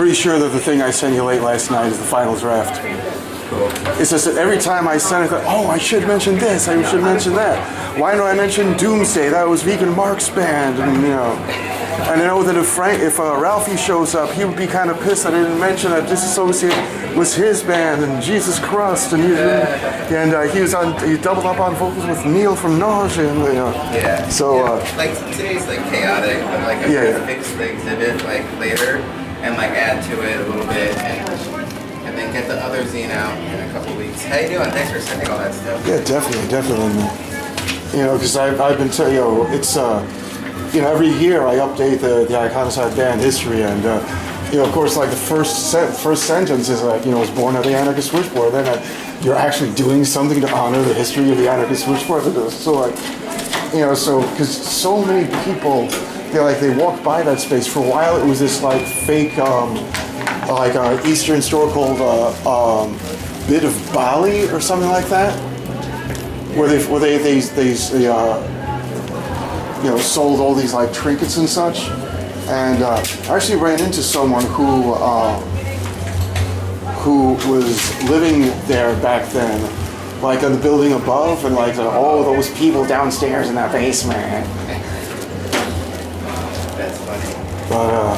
pretty sure that the thing I sent you late last night is the final draft. It's just that every time I send it, oh, I should mention this, I should mention that. Why don't I mention Doomsday? That was Vegan Mark's band, and you know. And I know that if Ralphie shows up, he would be kind of pissed that I didn't mention that Disassociate was his band, and Jesus Crust, and he doubled up on vocals with Neil from Nausea, and, you know. Yeah. So like today's like chaotic, but like I'm gonna fix the exhibit like later and like add to it a little bit and then get the other zine out in a couple weeks. How you doing? Thanks for sending all that stuff. Yeah, definitely. You know, because I've been telling you, it's you know, every year I update the Iconicide band history, and you know, of course, like the first sentence is like, you know, was born at the Anarchist Switchboard. Then you're actually doing something to honor the history of the Anarchist Switchboard. So like, you know, so because so many people, they walked by that space. For a while, it was this like fake, Eastern store called Bit of Bali or something like that, where they you know, sold all these like trinkets and such. And I actually ran into someone who was living there back then, like in the building above, and like all those people downstairs in that basement. That's funny. But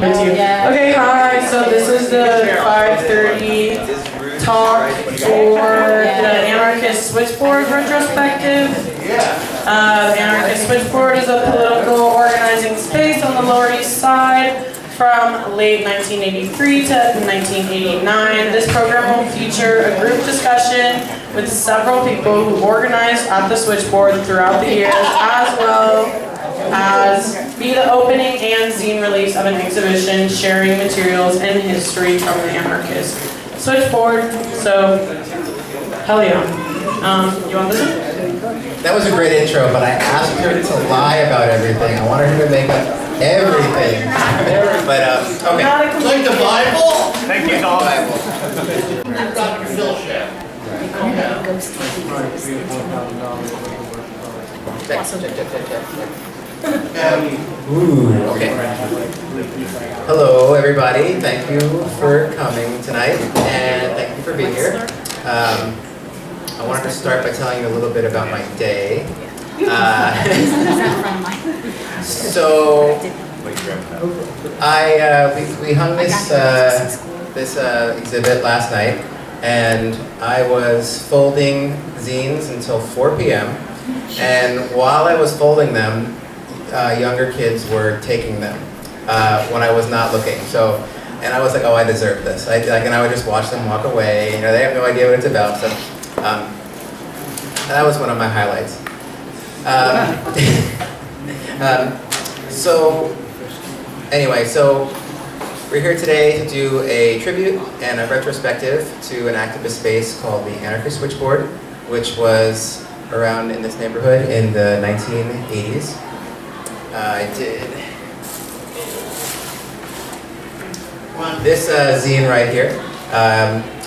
Okay, hi, so this is the 5:30 talk for the Anarchist Switchboard retrospective. The Anarchist Switchboard is a political organizing space on the Lower East Side from late 1983 to 1989. This program will feature a group discussion with several people who organized at the Switchboard throughout the years, as well as be the opening and zine release of an exhibition sharing materials and history from the Anarchist Switchboard. So, hell yeah. You want this one? That was a great intro, but I asked her to lie about everything. I wanted her to make up everything. But, okay. Like the Bible? Thank you, Tom. Dr. Phil Shep. Check. Ooh, okay. Hello, everybody. Thank you for coming tonight, and thank you for being here. I wanted to start by telling you a little bit about my day. So, we hung this exhibit last night, and I was folding zines until 4 p.m. And while I was folding them, younger kids were taking them when I was not looking. So, and I was like, oh, I deserve this. And I would just watch them walk away. You know, they have no idea what it's about. So, that was one of my highlights. So, anyway, so we're here today to do a tribute and a retrospective to an activist space called the Anarchist Switchboard, which was around in this neighborhood in the 1980s. I did this zine right here.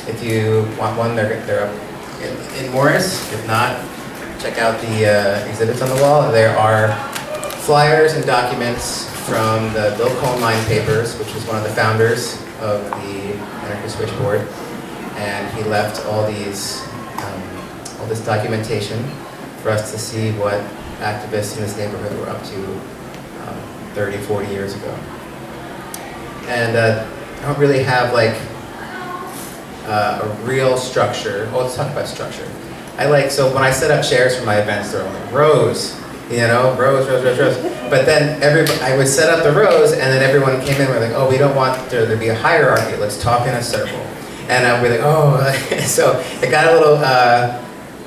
If you want one, they're up in Morris. If not, check out the exhibits on the wall. There are flyers and documents from the Bill Coleman papers, which was one of the founders of the Anarchist Switchboard, and he left all these all this documentation for us to see what activists in this neighborhood were up to 30, 40 years ago. And I don't really have like a real structure. Oh, let's talk about structure. So when I set up chairs for my events, they're like rows you know, rows, rows, rows, rows. But then I would set up the rows, and then everyone came in and were like, oh, we don't want there to be a hierarchy, let's talk in a circle. And I'd be like, oh, so it got a little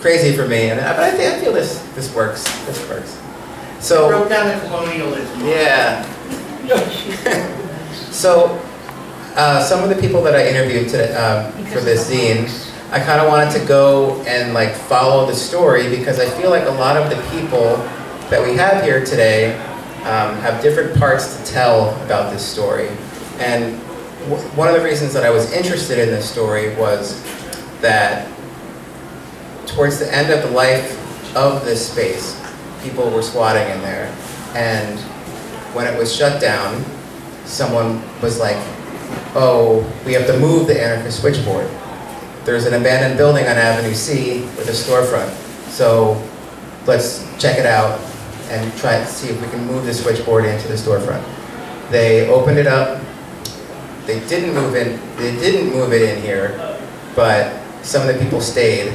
crazy for me, but I feel this works, this works. So, Broke down the colonialism. yeah. So, some of the people that I interviewed today, for this zine, I kind of wanted to go and like follow the story, because I feel like a lot of the people that we have here today have different parts to tell about this story. And one of the reasons that I was interested in this story was that towards the end of the life of this space, people were squatting in there, and when it was shut down, someone was like, oh, we have to move the Anarchist switchboard. There's an abandoned building on Avenue C with a storefront, so let's check it out and try to see if we can move the switchboard into the storefront. They opened it up. They didn't move it in here, but some of the people stayed,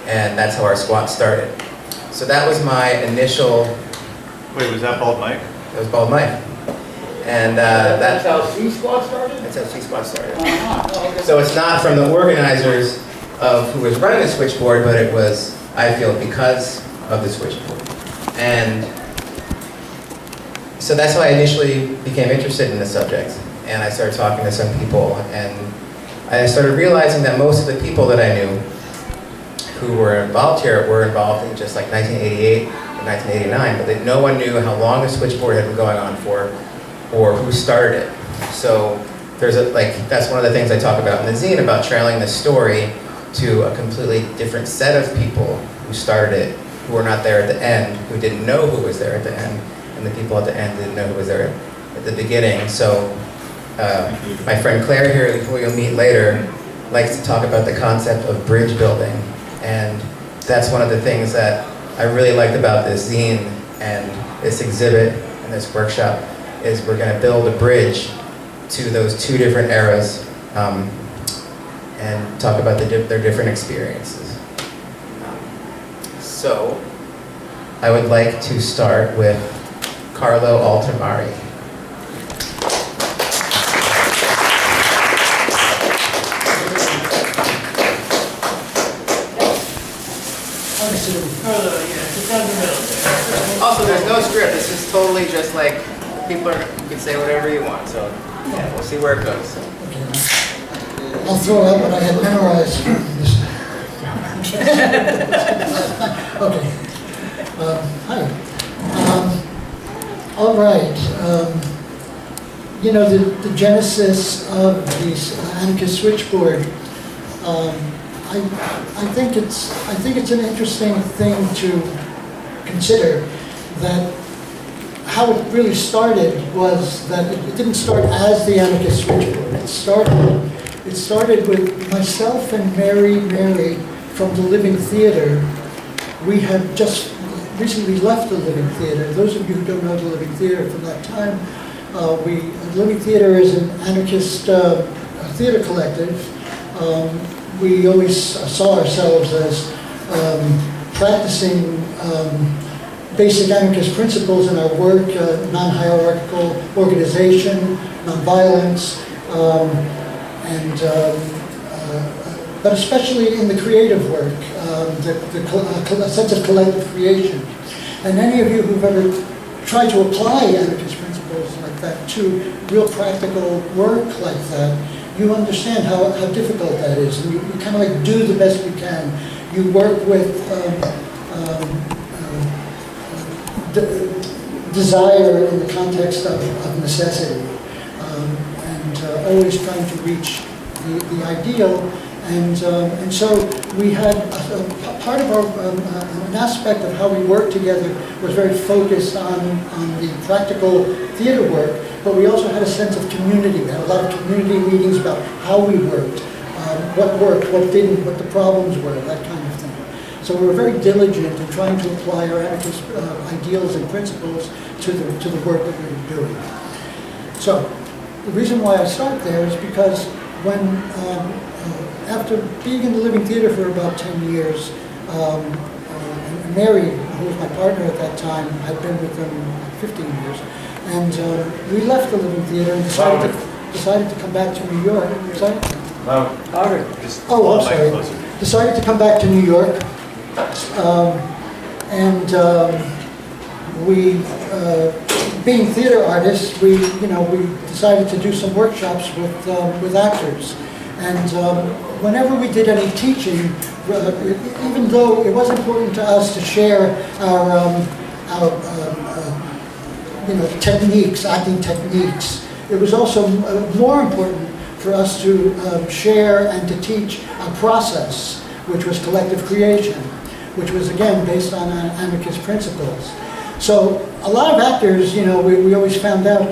and that's how our squat started. So that was my initial. Wait, was that Bald Mike? It was Bald Mike. And That's how C-Squad started? That's how C-Squad started. So it's not from the organizers of who was running the switchboard, but it was, I feel, because of the switchboard. And so that's why I initially became interested in the subject. And I started talking to some people, and I started realizing that most of the people that I knew who were involved here were involved in just like 1988 and 1989, but that no one knew how long the switchboard had been going on for, or who started it. So there's that's one of the things I talk about in the zine, about trailing the story to a completely different set of people who started it, who were not there at the end, who didn't know who was there at the end, and the people at the end didn't know who was there at the beginning. So my friend Claire here, who you'll meet later, likes to talk about the concept of bridge building, and that's one of the things that I really liked about this zine and this exhibit and this workshop, is we're going to build a bridge to those two different eras and talk about their different experiences. So I would like to start with CARLO ALTOMARE. Also, there's no script. This is totally just like, you can say whatever you want, so yeah, we'll see where it goes. I'll throw out what I had memorized. Okay. Hi. All right. You know, the genesis of the Anarchist switchboard. I think it's an interesting thing to consider, that how it really started was that it didn't start as the Anarchist switchboard. It started with myself and Mary from the Living Theater. We had just recently left the Living Theater. Those of you who don't know the Living Theater from that time, the Living Theater is an anarchist theater collective. We always saw ourselves as practicing basic anarchist principles in our work, non-hierarchical organization, non-violence, but especially in the creative work, the sense of collective creation. And any of you who've ever tried to apply anarchist principles like that to real practical work like that, you understand how difficult that is. And you kind of like do the best you can. You work with desire in the context of necessity, and always trying to reach the ideal. And so we had part of our, an aspect of how we worked together was very focused on the practical theater work, but we also had a sense of community. We had a lot of community meetings about how we worked, what worked, what didn't, what the problems were, that kind of thing. So we were very diligent in trying to apply our anarchist ideals and principles to the work that we were doing. So the reason why I start there is because when after being in the Living Theater for about 10 years, and Mary, who was my partner at that time, I'd been with them 15 years, and we left the Living Theater and decided to come back to New York. Sorry? Just Oh, I'm mic sorry. closer. Decided to come back to New York, and we, being theater artists, we decided to do some workshops with actors. And whenever we did any teaching, even though it was important to us to share our techniques, acting techniques, it was also more important for us to share and to teach a process, which was collective creation, which was again based on anarchist principles. So a lot of actors, we always found out,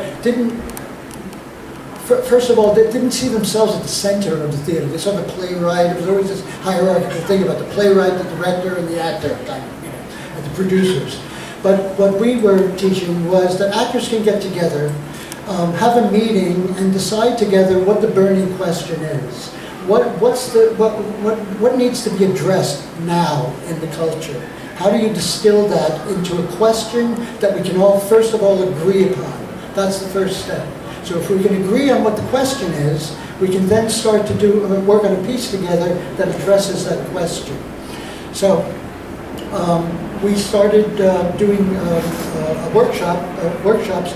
first of all, they didn't see themselves at the center of the theater. They saw the playwright. There was always this hierarchical thing about the playwright, the director, and the actor, and the producers. But what we were teaching was that actors can get together, have a meeting, and decide together what the burning question is. What needs to be addressed now in the culture? How do you distill that into a question that we can all, first of all, agree upon? That's the first step. So if we can agree on what the question is, we can then start to work on a piece together that addresses that question. So we started doing workshops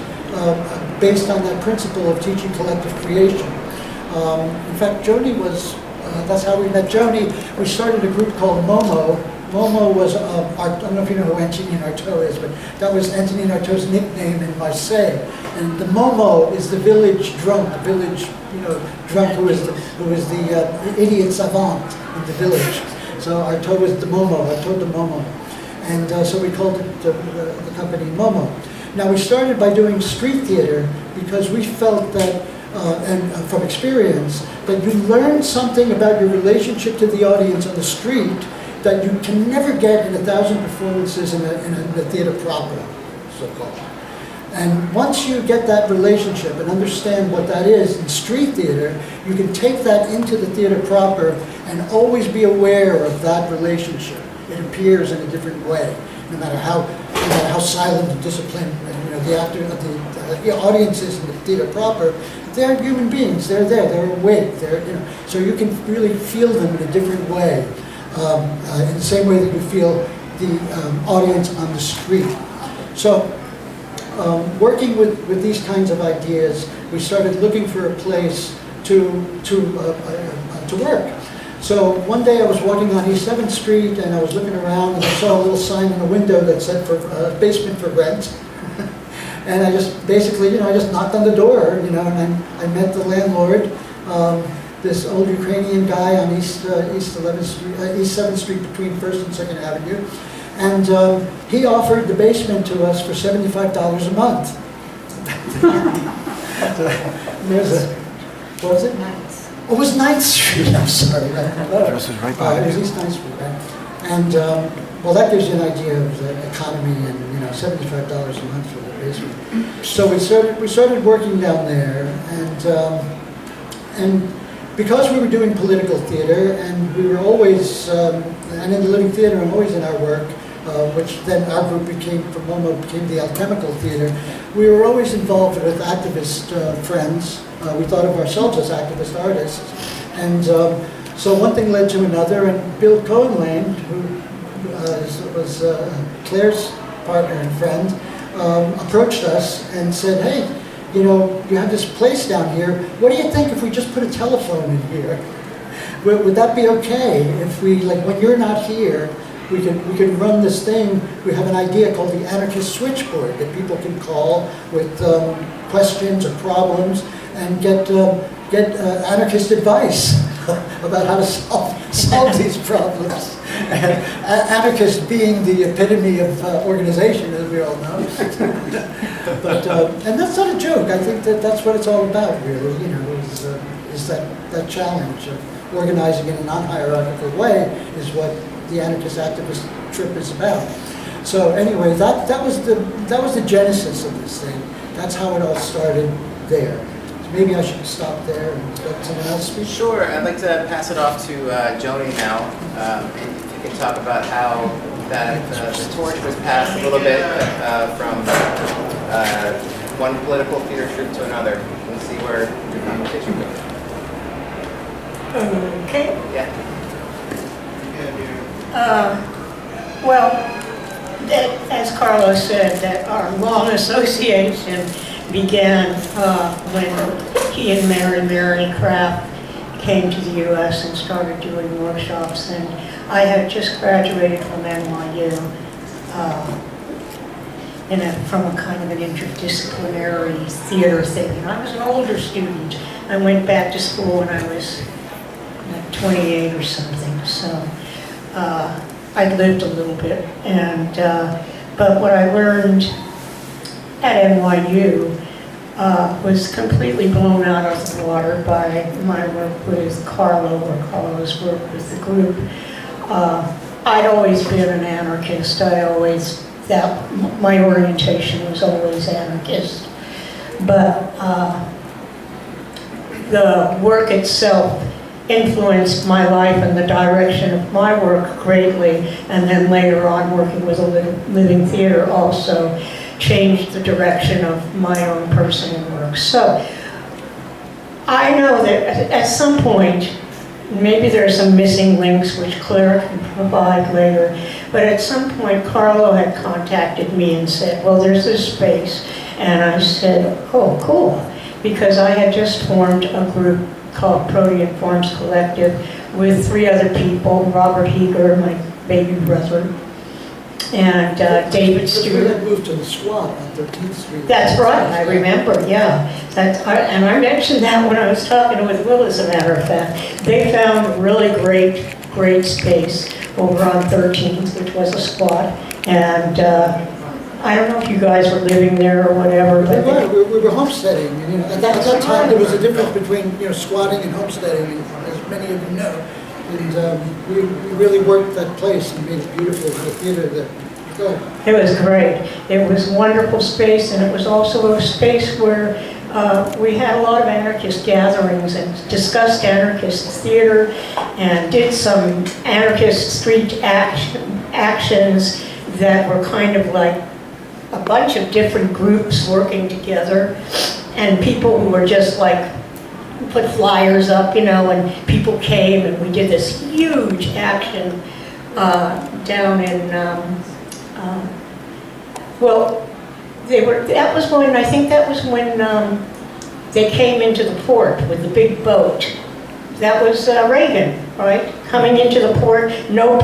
based on that principle of teaching collective creation. In fact, Joni was, that's how we met Joni. We started a group called Momo. Momo was, I don't know if you know who Antonin Artaud is, but that was Antonin Artaud's nickname in Marseille. And the Momo is the village drunk, the village, drunk who is the idiot savant in the village. So Artaud was the Momo, Artaud the Momo. And so we called it the company Momo. Now we started by doing street theater because we felt that, and from experience, that you learn something about your relationship to the audience on the street that you can never get in 1,000 performances in a theater proper, so-called. And once you get that relationship and understand what that is in street theater, you can take that into the theater proper and always be aware of that relationship. It appears in a different way, no matter how silent and disciplined the audience is in the theater proper. They're human beings. They're there. They're awake. So you can really feel them in a different way. In the same way that you feel the audience on the street. So, working with these kinds of ideas, we started looking for a place to work. So one day I was walking on East 7th Street and I was looking around and I saw a little sign in the window that said for basement for rent. And I just basically, I just knocked on the door, and I met the landlord. This old Ukrainian guy on East 7th Street between 1st and 2nd Avenue. And he offered the basement to us for $75 a month. What was it? Oh, it was 9th Street, I'm sorry. Address is right behind It was East 9th Street, right? And, well, that gives you an idea of the economy and, $75 a month for the basement. So we started working down there, and because we were doing political theater, and we were always, and in the Living Theater and always in our work, which then our group became the Alchemical Theater, we were always involved with activist friends. We thought of ourselves as activist artists. And so one thing led to another, and Bill Cohenland, who was Claire's partner and friend, approached us and said, hey, you have this place down here. What do you think if we just put a telephone in here? Would that be okay? If we, when you're not here, we can run this thing. We have an idea called the Anarchist Switchboard that people can call with questions or problems and get anarchist advice about how to solve these problems. Anarchist being the epitome of organization, as we all know. But and that's not a joke. I think that's what it's all about, really. Is that challenge of organizing in a non-hierarchical way is what the anarchist activist trip is about. So anyway, that was the genesis of this thing. That's how it all started there. So maybe I should stop there and let someone else speak. Sure. I'd like to pass it off to Joni now. And if you can talk about how that the torch was passed a little bit from one political theater troupe to another. Let's see where the conversation goes. Okay. Yeah. Well, as Carlos said, that our long association began when he and Mary Kraft came to the U.S. and started doing workshops, and I had just graduated from NYU from a kind of an interdisciplinary theater thing. And I was an older student. I went back to school when I was like 28 or something, so I'd lived a little bit. And but what I learned at NYU was completely blown out of the water by my work with CARLO, or Carlo's work with the group. I'd always been an anarchist. My orientation was always anarchist. But the work itself influenced my life and the direction of my work greatly, and then later on working with a living theater also changed the direction of my own personal work. So I know that at some point, maybe there's some missing links which Claire can provide later, but at some point CARLO had contacted me and said, well, there's this space, and I said, oh, cool, because I had just formed a group called Protean Forms Collective with 3 other people, Robert Heger, my baby brother, and David Stewart. We had moved to the squad on 13th Street. That's right, I remember, yeah. And I mentioned that when I was talking with Will, as a matter of fact. They found a really great space over on 13th, which was a squad. And I don't know if you guys were living there or whatever. But we were homesteading. You know, at that time, there was a difference between squatting and homesteading, as many of you know. And we really worked that place and made it beautiful for the theater that we go. it was great. It was a wonderful space, and it was also a space where we had a lot of anarchist gatherings and discussed anarchist theater and did some anarchist street actions that were kind of like a bunch of different groups working together, and people who were just like put flyers up, and people came, and we did this huge action down in, I think that was when they came into the port with the big boat. That was Reagan, right? Coming into the port, no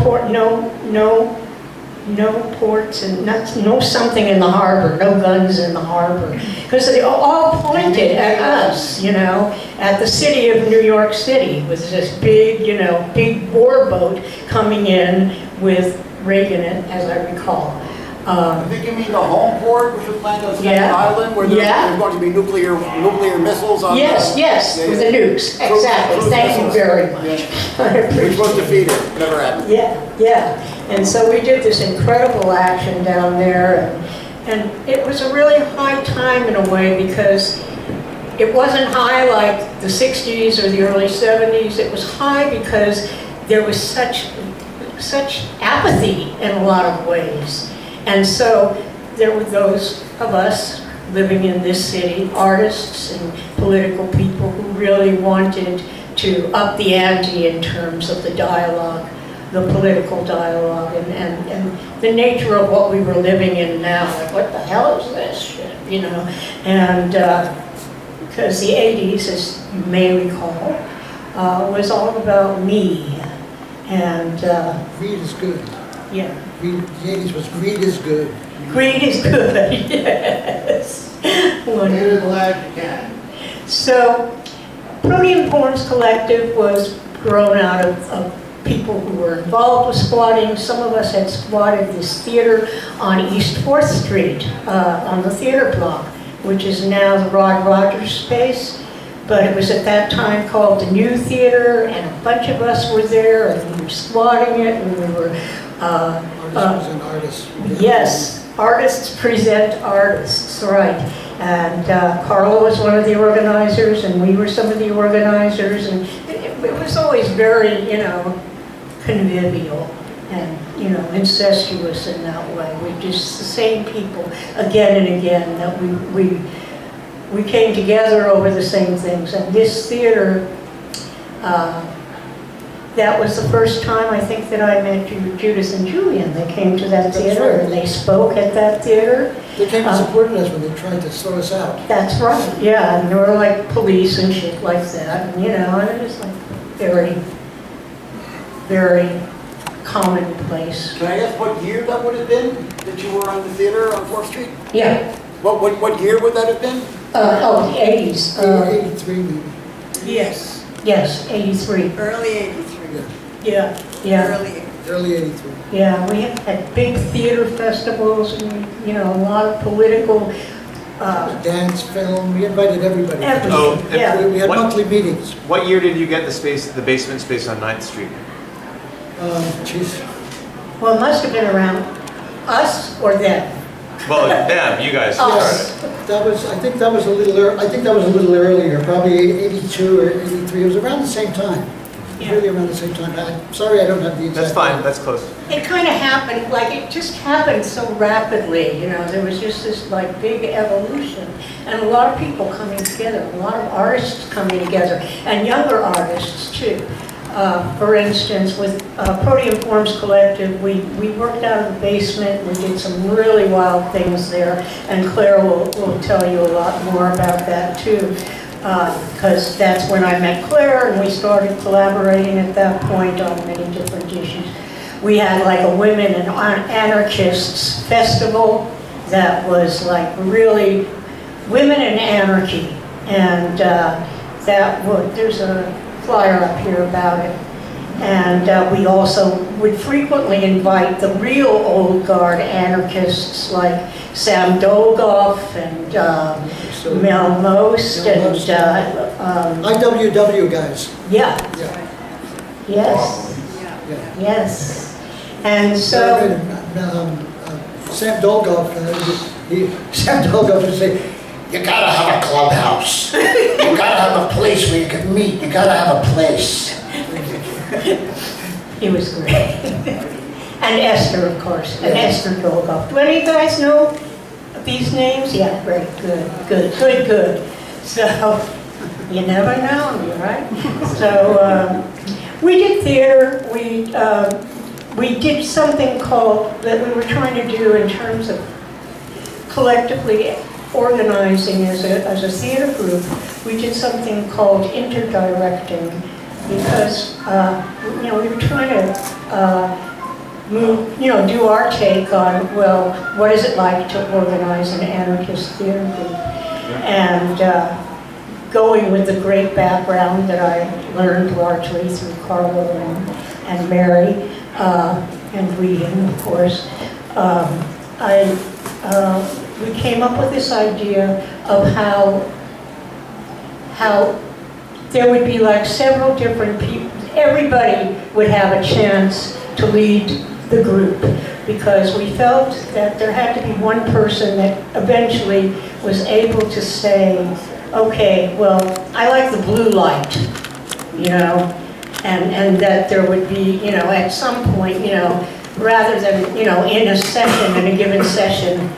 ports and no something in the harbor, no guns in the harbor. Because they all pointed at us, at the city of New York City with this big, big war boat coming in with Reagan, as I recall. I think you mean the home port, which was planned on Staten Yeah. Island, where there's going to be nuclear missiles on Yes, with the nukes, exactly. Thank you very much. I appreciate which was it. defeated. Never happened. Yeah. And so we did this incredible action down there, and it was a really high time in a way, because it wasn't high like the 60s or the early 70s. It was high because there was such apathy in a lot of ways. And so there were those of us living in this city, artists and political people, who really wanted to up the ante in terms of the dialogue, the political dialogue, and the nature of what we were living in now. Like, what the hell is this shit, And because the 80s, as you may recall, was all about me. And Greed is good. yeah. The 80s was greed is good. Greed is good, yes. Wonderful. Glad you can. So, Protean Forms Collective was grown out of people who were involved with squatting. Some of us had squatted this theater on East 4th Street, on the theater block, which is now the Rod Rogers space. But it was at that time called the New Theater, and a bunch of us were there, and we were squatting it, and we were... Artists and artists. Yes, artists present artists, right. And CARLO was one of the organizers, and we were some of the organizers, and it was always very, convivial. you know, incestuous in that way. We're just the same people again and again, that we came together over the same things. And this theater, that was the first time I think that I met Judith and Julian. They came to that theater and they spoke at that theater. They came and supported us when they tried to throw us out. That's right, yeah, and they were like police and shit like that, and, you know, and it was like very, very commonplace. Can I ask what year that would have been that you were on the theater on 4th Street? Yeah. What year would that have been? Oh, the 80s. 83 maybe. Yes. Yes, 83. Early 83. Yeah, yeah. Early 83. Yeah, we had big theater festivals and, you know, a lot of political, Dance, film, we invited everybody. everything, Oh, yeah. We had What- monthly meetings. What year did you get the basement space on 9th Street? Geez. Well, it must have been around us or them. Well, them, you guys Us. started. That was, I think that was a little earlier, probably 82 or 83. It was around the same time. It was really around the same time. Sorry, I don't have the exact. That's fine, that's close. It kind of happened, like, it just happened so rapidly, you know, there was just this, like, big evolution, and a lot of people coming together, a lot of artists coming together, and younger artists, too. For instance, with Protein Forms Collective, we worked out of the basement, we did some really wild things there, and Claire will tell you a lot more about that, too. Because that's when I met Claire and we started collaborating at that point on many different issues. We had like a Women and Anarchists festival that was like really Women in Anarchy. And there's a flyer up here about it. And we also would frequently invite the real old guard anarchists like Sam Dolgoff and Mel Most and IWW guys. yeah, Yeah. yes, Yeah. yes. And so, Sam Dolgoff, Sam Dolgoff would say, You gotta have a clubhouse. You gotta have a place where you can meet. You gotta have a place. he was great. And Esther, of course, and Esther Dolgoff. Do any of you guys know these names? Yeah, great, good. So, you never know, right? So, we did theater, we did something called, that we were trying to do in terms of collectively organizing as a theater group. We did something called interdirecting because, you know, we were trying to move, you know, do our take on, well, what is it like to organize an anarchist theater group? And going with the great background that I learned largely through CARLO and Mary, and reading, of course, we came up with this idea of how there would be like several different people, everybody would have a chance to lead the group, because we felt that there had to be one person that eventually was able to say, okay, well, I like the blue light, you know, and that there would be, you know, at some point, you know, rather than, you know, in a session, in a given session,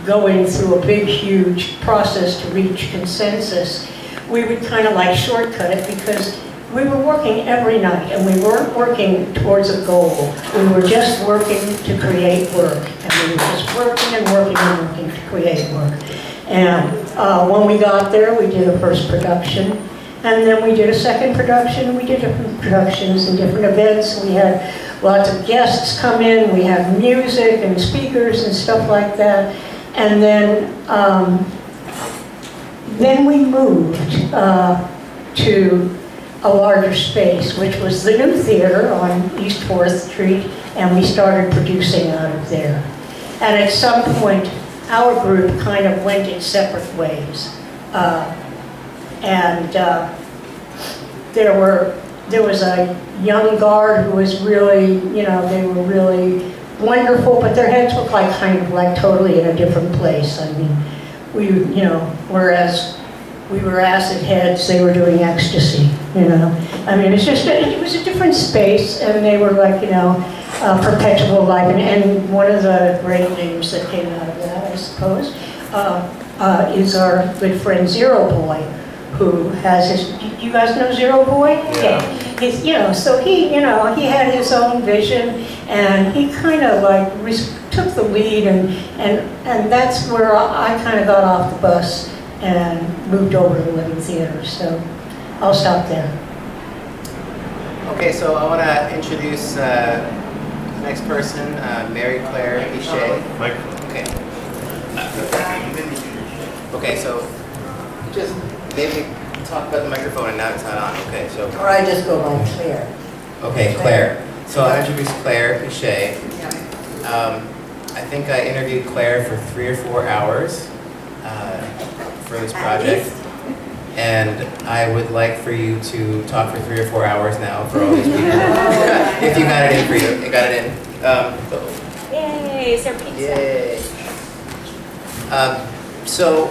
going through a big, huge process to reach consensus, we would kind of like shortcut it, because we were working every night and we weren't working towards a goal. We were just working to create work, and we were just working and working and working to create work. And when we got there, we did a first production, and then we did a second production, and we did different productions and different events. We had lots of guests come in, we had music and speakers and stuff like that. And then we moved to a larger space, which was the new theater on East 4th Street, and we started producing out of there. And at some point, our group kind of went in separate ways. There was a young guard who was really, you know, they were really wonderful, but their heads were like kind of like totally in a different place. I mean, we, you know, whereas we were acid heads, they were doing ecstasy, you know. I mean, it was a different space, and they were like, you know, perpetual life. And one of the great names that came out of that, I suppose, is our good friend Zero Boy, who has his, you guys know Zero Boy? Yeah. He's, you know, so he, you know, he had his own vision, and he kind of like took the lead, and that's where I kind of got off the bus and moved over to Living Theater. So I'll stop there. Okay, so I want to introduce the next person, Mary Claire Pichet. Mike? Okay. Okay, so just maybe talk about the microphone and now it's not on. Okay, so. Or I just go by Claire. Okay, Claire. So I'll introduce Claire Pichet. I think I interviewed Claire for 3 or 4 hours for this project. And I would like for you to talk for 3 or 4 hours now for all these people. If you got it in for you. You got it in. Yay, is there pizza? Yay. So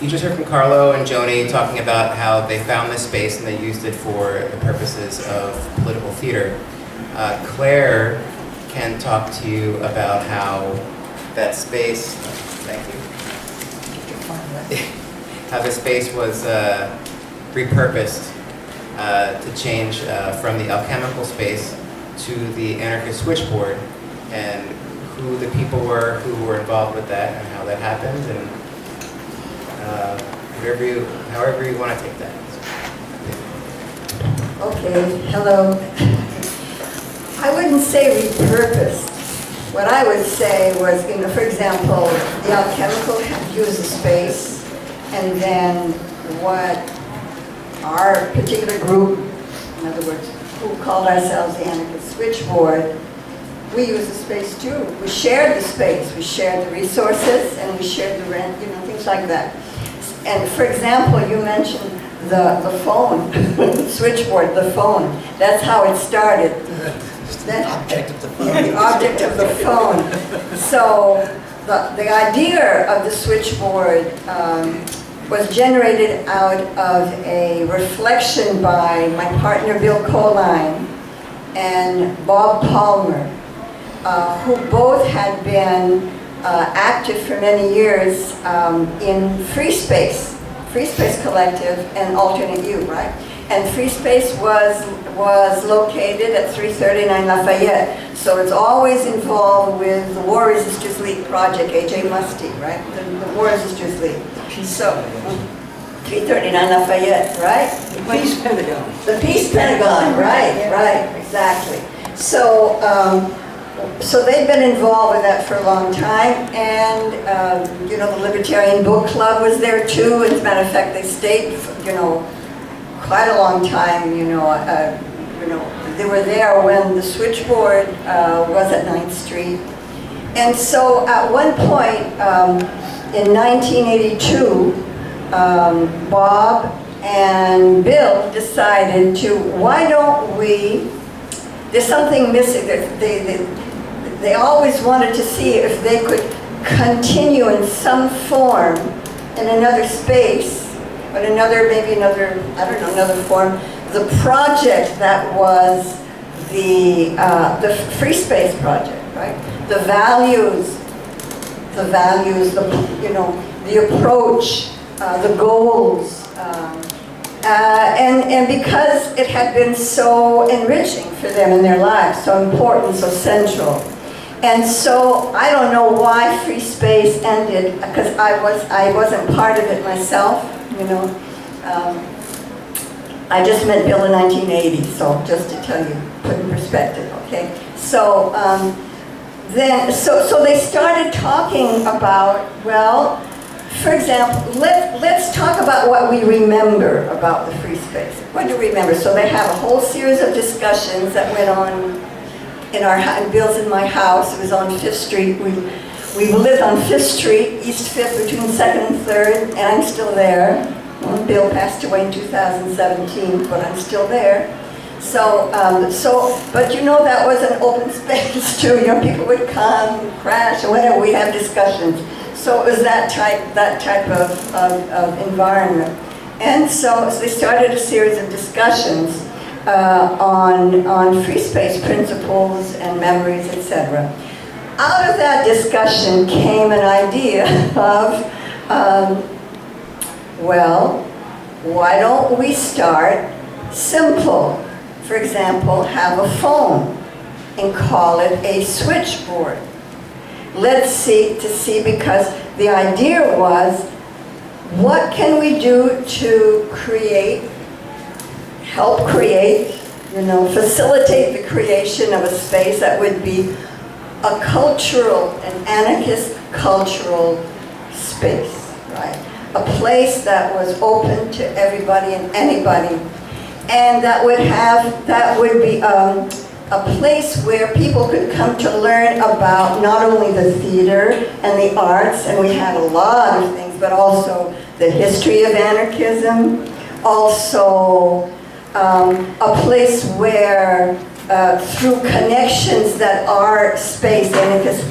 you just heard from Carlo and Joanie talking about how they found this space and they used it for the purposes of political theater. Claire can talk to you about how that space, thank you, how the space was repurposed to change from the alchemical space to the Anarchist Switchboard, and who the people were who were involved with that and how that happened, and however you want to take that. Okay, hello. I wouldn't say repurposed. What I would say was, you know, for example, the alchemical used the space, and then what our particular group, in other words, who called ourselves the Anarchist Switchboard, we used the space too. We shared the space, we shared the resources, and we shared the rent, you know, things like that. And for example, you mentioned the phone, switchboard, the phone. That's how it started. The object of the phone. Yeah, the object of the phone. So the idea of the switchboard was generated out of a reflection by my partner Bill Coline and Bob Palmer, who both had been active for many years in Free Space Collective and Alternate U, right? And Free Space was located at 339 Lafayette, so it's always involved with the War Resisters League project, A.J. Musty, right? The War Resisters League. So, 339 Lafayette, right? The Peace Pentagon. The Peace Pentagon, right, exactly. So, so they've been involved with that for a long time, and you know, the Libertarian Book Club was there too. As a matter of fact, they stayed, you know, quite a long time. You know, they were there when the Switchboard was at 9th Street, and so at one point in 1982, Bob and Bill decided to, why don't we? There's something missing. They always wanted to see if they could continue in some form in another space, but maybe another, I don't know, another form, the project that was the Free Space Project, right? The values, you know, the approach, the goals, and because it had been so enriching for them in their lives, so important, so central. And so I don't know why Free Space ended, because I wasn't part of it myself, you know. I just met Bill in 1980, so just to tell you, put in perspective, okay? So so they started talking about, well, for example, let's talk about what we remember about the Free Space. What do we remember? So they have a whole series of discussions that went on in Bill's and my house. It was on 5th Street. We lived on 5th Street, East 5th, between 2nd and 3rd, and I'm still there. Well, Bill passed away in 2017, but I'm still there. So, but you know, that was an open space too. You know, people would come, crash, or whatever. We'd have discussions. So it was that type of environment. And so they started a series of discussions on free space principles and memories, etc. Out of that discussion came an idea of, well, why don't we start simple? For example, have a phone and call it a switchboard. Let's see, because the idea was, what can we do to help create, facilitate the creation of a space that would be a cultural, an anarchist cultural space, right? A place that was open to everybody and anybody, and that would be a place where people could come to learn about not only the theater and the arts, and we had a lot of things, but also the history of anarchism, also a place where through connections that our space, Anarchist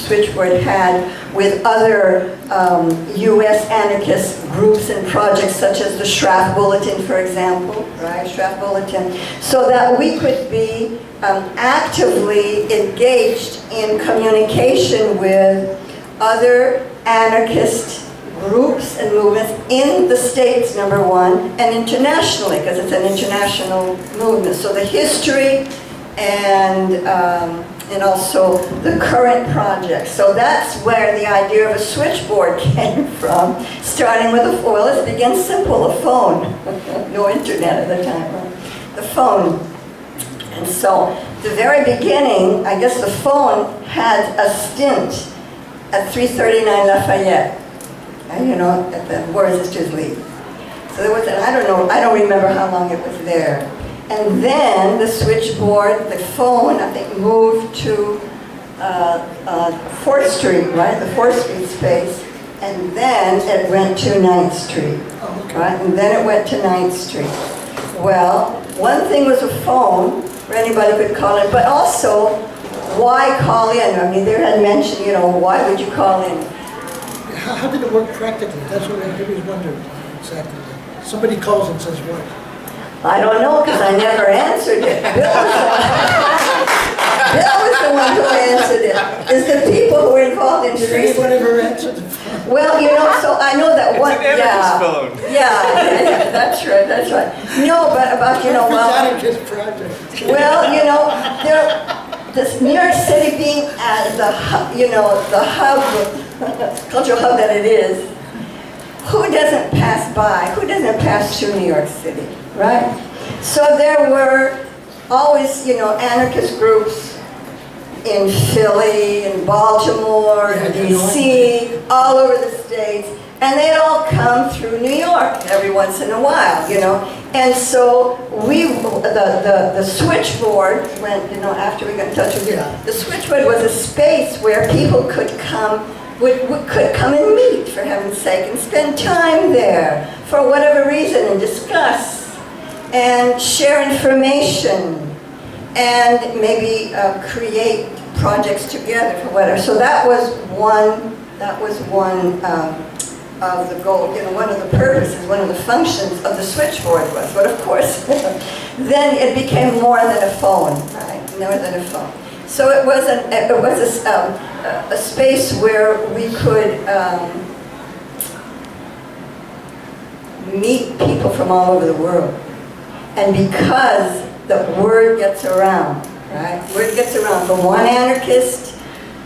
Switchboard, had with other U.S. anarchist groups and projects such as the Schraff Bulletin, for example, right? Schraff Bulletin, so that we could be actively engaged in communication with other anarchist groups and movements in the States, number one, and internationally, because it's an international movement. So the history and also the current projects. So that's where the idea of a switchboard came from, starting with well, let's begin simple, a phone. No internet at the time, right? The phone. And so the very beginning, I guess the phone had a stint at 339 Lafayette. At the War Resisters League. So there was, I don't remember how long it was there. And then the switchboard, the phone, I think, moved to 4th Street, right? The 4th Street space. And then it went to 9th Street, right? And then it went to 9th Street. Well, one thing was a phone, where anybody could call in, but also, why call in? I mean, they had mentioned, why would you call in? How did it work practically? That's what I always wondered exactly. Somebody calls and says what? I don't know, because I never answered it. Bill was the one who answered it. It's the people who were involved in Did anyone ever answer the phone? Well, so I know that one. It's an anarchist phone. Yeah, that's right. No, but about, Anarchist project. Well, this New York City being as the hub, cultural hub that it is, who doesn't pass by? Who doesn't pass through New York City, right? So there were always, anarchist groups in Philly, in Baltimore, in DC, all over the States, and they'd all come through New York every once in a while, And so the switchboard, after we got in touch with you, the switchboard was a space where people could come and meet, for heaven's sake, and spend time there for whatever reason and discuss and share information and maybe create projects together for whatever. So that was one of the goals, one of the purposes, one of the functions of the switchboard was. But of course, then it became more than a phone, right? More than a phone. So it was a space where we could meet people from all over the world. And because the word gets around, right? Word gets around from one anarchist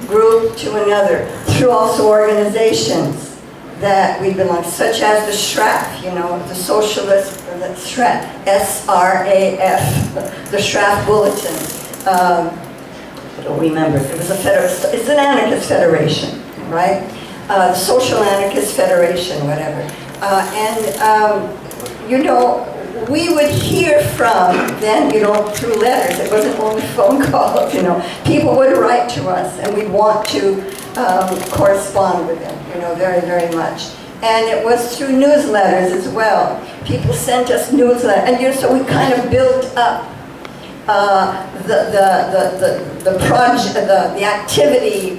group to another, through also organizations that we belong to, such as the SHRAF, the Socialist, or the SHRAF, S-R-A-F, the SHRAF Bulletin. I don't remember. It was it's an anarchist federation, right? The Social Anarchist Federation, whatever. We would hear from them, through letters. It wasn't only phone calls, People would write to us, and we'd want to correspond with them, very, very much. And it was through newsletters as well. People sent us newsletters, and so we kind of built up the project, the activity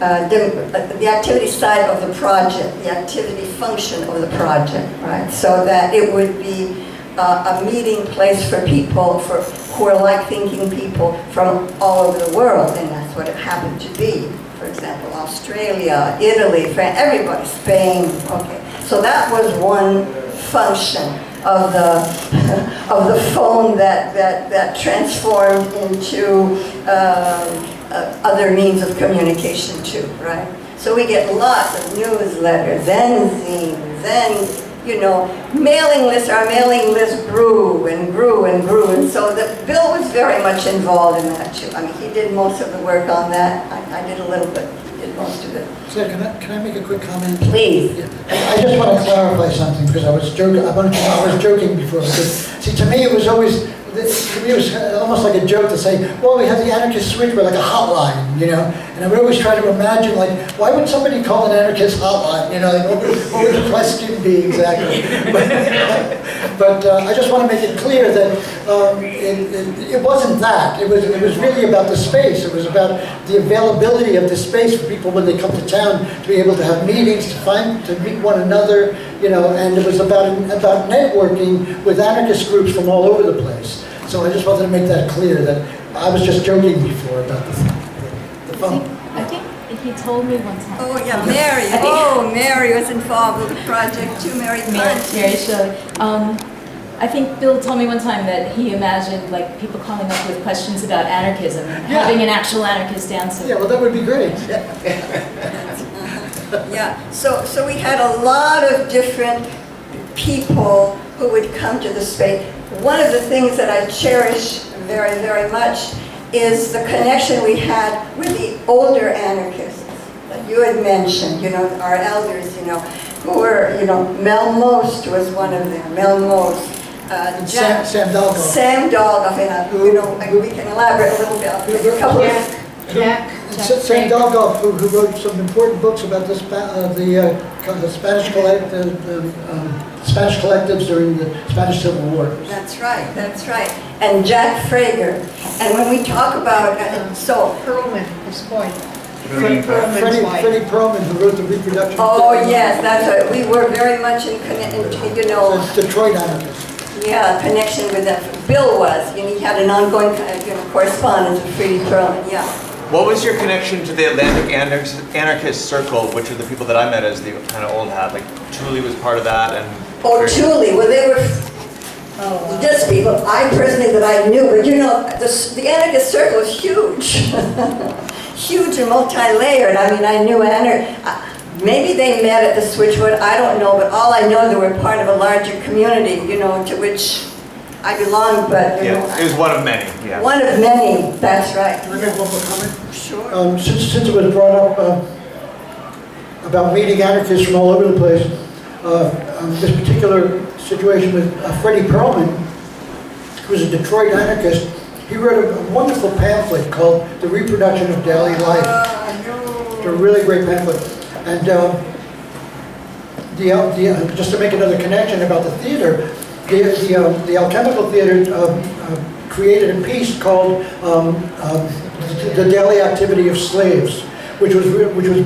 the activity side of the project, the activity function of the project, right? So that it would be a meeting place for people who are like-thinking people from all over the world, and that's what it happened to be. For example, Australia, Italy, France, everybody, Spain, okay. So that was one function of the of the phone that transformed into other means of communication too, right? So we get lots of newsletters, then zines, then, you know, mailing lists. Our mailing list grew and grew and grew, and so Bill was very much involved in that too. I mean, he did most of the work on that. I did a little bit, he did most of it. So can I make a quick comment? Please. Yeah. I just want to clarify something, because I was joking. I was joking before. Because, see, to me it was always. To me, it was almost like a joke to say, well, we have the Anarchist Switchboard, like a hotline, you know? And I would always try to imagine, like, why would somebody call an Anarchist hotline, you know? Like, what would the question be exactly? But I just want to make it clear that it wasn't that. It was really about the space. It was about the availability of the space for people when they come to town to be able to have meetings, to meet one another, you know, and it was about networking with anarchist groups from all over the place. So I just wanted to make that clear, that I was just joking before about the phone. I think he told me one time. Oh yeah, Mary. Oh, Mary was involved with the project too. Mary Punch. Mary Shelley. I think Bill told me one time that he imagined like people calling up with questions about anarchism and having an actual anarchist answer. Yeah, well, that would be great. Yeah, so we had a lot of different people who would come to the space. One of the things that I cherish very, very much is the connection we had with the older anarchists that you had mentioned, you know, our elders, you know, who were, you know, Mel Most was one of them, Mel Most. Sam Dalgoff. Sam Dalgoff, and you know, we can elaborate a little bit. A couple of Sam Dalgoff, who wrote some important books about the Spanish Spanish collectives during the Spanish Civil War. That's right, that's right. And Jack Frager. And when we talk about, Perlman, his point. Freddie Perlman, who wrote the reproduction. Oh yes, that's right. We were very much in you know. Detroit anarchists. Yeah, connection with that. Bill was, you know, he had an ongoing correspondence with Freddie Perlman, yeah. What was your connection to the Atlantic Anarchist Circle, which are the people that I met as the kind of old hat? Like, Julie was part of that, and... Oh, Julie, well, they were just people, I personally, that I knew, but you know, the Anarchist Circle is huge. Huge and multi-layered. I mean, I knew maybe they met at the Switchboard, I don't know, but all I know, they were part of a larger community, you know, to which I belong, but you know, it was one of many, yeah. One of many, that's right. Can I make one more comment? Sure. Since it was brought up about meeting anarchists from all over the place, this particular situation with Freddie Perlman, who was a Detroit anarchist, he wrote a wonderful pamphlet called The Reproduction of Daily Life. It's a really great pamphlet. And just to make another connection about the theater, the Alchemical Theater created a piece called The Daily Activity of Slaves, which was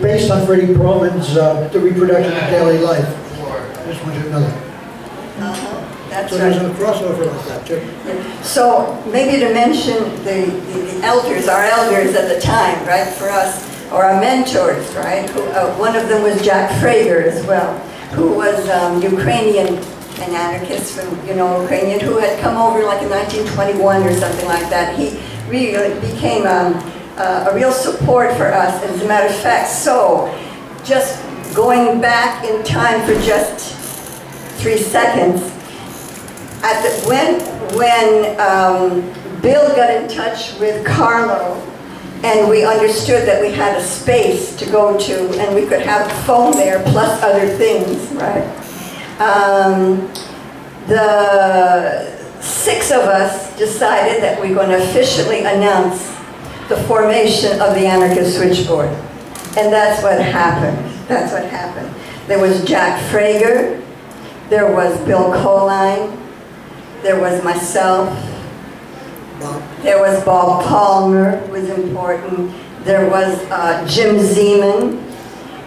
based on Freddie Perlman's The Reproduction of Daily Life. I just want you to know that. That's so right. there's a crossover like that too. So maybe to mention the elders, our elders at the time, right, for us, or our mentors, right? Who, one of them was Jack Frager as well, who was Ukrainian, an anarchist from, you know, Ukrainian, who had come over like in 1921 or something like that. He really became a real support for us, as a matter of fact. So, just going back in time for just 3 seconds, when Bill got in touch with CARLO, and we understood that we had a space to go to, and we could have a phone there, plus other things, right? The 6 of us decided that we're going to officially announce the formation of the Anarchist Switchboard. And that's what happened. That's what happened. There was Jack Frager, there was Bill Colline, there was myself, there was Bob Palmer, who was important, There was Jim Zeman,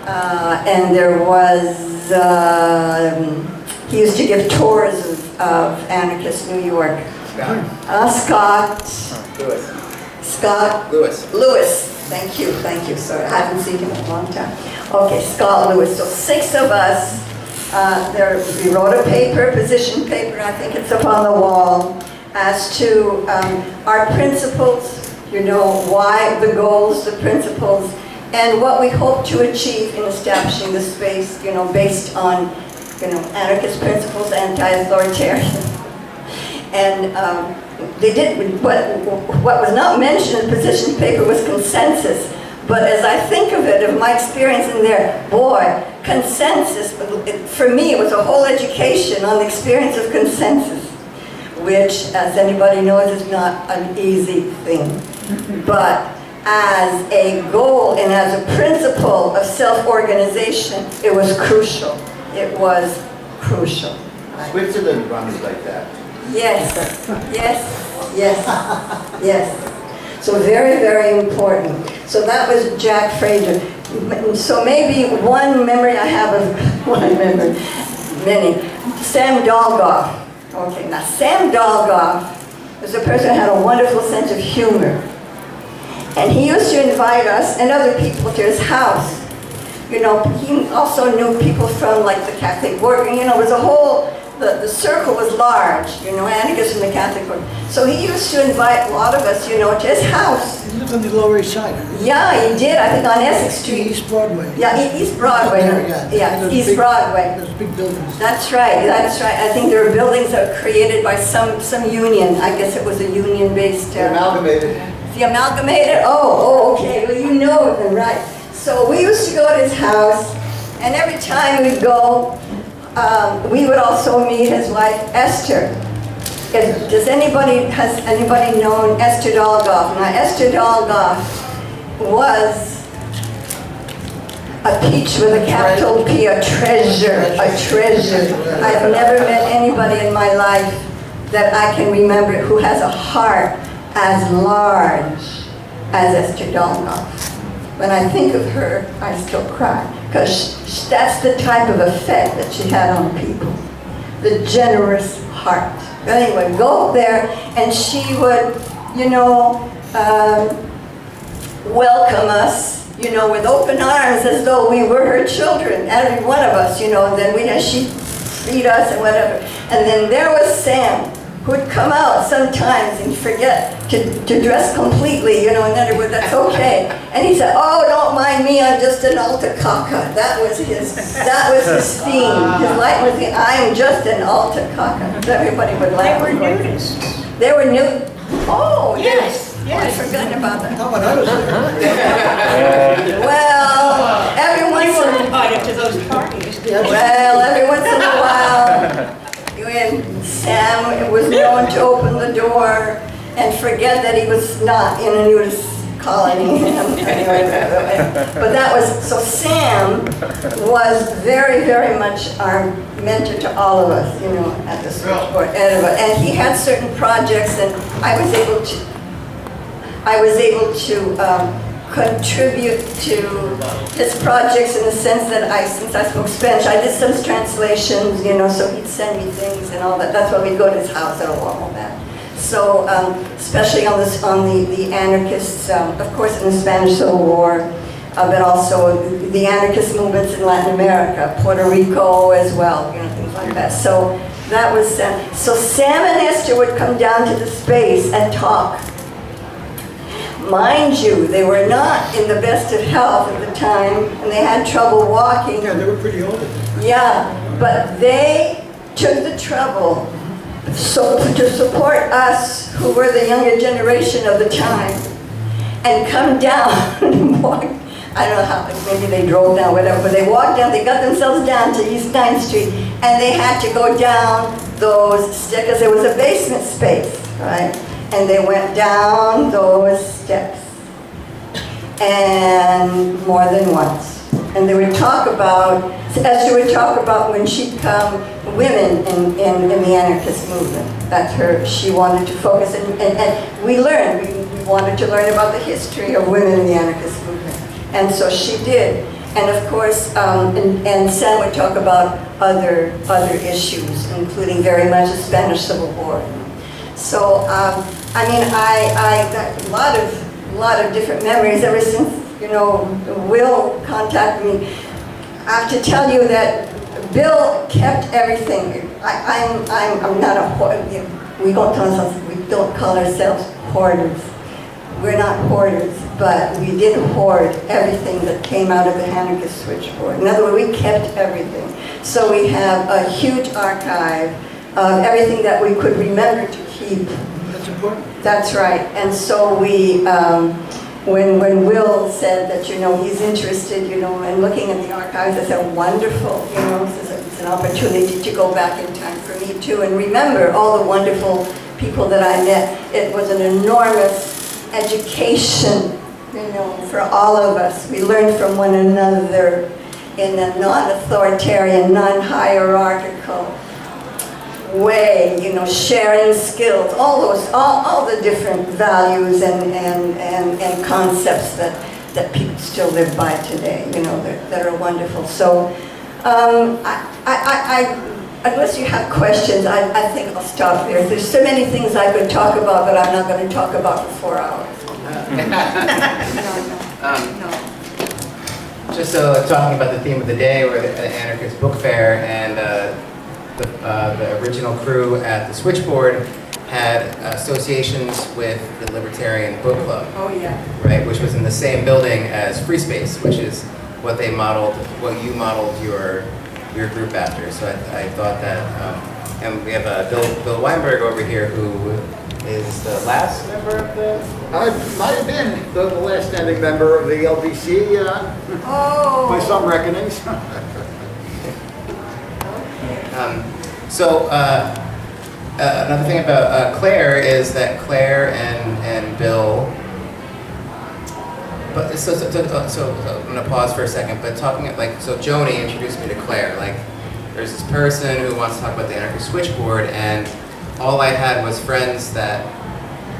and there was, he used to give tours of Anarchist New York. Scott. Lewis. Thank you. Sorry, I haven't seen him in a long time. Okay, Scott Lewis. So 6 of us. We wrote a paper, position paper, I think it's up on the wall, as to our principles, you know, why, the goals, the principles, and what we hope to achieve in establishing the space, you know, based on, you know, anarchist principles, anti-authoritarian. And they did, what was not mentioned in the position paper was consensus. But as I think of it, of my experience in there, boy, consensus, for me, it was a whole education on the experience of consensus, which, as anybody knows, is not an easy thing. But as a goal and as a principle of self-organization, it was crucial. It was crucial. Switzerland runs like that. Yes. So very, very important. So that was Jack Fraser. So maybe one memory I have of, many. Sam Dolgoff. Okay, now Sam Dolgoff was a person who had a wonderful sense of humor. And he used to invite us and other people to his house. You know, he also knew people from like the Catholic work, and you know, it was a whole, the circle was large, you know, anarchists from the Catholic work. So he used to invite a lot of us, you know, to his house. He lived on the Lower East Side. Yeah, he did, I think on Essex Street. East Broadway. Yeah, East Broadway. Yeah, East Broadway. Those big buildings. That's right. I think there were buildings that were created by some union. I guess it was a union-based... Amalgamated. The Amalgamated? Oh, okay. Well, you know them, right. So we used to go to his house, and every time we'd go, we would also meet his wife, Esther. Has anybody known Esther Dolgoff? Now, Esther Dolgoff was a peach with a capital P, a treasure. I've never met anybody in my life that I can remember who has a heart as large as Esther Dolgoff. When I think of her, I still cry, because that's the type of effect that she had on people, the generous heart. But anyway, go up there, and she would, you know, welcome us, you know, with open arms as though we were her children, every one of us, you know, and then she'd feed us and whatever. And then there was Sam, who would come out sometimes and forget to dress completely, you know, and then that's okay. And he said, oh, don't mind me, I'm just an alta caca. That was his theme. His light was the, I'm just an alta caca. Everybody would laugh. They were nudists. They were nude. Oh, yes. I forgot about that. How about I was there? Well, every once You were in a invited to those parties. Well, every once in a while, when Sam was known to open the door and forget that he was not in a nudist colony. But that was, so Sam was very, very much our mentor to all of us, you know, at the Switchboard. And he had certain projects, and I was able to contribute to his projects in the sense that since I spoke Spanish, I did some translations, you know, so he'd send me things and all that. That's why we'd go to his house and all that. So, especially on the anarchists, of course in the Spanish Civil War, but also the anarchist movements in Latin America, Puerto Rico as well, you know, things like that. So that was, so Sam and Esther would come down to the space and talk. Mind you, they were not in the best of health at the time, and they had trouble walking. Yeah, they were pretty old. Yeah, but they took the trouble to support us, who were the younger generation of the time, and come down and walk. I don't know how, maybe they drove down, whatever, but they walked down, they got themselves down to East 9th Street, and they had to go down those steps, because there was a basement space, right? And they went down those steps, and more than once. And they would talk about, as she would talk about when she'd come, women in the anarchist movement. That's her, she wanted to focus, and we learned, we wanted to learn about the history of women in the anarchist movement. And so she did. And of course, and Sam would talk about other issues, including very much the Spanish Civil War. So, I mean, I got a lot of different memories ever since, you know, Will contacted me. I have to tell you that Bill kept everything. I'm not a hoarder. We don't call ourselves hoarders. We're not hoarders, but we did hoard everything that came out of the anarchist switchboard. In other words, we kept everything. So we have a huge archive of everything that we could remember to keep. That's important. That's right. And so we, when Will said that, you know, he's interested, you know, in looking at the archives, I said, wonderful, you know, it's an opportunity to go back in time for me too and remember all the wonderful people that I met. It was an enormous education, you know, for all of us. We learned from one another in a non-authoritarian, non-hierarchical way, you know, sharing skills, all the different values and concepts that people still live by today, you know, that are wonderful. So, unless you have questions, I think I'll stop there. There's so many things I could talk about, but I'm not going to talk about for 4 hours. No. Just talking about the theme of the day, we're at the Anarchist Book Fair, and the original crew at the Switchboard had associations with the Libertarian Book Club. Oh yeah. Right, which was in the same building as Free Space, which is what they modeled, what you modeled your group after. So I thought that, and we have Bill Weinberg over here, who is the last member of the... I might have been the last standing member of the LBC, by some reckonings. Another thing about Claire is that Claire and Bill, but so I'm gonna pause for a second, but talking like, so Joanie introduced me to Claire, like there's this person who wants to talk about the Anarchist Switchboard, and all I had was friends that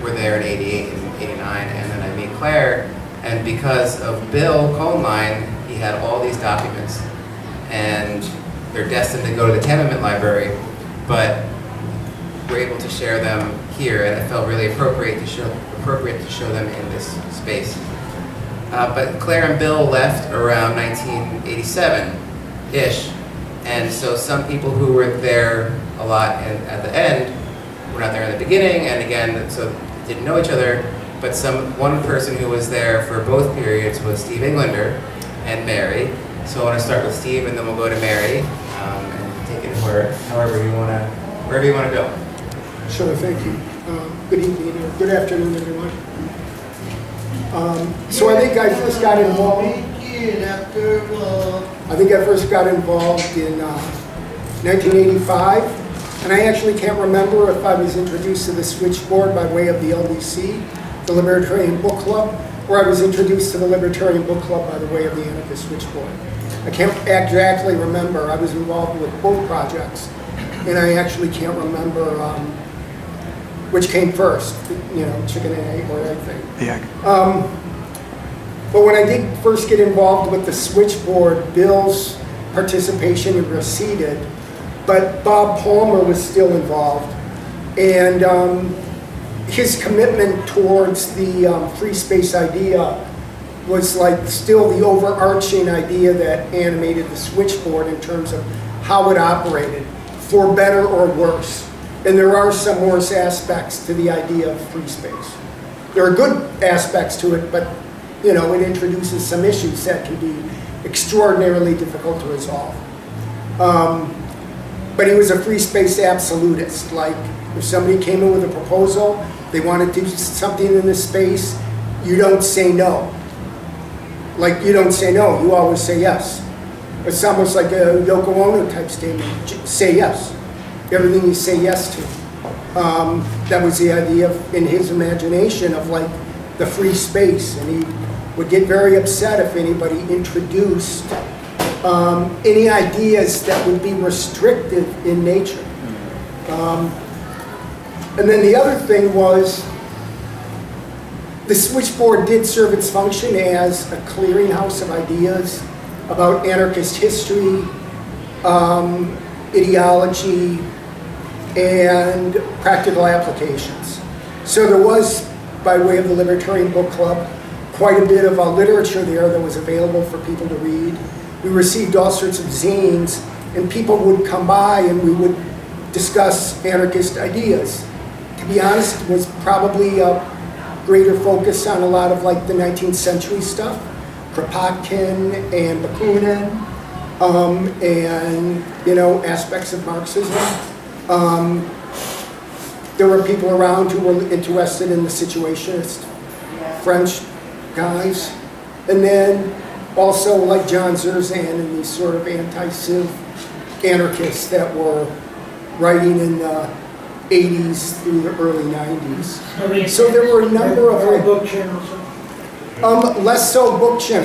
were there in 88 and 89, and then I meet Claire, and because of Bill Cohnline, he had all these documents, and they're destined to go to the tenement library, but we're able to share them here, and it felt really appropriate to show them in this space. But Claire and Bill left around 1987-ish, and so some people who were there a lot at the end were not there in the beginning, and again, so didn't know each other, but one person who was there for both periods was Steve Englander and Mary. So I want to start with Steve, and then we'll go to Mary, and take it wherever you want to go. Sure, thank you. Good evening, or good afternoon, everyone. So I think I first got involved. In 1985, and I actually can't remember if I was introduced to the Switchboard by way of the LDC, the Libertarian Book Club, or I was introduced to the Libertarian Book Club by the way of the Anarchist Switchboard. I can't exactly remember. I was involved with both projects, and I actually can't remember which came first, you know, chicken and egg or anything. Yeah. But when I did first get involved with the Switchboard, Bill's participation receded, but Bob Palmer was still involved, and his commitment towards the free space idea was like still the overarching idea that animated the Switchboard in terms of how it operated, for better or worse. And there are some worse aspects to the idea of free space. There are good aspects to it, but you know, it introduces some issues that can be extraordinarily difficult to resolve. But he was a free space absolutist. Like, if somebody came in with a proposal, they wanted to do something in this space, you don't say no. Like, you don't say no, you always say yes. It's almost like a Yoko Ono type statement, say yes. Everything you say yes to. That was the idea in his imagination of like the free space, and he would get very upset if anybody introduced any ideas that would be restrictive in nature. And then the other thing was, The switchboard did serve its function as a clearinghouse of ideas about anarchist history, ideology, and practical applications. So there was, by way of the Libertarian Book Club, quite a bit of literature there that was available for people to read. We received all sorts of zines, and people would come by and we would discuss anarchist ideas. To be honest, it was probably a greater focus on a lot of like the 19th century stuff, Kropotkin and Bakunin, and you know, aspects of Marxism. There were people around who were interested in the situationist French guys, and then also like John Zerzan and these sort of anti-civ anarchists that were writing in the 80s through the early 90s. So there were a number of book channels. Less so Bookchin.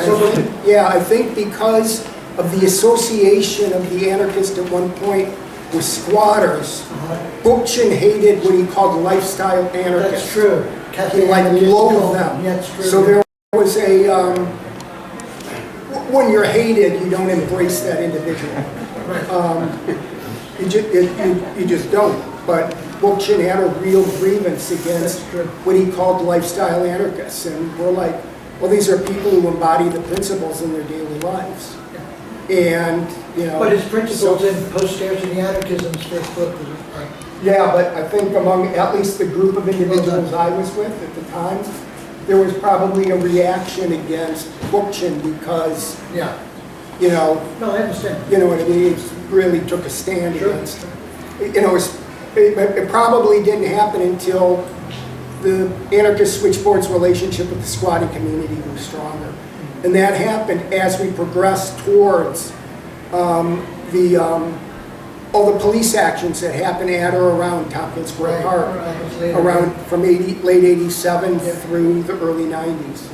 Yeah, I think because of the association of the anarchist at one point with squatters, Bookchin hated what he called lifestyle anarchists. That's true. He like loathed them. Yeah, it's true. So there was a, when you're hated, you don't embrace that individual. You just don't. But Bookchin had a real grievance against what he called lifestyle anarchists. And we're like, well, these are people who embody the principles in their daily lives. And, you know. But his principles in Posters and the Anarchism's first book was yeah, but I think among at least the group of individuals I was with at the time, there was probably a reaction against Bookchin because, yeah, you know. No, I understand. You know what I mean? He really took a stand against it. You know, it probably didn't happen until the anarchist switchboard's relationship with the squatting community was stronger. And that happened as we progressed towards all the police actions that happened at or around Tompkins Square Park, around from late 87 through the early 90s.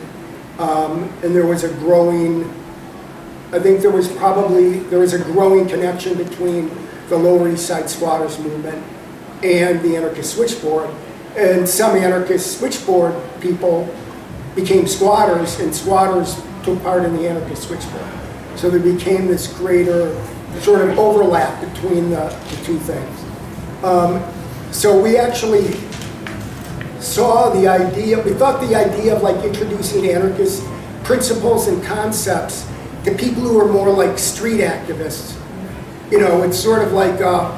And there was a growing, I think there was a growing connection between the Lower East Side squatters movement and the anarchist switchboard. And some anarchist switchboard people became squatters, and squatters took part in the anarchist switchboard. So there became this greater sort of overlap between the two things. So we actually saw the idea, we thought the idea of like introducing anarchist principles and concepts to people who are more like street activists. You know, it's sort of like a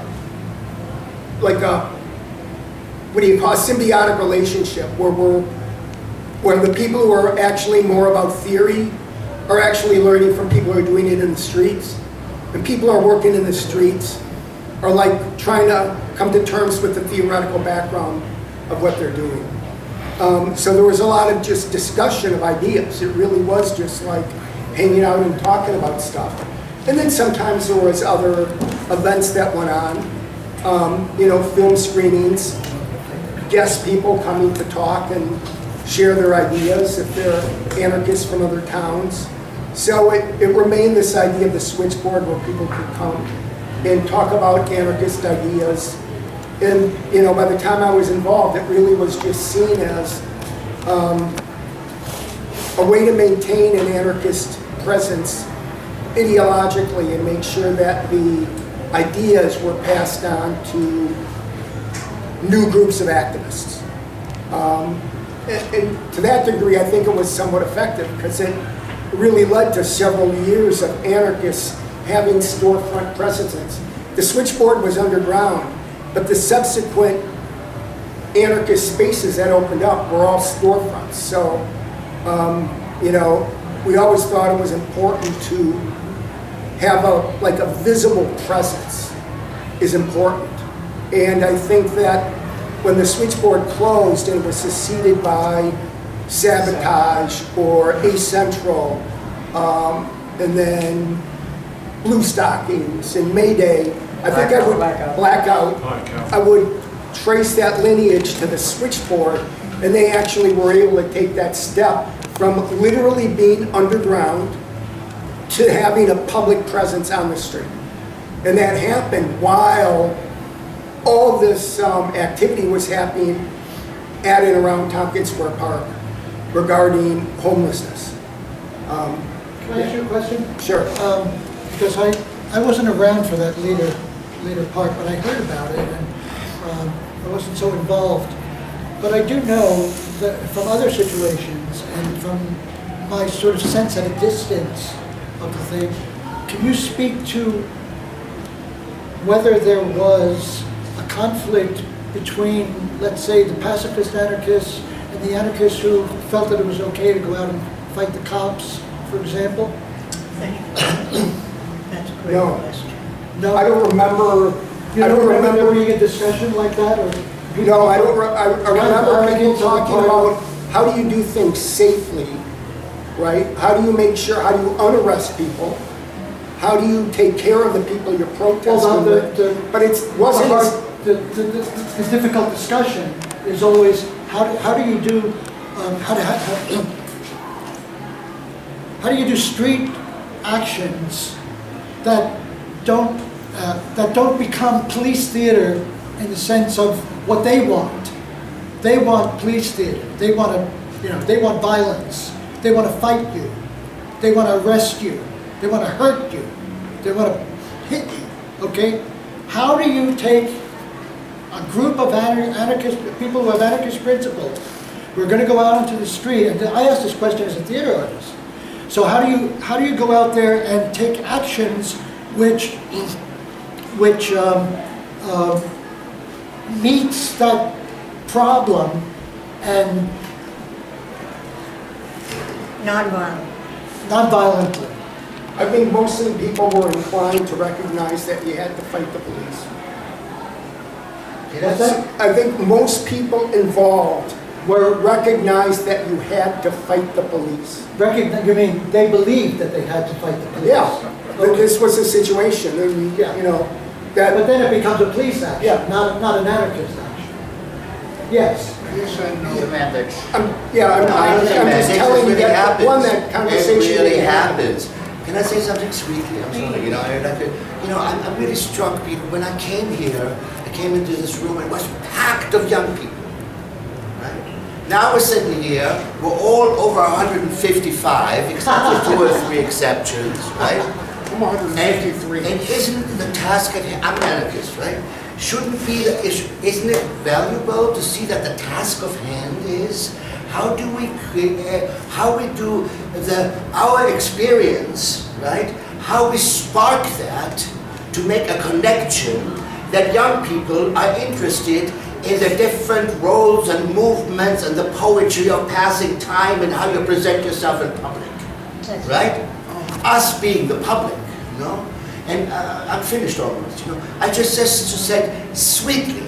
what do you call a symbiotic relationship where the people who are actually more about theory are actually learning from people who are doing it in the streets. And people who are working in the streets are like trying to come to terms with the theoretical background of what they're doing. So there was a lot of just discussion of ideas. It really was just like hanging out and talking about stuff. And then sometimes there was other events that went on, you know, film screenings, guest people coming to talk and share their ideas if they're anarchists from other towns. So it remained this idea of the switchboard where people could come and talk about anarchist ideas. And, you know, by the time I was involved, it really was just seen as a way to maintain an anarchist presence ideologically and make sure that the ideas were passed on to new groups of activists. And to that degree, I think it was somewhat effective because it really led to several years of anarchists having storefront presences. The switchboard was underground, but the subsequent anarchist spaces that opened up were all storefronts. So, you know, we always thought it was important to have a visible presence is important. And I think that when the switchboard closed and was succeeded by Sabotage or A-Central, and then Blue Stockings and Mayday, I think I would, Blackout, I would trace that lineage to the switchboard, and they actually were able to take that step from literally being underground to having a public presence on the street. And that happened while all this activity was happening at and around Tompkins Square Park. regarding homelessness. Can I ask you a question? Sure. Because I wasn't around for that later part, but I heard about it, and I wasn't so involved. But I do know that from other situations and from my sort of sense at a distance of the thing, can you speak to whether there was a conflict between, let's say, the pacifist anarchists and the anarchists who felt that it was okay to go out and fight the cops, for example? That's a great No. question. No, I don't remember. You don't remember there being a discussion like that, or? No, I don't. I remember people Arrogance on the talking part about of- how do you do things safely, right? How do you make sure? How do you unarrest people? How do you take care of the people you're protesting Well, with? But it wasn't. the difficult discussion is always how do you do how do you do street actions that don't become police theater in the sense of what they want. They want police theater. They want they want violence. They want to fight you. They want to arrest you. They want to hurt you. They want to hit you. Okay? How do you take a group of anarchist people who have anarchist principles? We're going to go out into the street, and I asked this question as a theater artist. So how do you go out there and take actions which meets that problem and non-violently? I think most of the people were inclined to recognize that you had to fight the police. I think most people involved were recognized that you had to fight the police. You mean they believed that they had to fight the police? Yeah, that this was a situation, and, you know, that. But then it becomes a police action, Yeah. not an anarchist action. Yes. Semantics. I'm just telling you that one that conversation. It really we had. happens. Can I say something sweetly? I'm sorry. I'm really struck, Peter. When I came here, I came into this room. It was packed of young people. Right? Now we're sitting here. We're all over 155, except for 2 or 3 exceptions, right? I'm 153. And isn't the task at hand? I'm an anarchist, right? Isn't it valuable to see that the task of hand is how do we create, how we do our experience, right? How we spark that to make a connection that young people are interested in the different roles and movements and the poetry of passing time and how you present yourself in public, right? Us being the public, you know? And I'm finished almost, you know. I just said sweetly,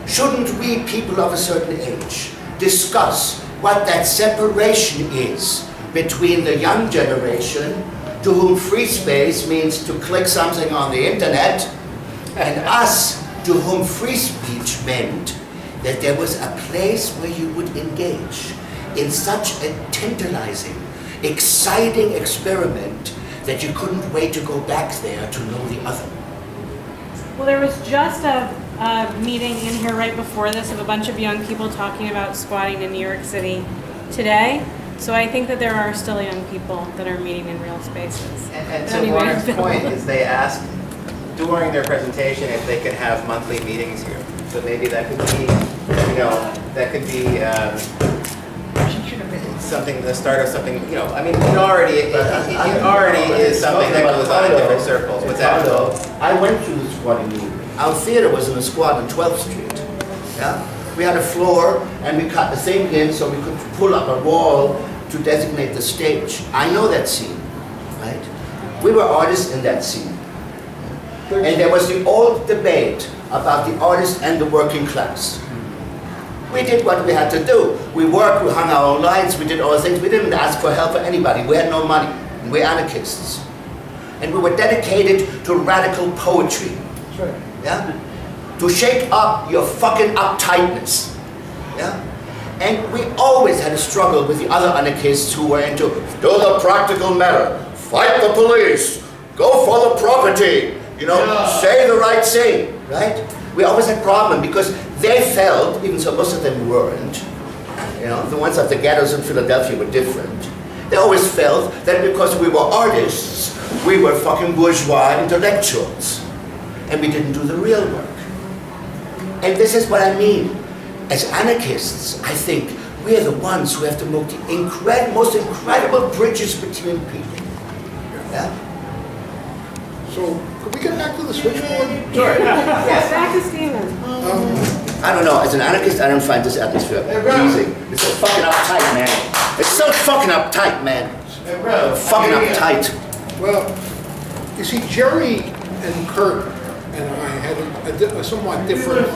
shouldn't we people of a certain age discuss what that separation is between the young generation, to whom free space means to click something on the internet, and us, to whom free speech meant that there was a place where you would engage in such a tantalizing, exciting experiment that you couldn't wait to go back there to know the other. Well, there was just a meeting in here right before this of a bunch of young people talking about squatting in New York City today. So I think that there are still young people that are meeting in real spaces. And to Warren's point is they asked during their presentation if they could have monthly meetings here. So maybe that could be, that could be something, the start of something, it already is something that goes on in different circles. What's that? I went through the squatting meeting. Our theater was in a squat on 12th Street. Yeah? We had a floor and we cut the thing in so we could pull up a wall to designate the stage. I know that scene, right? We were artists in that scene. And there was the old debate about the artist and the working class. We did what we had to do. We worked, we hung our own lights, we did all the things. We didn't ask for help from anybody. We had no money. We're anarchists. And we were dedicated to radical poetry. That's right. Yeah? To shake up your fucking uptightness. Yeah? And we always had a struggle with the other anarchists who were into do the practical matter, fight the police, go for the property, say the right thing, right? We always had a problem because they felt, even so most of them weren't, You know, the ones of the ghettos in Philadelphia were different. They always felt that because we were artists, we were fucking bourgeois intellectuals. And we didn't do the real work. And this is what I mean. As anarchists, I think we are the ones who have the most incredible bridges between people. Yeah? So, could we get back to the switchboard? Sure. Yes, back to Steven. I don't know, as an anarchist, I don't find this atmosphere pleasing. It's so fucking uptight, man. It's so fucking uptight, man. Fucking uptight. Well, you see, Jerry and Kurt and I had a somewhat different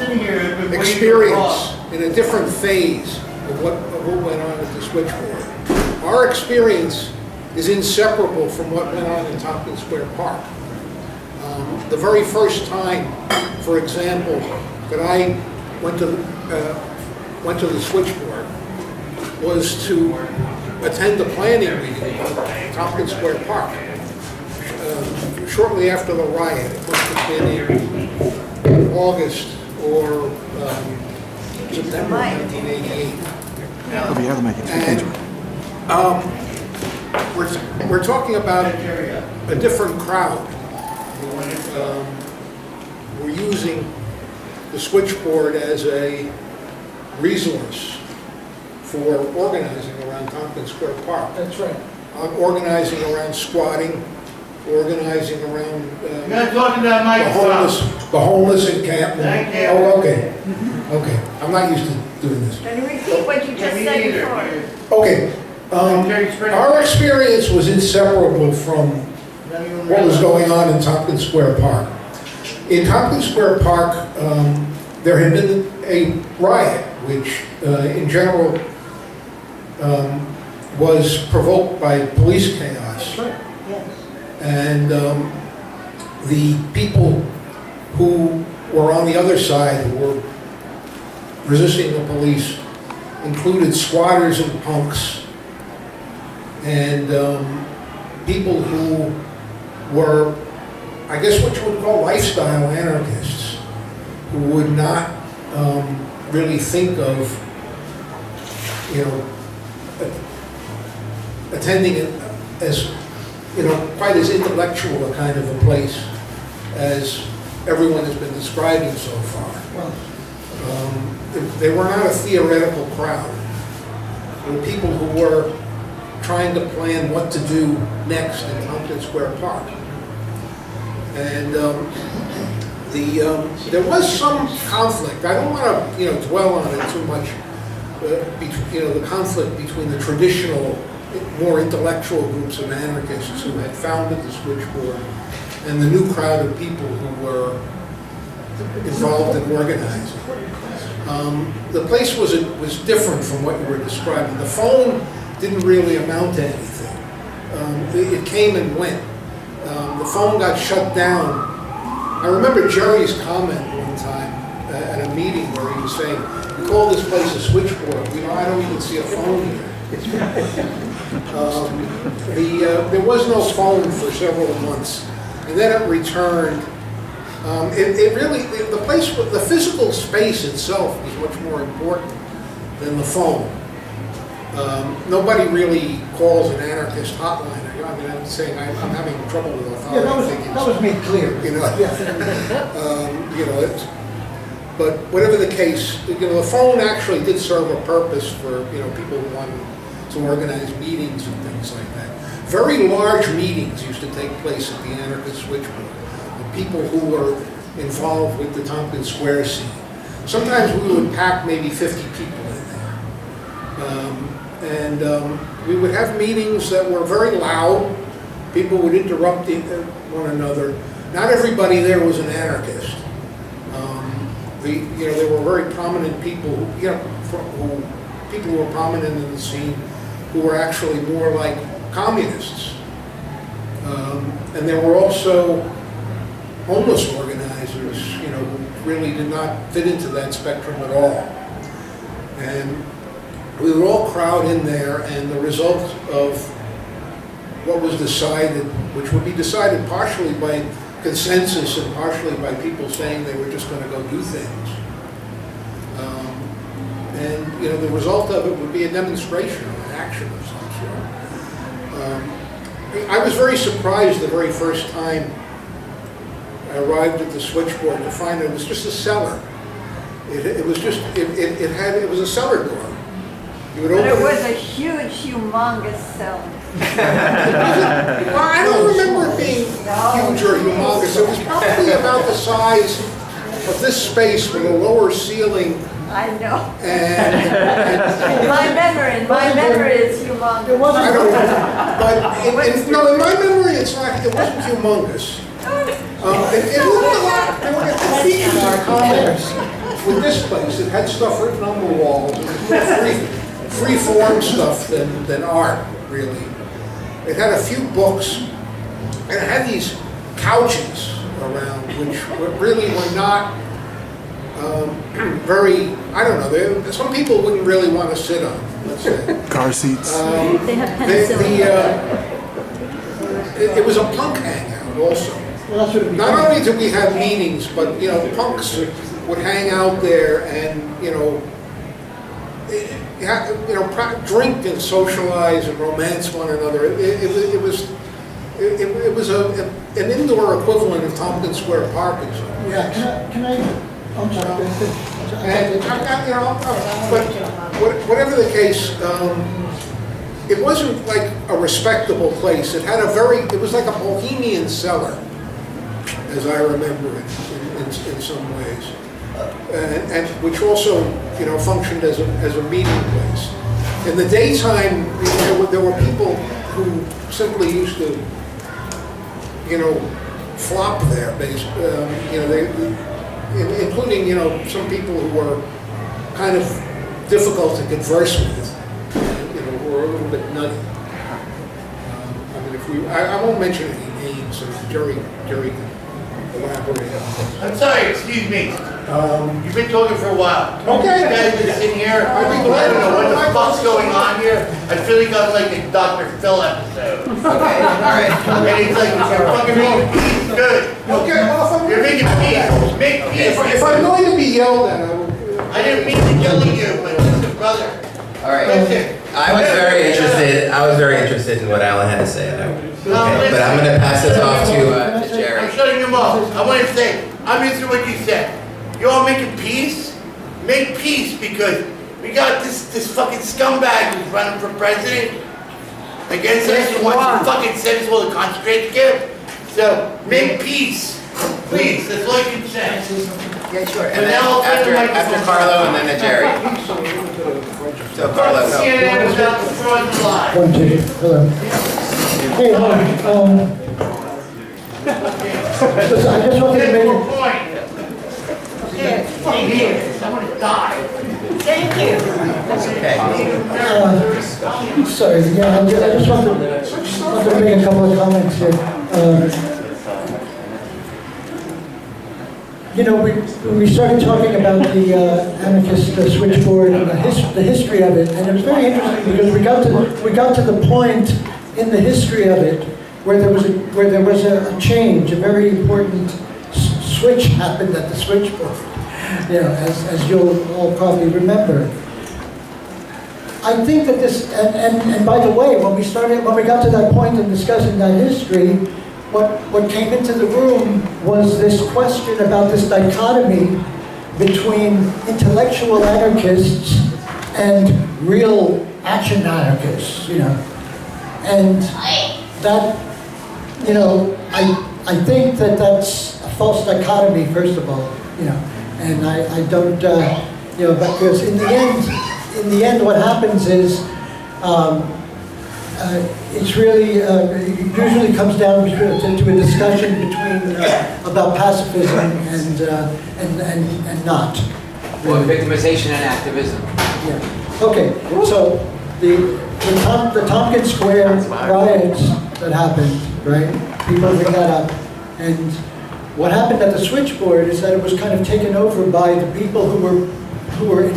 experience in a different phase of what went on at the switchboard. Our experience is inseparable from what went on in Tompkins Square Park. The very first time, for example, that I went to the switchboard was to attend the planning meeting at Tompkins Square Park. Shortly after the riot, it must have been in August or September 1988. And we're talking about a different crowd. We're using the switchboard as a resource for organizing around Tompkins Square Park. That's right. Organizing around squatting, organizing around You're not talking to that microphone. the homeless encampment. Thank you. Oh, okay. Okay. I'm not used to doing this. Can you repeat what you just said before? Okay. Our experience was inseparable from what was going on in Tompkins Square Park. In Tompkins Square Park, there had been a riot, which in general was provoked by police chaos. Yes. And the people who were on the other side, who were resisting the police, included squatters and punks, and people who were, I guess what you would call lifestyle anarchists, who would not really think of, you know, attending it as, you know, quite as intellectual a kind of a place as everyone has been describing so far. They were not a theoretical crowd. They were people who were trying to plan what to do next in Tompkins Square Park. And there was some conflict. I don't want to, you know, dwell on it too much. You know, the conflict between the traditional, more intellectual groups of anarchists who had founded the switchboard and the new crowd of people who were involved in organizing. The place was different from what you were describing. The phone didn't really amount to anything. It came and went. The phone got shut down. I remember Jerry's comment one time at a meeting where he was saying, "We call this place a switchboard. You know, I don't even see a phone here." There was no phone for several months, and then it returned. It really, the place, the physical space itself was much more important than the phone. Nobody really calls an anarchist hotline. I mean, I'm saying I'm having trouble with authority. Yeah, that was made clear. You know, you know, but whatever the case, you know, the phone actually did serve a purpose for, you know, people who wanted to organize meetings and things like that. Very large meetings used to take place at the Anarchist Switchboard. The people who were involved with the Tompkins Square scene. Sometimes we would pack maybe 50 people in there. And we would have meetings that were very loud. People would interrupt one another. Not everybody there was an anarchist. You know, there were very prominent people, you know, people who were prominent in the scene who were actually more like communists. And there were also homeless organizers, you know, who really did not fit into that spectrum at all. And we would all crowd in there, and the result of what was decided, which would be decided partially by consensus and partially by people saying they were just going to go do things. And, you know, the result of it would be a demonstration or an action of some sort. I was very surprised the very first time I arrived at the switchboard to find it was just a cellar. It was just, it was a cellar door. You would But open it was a huge, humongous cell. Well, I don't remember it being huge or humongous. It was probably about the size of this space with a lower ceiling. I know. And in my memory, it's humongous. I don't know. But no, in my memory, it's not. It wasn't humongous. It looked a lot. There were features in common with this place. It had stuff written on the walls. It was more free-form stuff than art, really. It had a few books, and it had these couches around, which really were not very, I don't know, some people wouldn't really want to sit on, let's say. Car seats. They have penicillin. It was a punk hangout also. Well, that's what it Not only did we have meetings, but, you know, punks would hang out there and, you know, drink and socialize and romance one another. It was an indoor equivalent of Tompkins Square Park in some ways. Yeah, can I, I'm sorry. And, but whatever the case, it wasn't like a respectable place. It had it was like a bohemian cellar, as I remember it in some ways. And which also, you know, functioned as a meeting place. In the daytime, there were people who simply used to, you know, flop there, basically. You know, including, you know, some people who were kind of difficult to converse with, you know, who were a little bit nutty. I mean, I won't mention any names, so Jerry can elaborate on this. I'm sorry, excuse me. You've been talking for a while. Okay. You guys been sitting here. I don't know what the fuck's going on here. I feel like I'm like a Dr. Phil episode. Okay, all right. And it's like, you're fucking making peace. Good. Okay, well, You're making peace. Make peace. if I'm going to be yelled at, I will. I didn't mean to yell at you, but just a brother. All right. Listen. I was very interested in what Alan had to say. Okay, but I'm going to pass this off to Jerry. I'm shutting him off. I want to say, I'm into what you said. You all making peace? Make peace, because we got this fucking scumbag who's running for president against us and wants to fucking send us all to concentration camp. So make peace, please. That's all I can say. Yeah, sure. And then after Carlo and then to Jerry. So Carlo, go. CNN is out the front line. One, two, hello. Hey, listen, I just wanted to make Point. Fucking here. I'm gonna die. Thank you. That's okay. sorry, yeah, I just wanted to make a couple of comments here. You know, we started talking about the anarchist switchboard and the history of it, and it was very interesting because we got to the point in the history of it where there was a change, a very important switch happened at the switchboard. You know, as you'll all probably remember. I think that this, and by the way, when we got to that point in discussing that history, what came into the room was this question about this dichotomy between intellectual anarchists and real action anarchists, you know. And that, you know, I think that that's a false dichotomy, first of all, you know. And I don't, you know, because in the end, what happens is, it's really, it usually comes down to a discussion between, about pacifism and not. Well, victimization and activism. Yeah. Okay, so the Tompkins Square riots that happened, right? People bring that up. And what happened at the switchboard is that it was kind of taken over by the people who were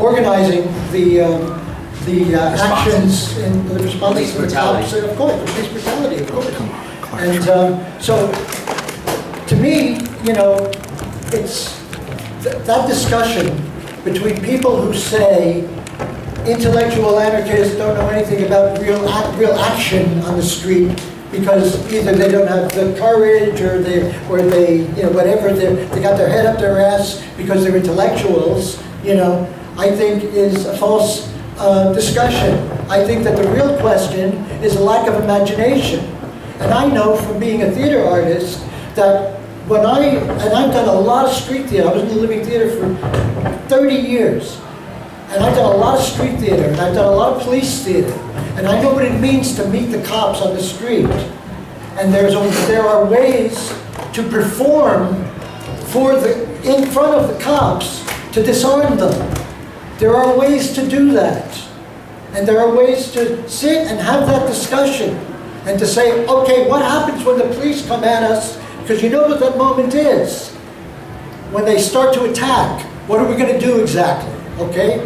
organizing the actions in the response Police to the brutality. cops, of course, the police brutality, of course. And so, to me, you know, it's that discussion between people who say intellectual anarchists don't know anything about real action on the street because either they don't have the courage or they whatever, they got their head up their ass because they're intellectuals, I think is a false discussion. I think that the real question is a lack of imagination. And I know from being a theater artist that I've done a lot of street theater. I was in the living theater for 30 years. And I've done a lot of street theater, and I've done a lot of police theater. And I know what it means to meet the cops on the street. And there are ways to perform in front of the cops to disarm them. There are ways to do that. And there are ways to sit and have that discussion and to say, okay, what happens when the police come at us? Because you know what that moment is. When they start to attack, what are we going to do exactly? Okay?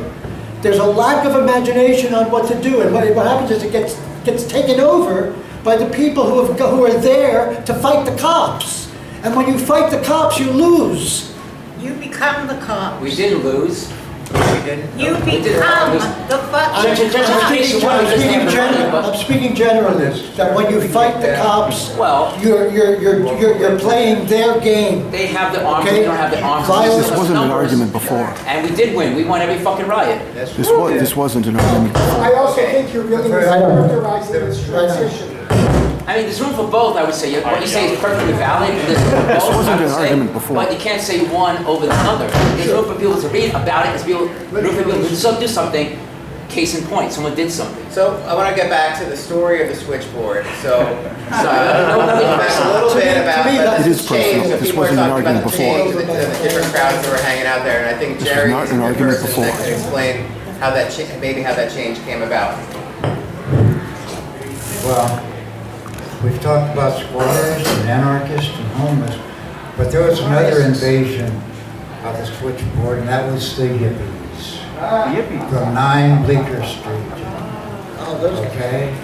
There's a lack of imagination on what to do, and what happens is it gets taken over by the people who are there to fight the cops. And when you fight the cops, you lose. You become the cops. We didn't lose. We didn't. You become the fucking I'm speaking generally. That when you fight the cops, you're playing their game. They have the arms. We don't have the arms. This wasn't an argument before. And we did win. We won every fucking riot. This wasn't an argument before. I also think you're really mischaracterizing this transition. I mean, there's room for both, I would say. What you say is perfectly valid. This wasn't an argument before. But you can't say one over the other. There's room for people to read about it. There's room for people to do something. Case in point, someone did something. So I want to get back to the story of the switchboard. So I know back a little bit about the change that people were talking about the change, the different crowds that were hanging out there, and I think Jerry is the person that can explain how that how that change came about. Well, we've talked about squatters and anarchists and homeless, but there was another invasion of the switchboard, and that was the hippies. From 9 Bleecker Street. Okay?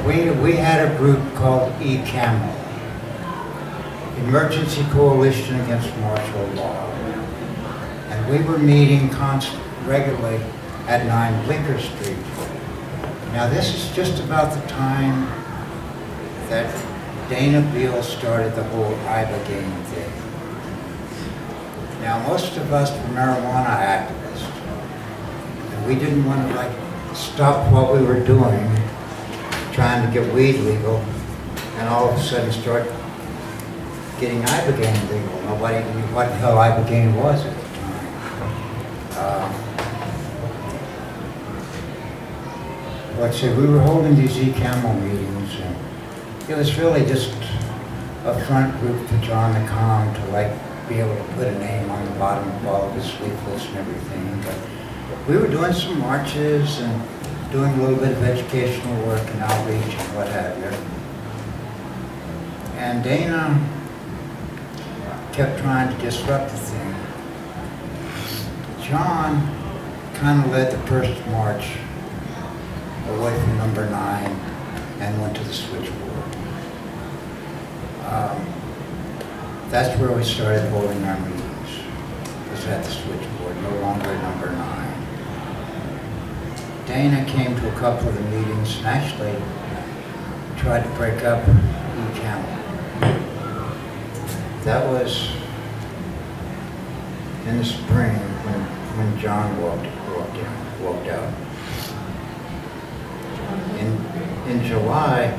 We had a group called eCamo, Emergency Coalition Against Martial Law. And we were meeting regularly at 9 Bleecker Street. Now this is just about the time that Dana Beale started the whole Ibogaine thing. Now most of us were marijuana activists, and we didn't want to stop what we were doing, trying to get weed legal, and all of a sudden start getting Ibogaine legal. Nobody knew what the hell Ibogaine was at the time. Let's say we were holding these eCamo meetings, and it was really just a front group for John the Com to be able to put a name on the bottom of all of his leaflets and everything. But we were doing some marches and doing a little bit of educational work and outreach and what have you. And Dana kept trying to disrupt the thing. John kind of led the first march away from number 9 and went to the switchboard. That's where we started holding our meetings, was at the switchboard, no longer at number 9. Dana came to a couple of the meetings and actually tried to break up eCamo. That was in the spring when John walked out. In July,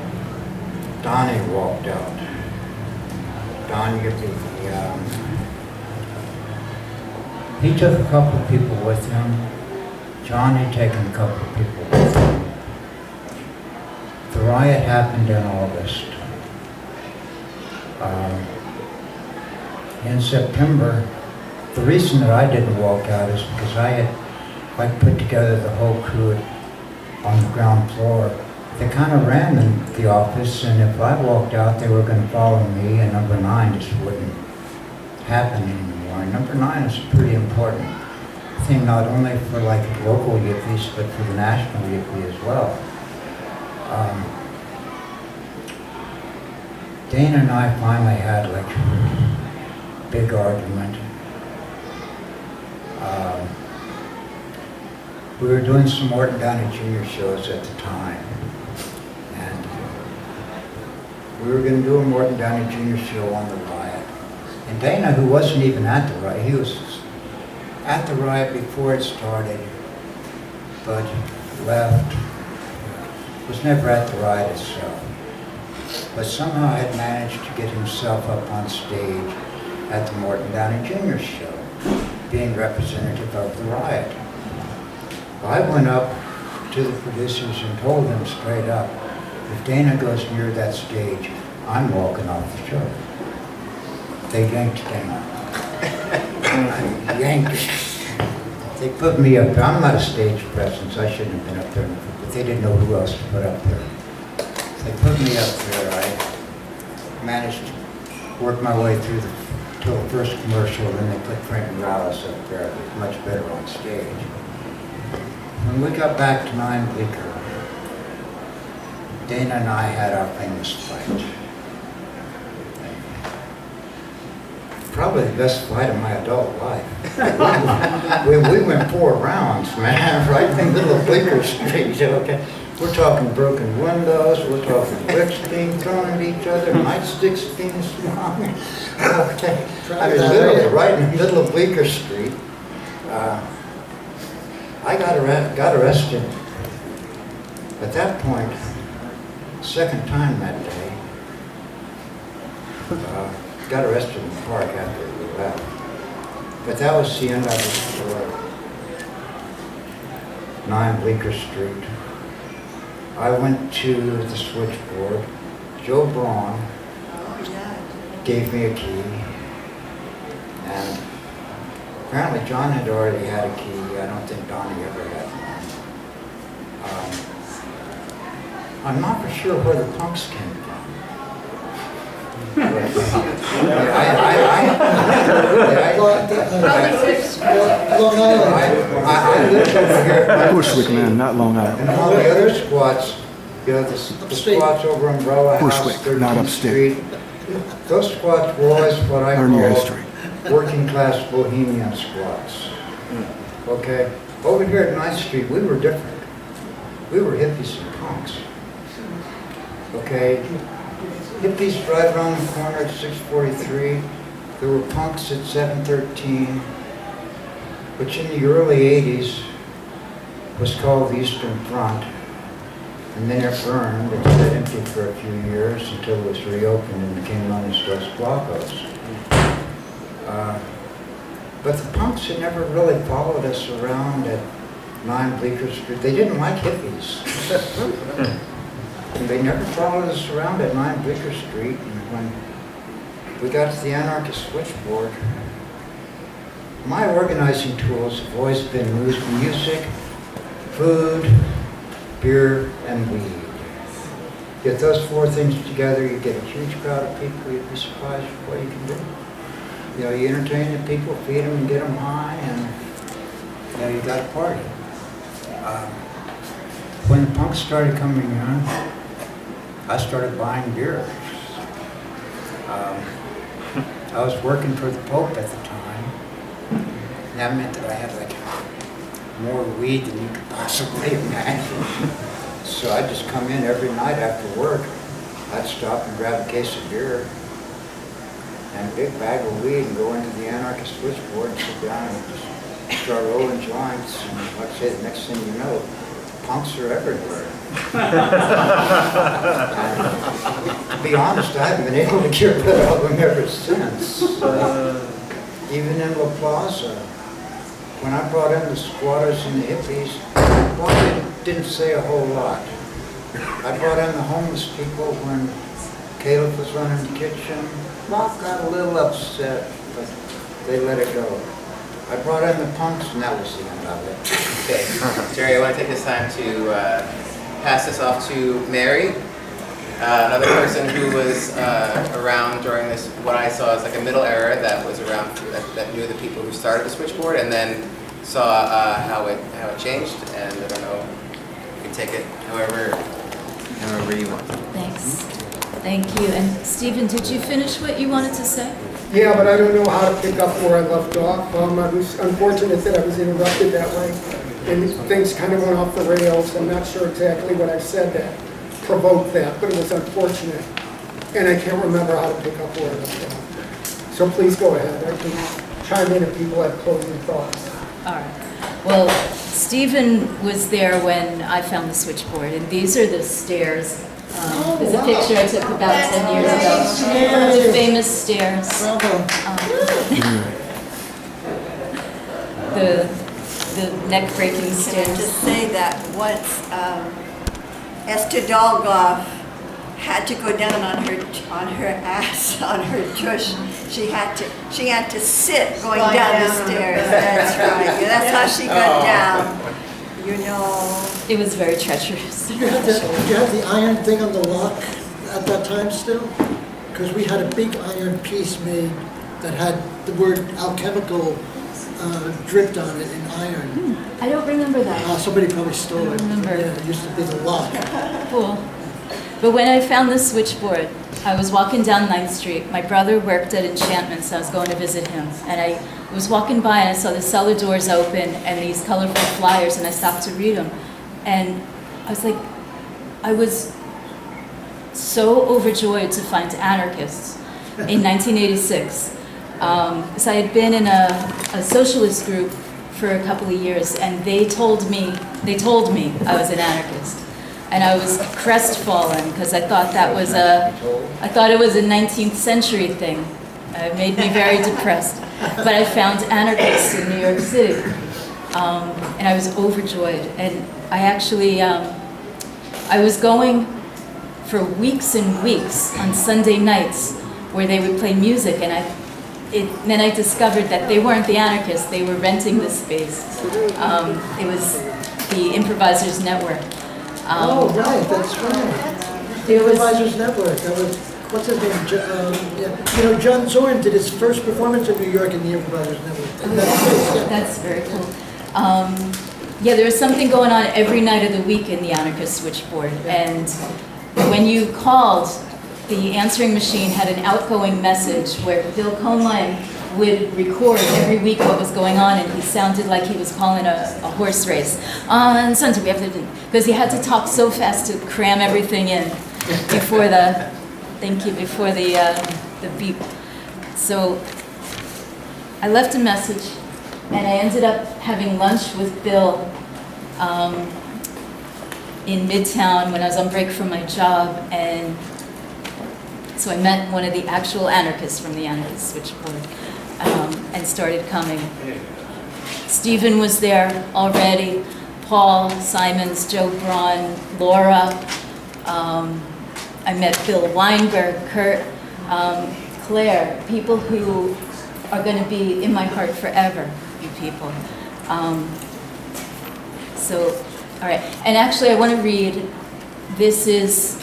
Donnie walked out. Donnie, he took a couple of people with him. John had taken a couple of people with him. The riot happened in August. In September, the reason that I didn't walk out is because I had put together the whole crew on the ground floor. They kind of ran the office, and if I walked out, they were going to follow me, and number 9 just wouldn't happen anymore. And number 9 is a pretty important thing, not only for local yippies, but for the national yippie as well. Dana and I finally had a big argument, We were doing some Morton Downey Jr. shows at the time. And we were going to do a Morton Downey Jr. show on the riot. And Dana, who wasn't even at the riot, he was at the riot before it started, but left, was never at the riot itself. But somehow had managed to get himself up on stage at the Morton Downey Jr. show, being representative of the riot. I went up to the producers and told them straight up, if Dana goes near that stage, I'm walking off the show. They yanked Dana. Yanked. They put me up there. I'm not a stage presence. I shouldn't have been up there, but they didn't know who else to put up there. They put me up there. I managed to work my way through till the first commercial, and then they put Frank Morales up there. It was much better on stage. When we got back to 9 Bleecker, Dana and I had our famous fight. Probably the best fight of my adult life. we went 4 rounds, man, right in the middle of Bleecker Street, okay? We're talking broken windows, we're talking bricks being thrown at each other, nightsticks being swung. Okay. I mean, literally right in the middle of Bleecker Street. I got arrested at that point, second time that day. Got arrested in the park after we left. But that was the end of it for 9 Bleecker Street. I went to the switchboard. Joe Braun gave me a key. And apparently John had already had a key. I don't think Donnie ever had one. I'm not for sure where the punks came from. Long Island. I lived over here. Bushwick, man, not Long Island. And all the other squats, you know, the squats over Umbrella House, Bushwick, 13th not upstate. Street. Those squats were always what I Learn your call history. working class bohemian squats. Okay? Over here at 9th Street, we were different. We were hippies and punks. Okay? Hippies right around the corner at 643. There were punks at 713, which in the early 80s was called the Eastern Front. And then it burned. It sat empty for a few years until it was reopened and became known as Dos Blocos. But the punks had never really followed us around at 9 Bleecker Street. They didn't like hippies. And they never followed us around at 9 Bleecker Street. And when we got to the Anarchist Switchboard, my organizing tools have always been music, food, beer, and weed. Get those 4 things together, you get a huge crowd of people, you'd be surprised what you can do. You know, you entertain the people, feed them and get them high, and you know, you got a party. When the punks started coming in, I started buying beer. I was working for the Pope at the time, and that meant that I had like more weed than you could possibly imagine. So I'd just come in every night after work. I'd stop and grab a case of beer and a big bag of weed and go into the Anarchist Switchboard and sit down and just start rolling joints. And like I say, the next thing you know, punks are everywhere. To be honest, I haven't been able to get rid of them ever since. Even in La Plaza, when I brought in the squatters and the hippies, well, I didn't say a whole lot. I brought in the homeless people when Caleb was running the kitchen. Mom got a little upset, but they let it go. I brought in the punks, and that was the end of it. Okay, Jerry, I want to take this time to pass this off to Mary, another person who was around during this, what I saw as like a middle era that was around, that knew the people who started the switchboard, and then saw how it changed. And I don't know, you can take it however you want. Thanks. Thank you. And Stephen, did you finish what you wanted to say? Yeah, but I don't know how to pick up where I left off. I was unfortunate that I was interrupted that way, and things kind of went off the rails. I'm not sure exactly what I said that provoked that, but it was unfortunate, and I can't remember how to pick up where I left off. So please go ahead. I can chime in if people have closing thoughts. All right. Well, Stephen was there when I found the switchboard, and these are the stairs. There's a picture I took about 10 years ago. The famous stairs. The neck-breaking stairs. Can I just say that once Esther Dolgoff had to go down on her ass, on her tush. She had to sit going down the stairs. That's right. Yeah, that's how she got down. You know. It was very treacherous. Did you have the iron thing on the lock at that time still? Because we had a big iron piece made that had the word alchemical dripped on it in iron. I don't remember that. Somebody probably stole it. Remember. Yeah, it used to be the lock. Cool. But when I found the switchboard, I was walking down 9th Street. My brother worked at Enchantment, so I was going to visit him. And I was walking by and I saw the cellar doors open and these colorful flyers, and I stopped to read them. And I was like, I was so overjoyed to find Anarchists in 1986. So I had been in a socialist group for a couple of years, and they told me I was an anarchist. And I was crestfallen because I thought it was a 19th century thing. It made me very depressed. But I found Anarchists in New York City, and I was overjoyed. And I actually, I was going for weeks and weeks on Sunday nights where they would play music, and then I discovered that they weren't the Anarchists, they were renting the space. It was the Improvisers Network. Oh, right, that's right. The Improvisers Network. That was, what's his name? Yeah. You know, John Zorn did his first performance in New York in the Improvisers Network. That's very cool. Yeah, there was something going on every night of the week in the Anarchist Switchboard. And when you called, the answering machine had an outgoing message where Bill Conline would record every week what was going on, and he sounded like he was calling a horse race. On Sunday we have to, because he had to talk so fast to cram everything in before the, before the beep. So I left a message, and I ended up having lunch with Bill in Midtown when I was on break from my job, and so I met one of the actual anarchists from the Anarchist Switchboard. And started coming. Stephen was there already, Paul, Simons, Joe Braun, Laura. I met Bill Weinberg, Kurt, Claire, people who are going to be in my heart forever, you people. So, all right. And actually I want to read, this is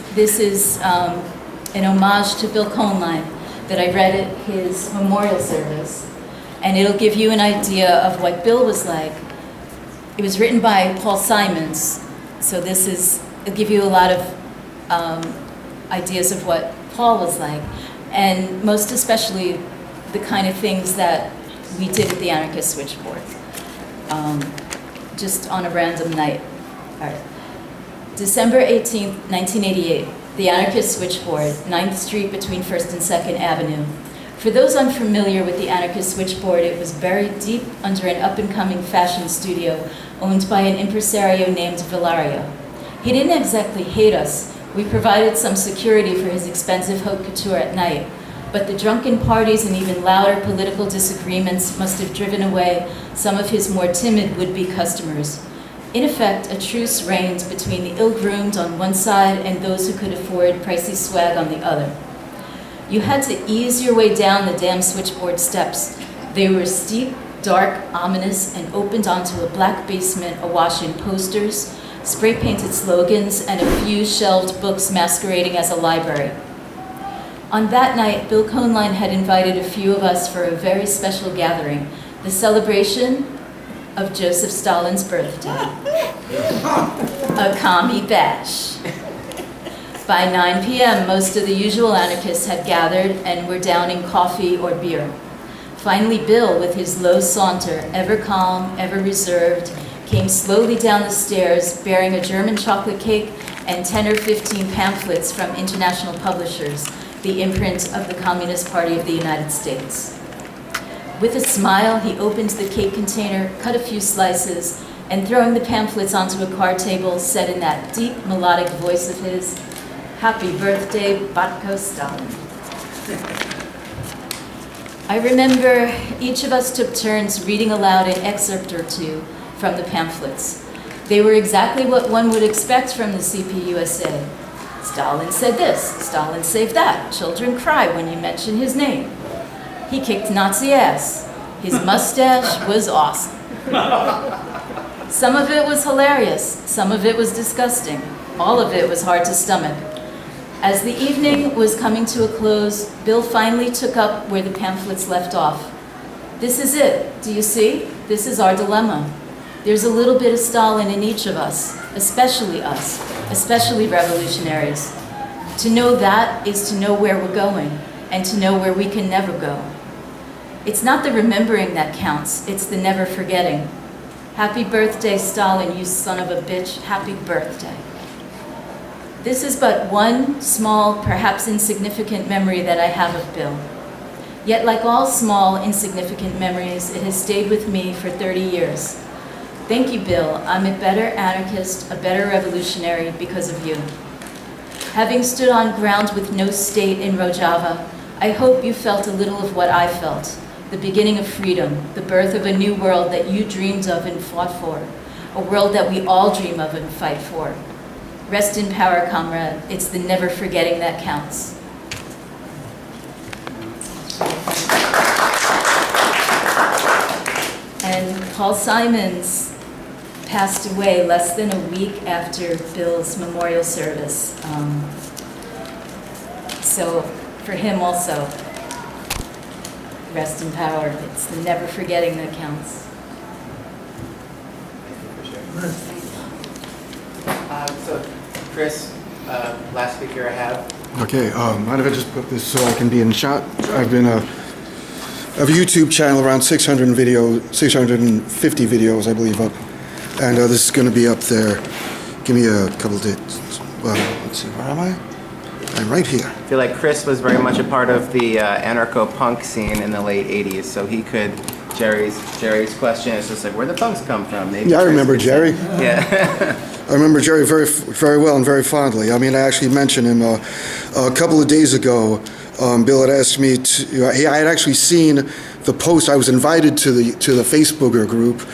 an homage to Bill Conline that I read at his memorial service, and it'll give you an idea of what Bill was like. It was written by Paul Simons, so it'll give you a lot of ideas of what Paul was like, and most especially the kind of things that we did at the Anarchist Switchboard, just on a random night. All right. December 18th, 1988. The Anarchist Switchboard, 9th Street between 1st and 2nd Avenue. For those unfamiliar with the Anarchist Switchboard, it was buried deep under an up-and-coming fashion studio owned by an impresario named Villario. He didn't exactly hate us. We provided some security for his expensive haute couture at night, but the drunken parties and even louder political disagreements must have driven away some of his more timid would-be customers. In effect, a truce reigned between the ill-groomed on one side and those who could afford pricey swag on the other. You had to ease your way down the damn switchboard steps. They were steep, dark, ominous, and opened onto a black basement awash in posters, spray-painted slogans, and a few shelved books masquerading as a library. On that night, Bill Conline had invited a few of us for a very special gathering, the celebration of Joseph Stalin's birthday, a commie bash. By 9 p.m., most of the usual anarchists had gathered and were downing coffee or beer. Finally, Bill, with his low saunter, ever calm, ever reserved, came slowly down the stairs bearing a German chocolate cake and 10 or 15 pamphlets from international publishers, the imprint of the Communist Party of the United States. With a smile, he opened the cake container, cut a few slices, and throwing the pamphlets onto a card table, said in that deep, melodic voice of his, "Happy birthday, Batko Stalin." I remember each of us took turns reading aloud an excerpt or two from the pamphlets. They were exactly what one would expect from the CPUSA. Stalin said this, Stalin saved that, children cry when you mention his name. He kicked Nazi ass. His mustache was awesome. Some of it was hilarious, some of it was disgusting, all of it was hard to stomach. As the evening was coming to a close, Bill finally took up where the pamphlets left off. This is it, do you see? This is our dilemma. There's a little bit of Stalin in each of us, especially revolutionaries. To know that is to know where we're going, and to know where we can never go. It's not the remembering that counts, it's the never forgetting. Happy birthday, Stalin, you son of a bitch, happy birthday. This is but one small, perhaps insignificant memory that I have of Bill. Yet like all small, insignificant memories, it has stayed with me for 30 years. Thank you, Bill. I'm a better anarchist, a better revolutionary because of you. Having stood on ground with no state in Rojava, I hope you felt a little of what I felt, the beginning of freedom, the birth of a new world that you dreamed of and fought for, a world that we all dream of and fight for. Rest in power, comrade. It's the never forgetting that counts. And Paul Simons passed away less than a week after Bill's memorial service. So for him also, rest in power. It's the never forgetting that counts. So, Chris, last speaker I have. Okay, mind if I just put this so I can be in shot? I have a YouTube channel around 650 videos, I believe, up. And this is going to be up there. Give me a couple of dates. Well, let's see, where am I? I'm right here. I feel like Chris was very much a part of the anarcho-punk scene in the late 80s, so he could, Jerry's question is just like, where the punks come from? Maybe Yeah, I remember Jerry. Yeah. I remember Jerry very, very well and very fondly. I mean, I actually mentioned him a couple of days ago. Bill had asked me to. I had actually seen the post. I was invited to the Facebooker group,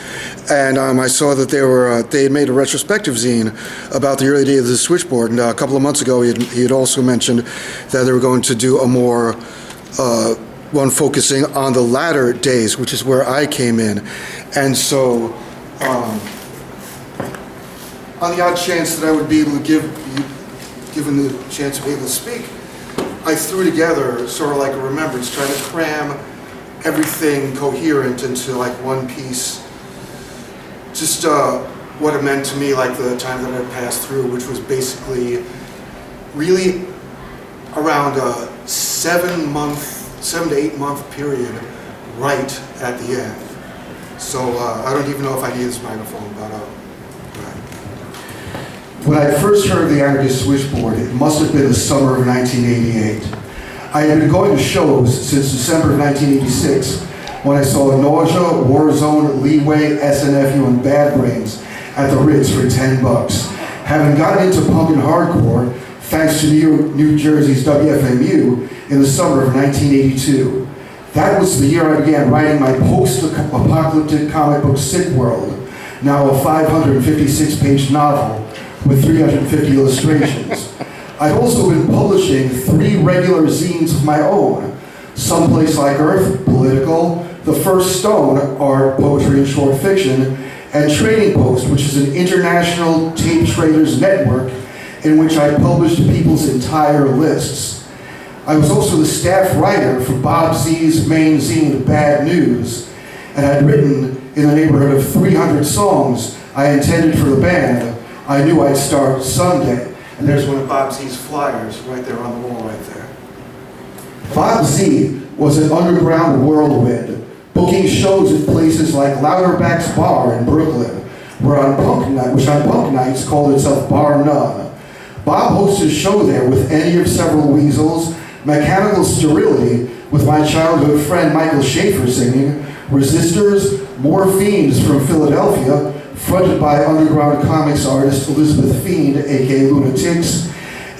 and I saw that they had made a retrospective zine about the early days of the Switchboard. And a couple of months ago, he had also mentioned that they were going to do a more one focusing on the latter days, which is where I came in, and so. On the odd chance that I would be able to given the chance to be able to speak, I threw together sort of like a remembrance, trying to cram everything coherent into like one piece. Just what it meant to me, like the time that I passed through, which was basically really around a 7 to 8 month period right at the end. So I don't even know if I need this microphone, but when I first heard of the Anarchist Switchboard, it must have been the summer of 1988. I had been going to shows since December of 1986, when I saw Nausea, Warzone, Leeway, SNFU, and Bad Brains at the Ritz for $10. Having gotten into punk and hardcore, thanks to New Jersey's WFMU, in the summer of 1982. That was the year I began writing my post-apocalyptic comic book Swichboard, now a 556-page novel with 350 illustrations. I'd also been publishing 3 regular zines of my own, Someplace Like Earth, Political, The First Stone, Art, Poetry, and Short Fiction, and Trading Post, which is an international tape traders network in which I published people's entire lists. I was also the staff writer for Bob Z's main zine, Bad News, and I'd written in the neighborhood of 300 songs I intended for the band I knew I'd start someday. And there's one of Bob Z's flyers right there on the wall right there. Bob Z was an underground whirlwind, booking shows at places like Louderback's Bar in Brooklyn, which on punk nights called itself Bar None. Bob hosted a show there with Any of Several Weasels, Mechanical Sterility with my childhood friend Michael Schaefer singing, Resistors, Morphines from Philadelphia, fronted by underground comics artist Elizabeth Fiend, aka Lunatics,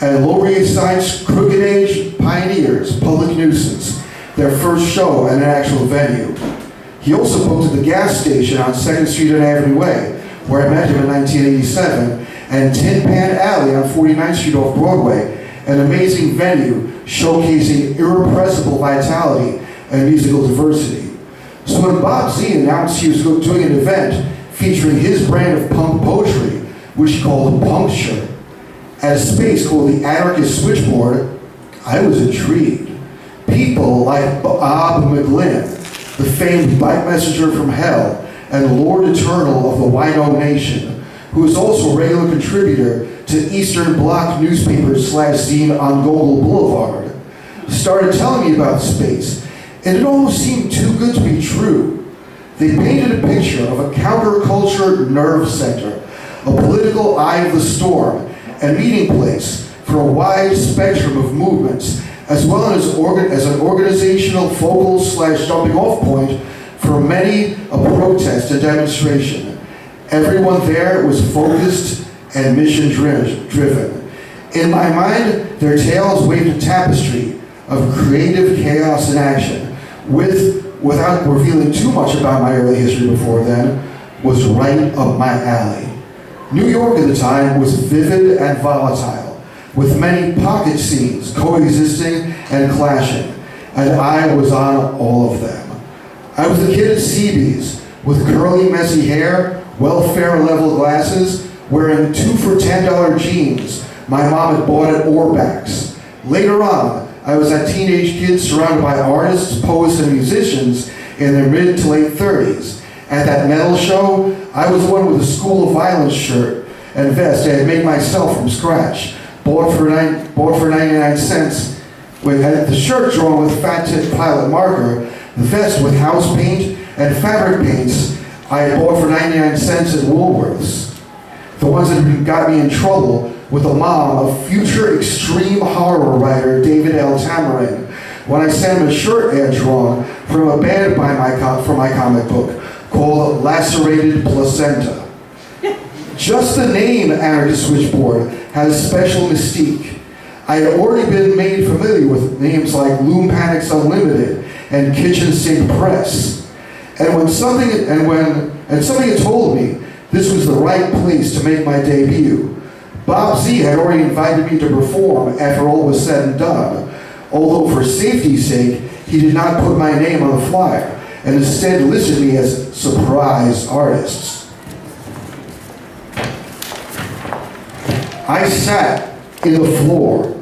and Lower East Side's Crooked Age Pioneers, Public Nuisance, their first show at an actual venue. He also booked at the gas station on 2nd Street and Avenue Way, where I met him in 1987, and Tin Pan Alley on 49th Street off Broadway, an amazing venue showcasing irrepressible vitality and musical diversity. So when Bob Z announced he was doing an event featuring his brand of punk poetry, which he called Puncture, at a space called the Anarchist Switchboard, I was intrigued. People like Bob McGlynn, the famed bike messenger from hell, and Lord Eternal of the Wino Nation, who is also a regular contributor to Eastern Bloc newspaper / zine on Gogol Boulevard, started telling me about the space, and it almost seemed too good to be true. They painted a picture of a counterculture nerve center, a political eye of the storm, and meeting place for a wide spectrum of movements, as well as an organizational focal / jumping off point for many a protest and demonstration. Everyone there was focused and mission driven. In my mind, their tales waved a tapestry of creative chaos and action, without revealing too much about my early history before then, was right up my alley. New York at the time was vivid and volatile, with many pocket scenes coexisting and clashing, and I was on all of them. I was a kid at CB's, with curly, messy hair, welfare-level glasses, wearing 2 for $10 jeans my mom had bought at Orbach's. Later on, I was that teenage kid surrounded by artists, poets, and musicians in their mid to late 30s. At that metal show, I was the one with a School of Violence shirt and vest I had made myself from scratch, bought for 99 cents, with the shirt drawn with fat tip pilot marker, the vest with house paint and fabric paints I had bought for 99 cents at Woolworth's. The ones that got me in trouble with the mom of future extreme horror writer David L. Tamarin when I sent him a shirt I had drawn from a band from my comic book called Lacerated Placenta. Just the name Anarchist Switchboard had a special mystique. I had already been made familiar with names like Loom Panics Unlimited and Kitchen Sink Press. And something had told me this was the right place to make my debut. Bob Z had already invited me to perform after all was said and done, although for safety's sake, he did not put my name on the flyer, and instead listed me as surprise artists. I sat in the floor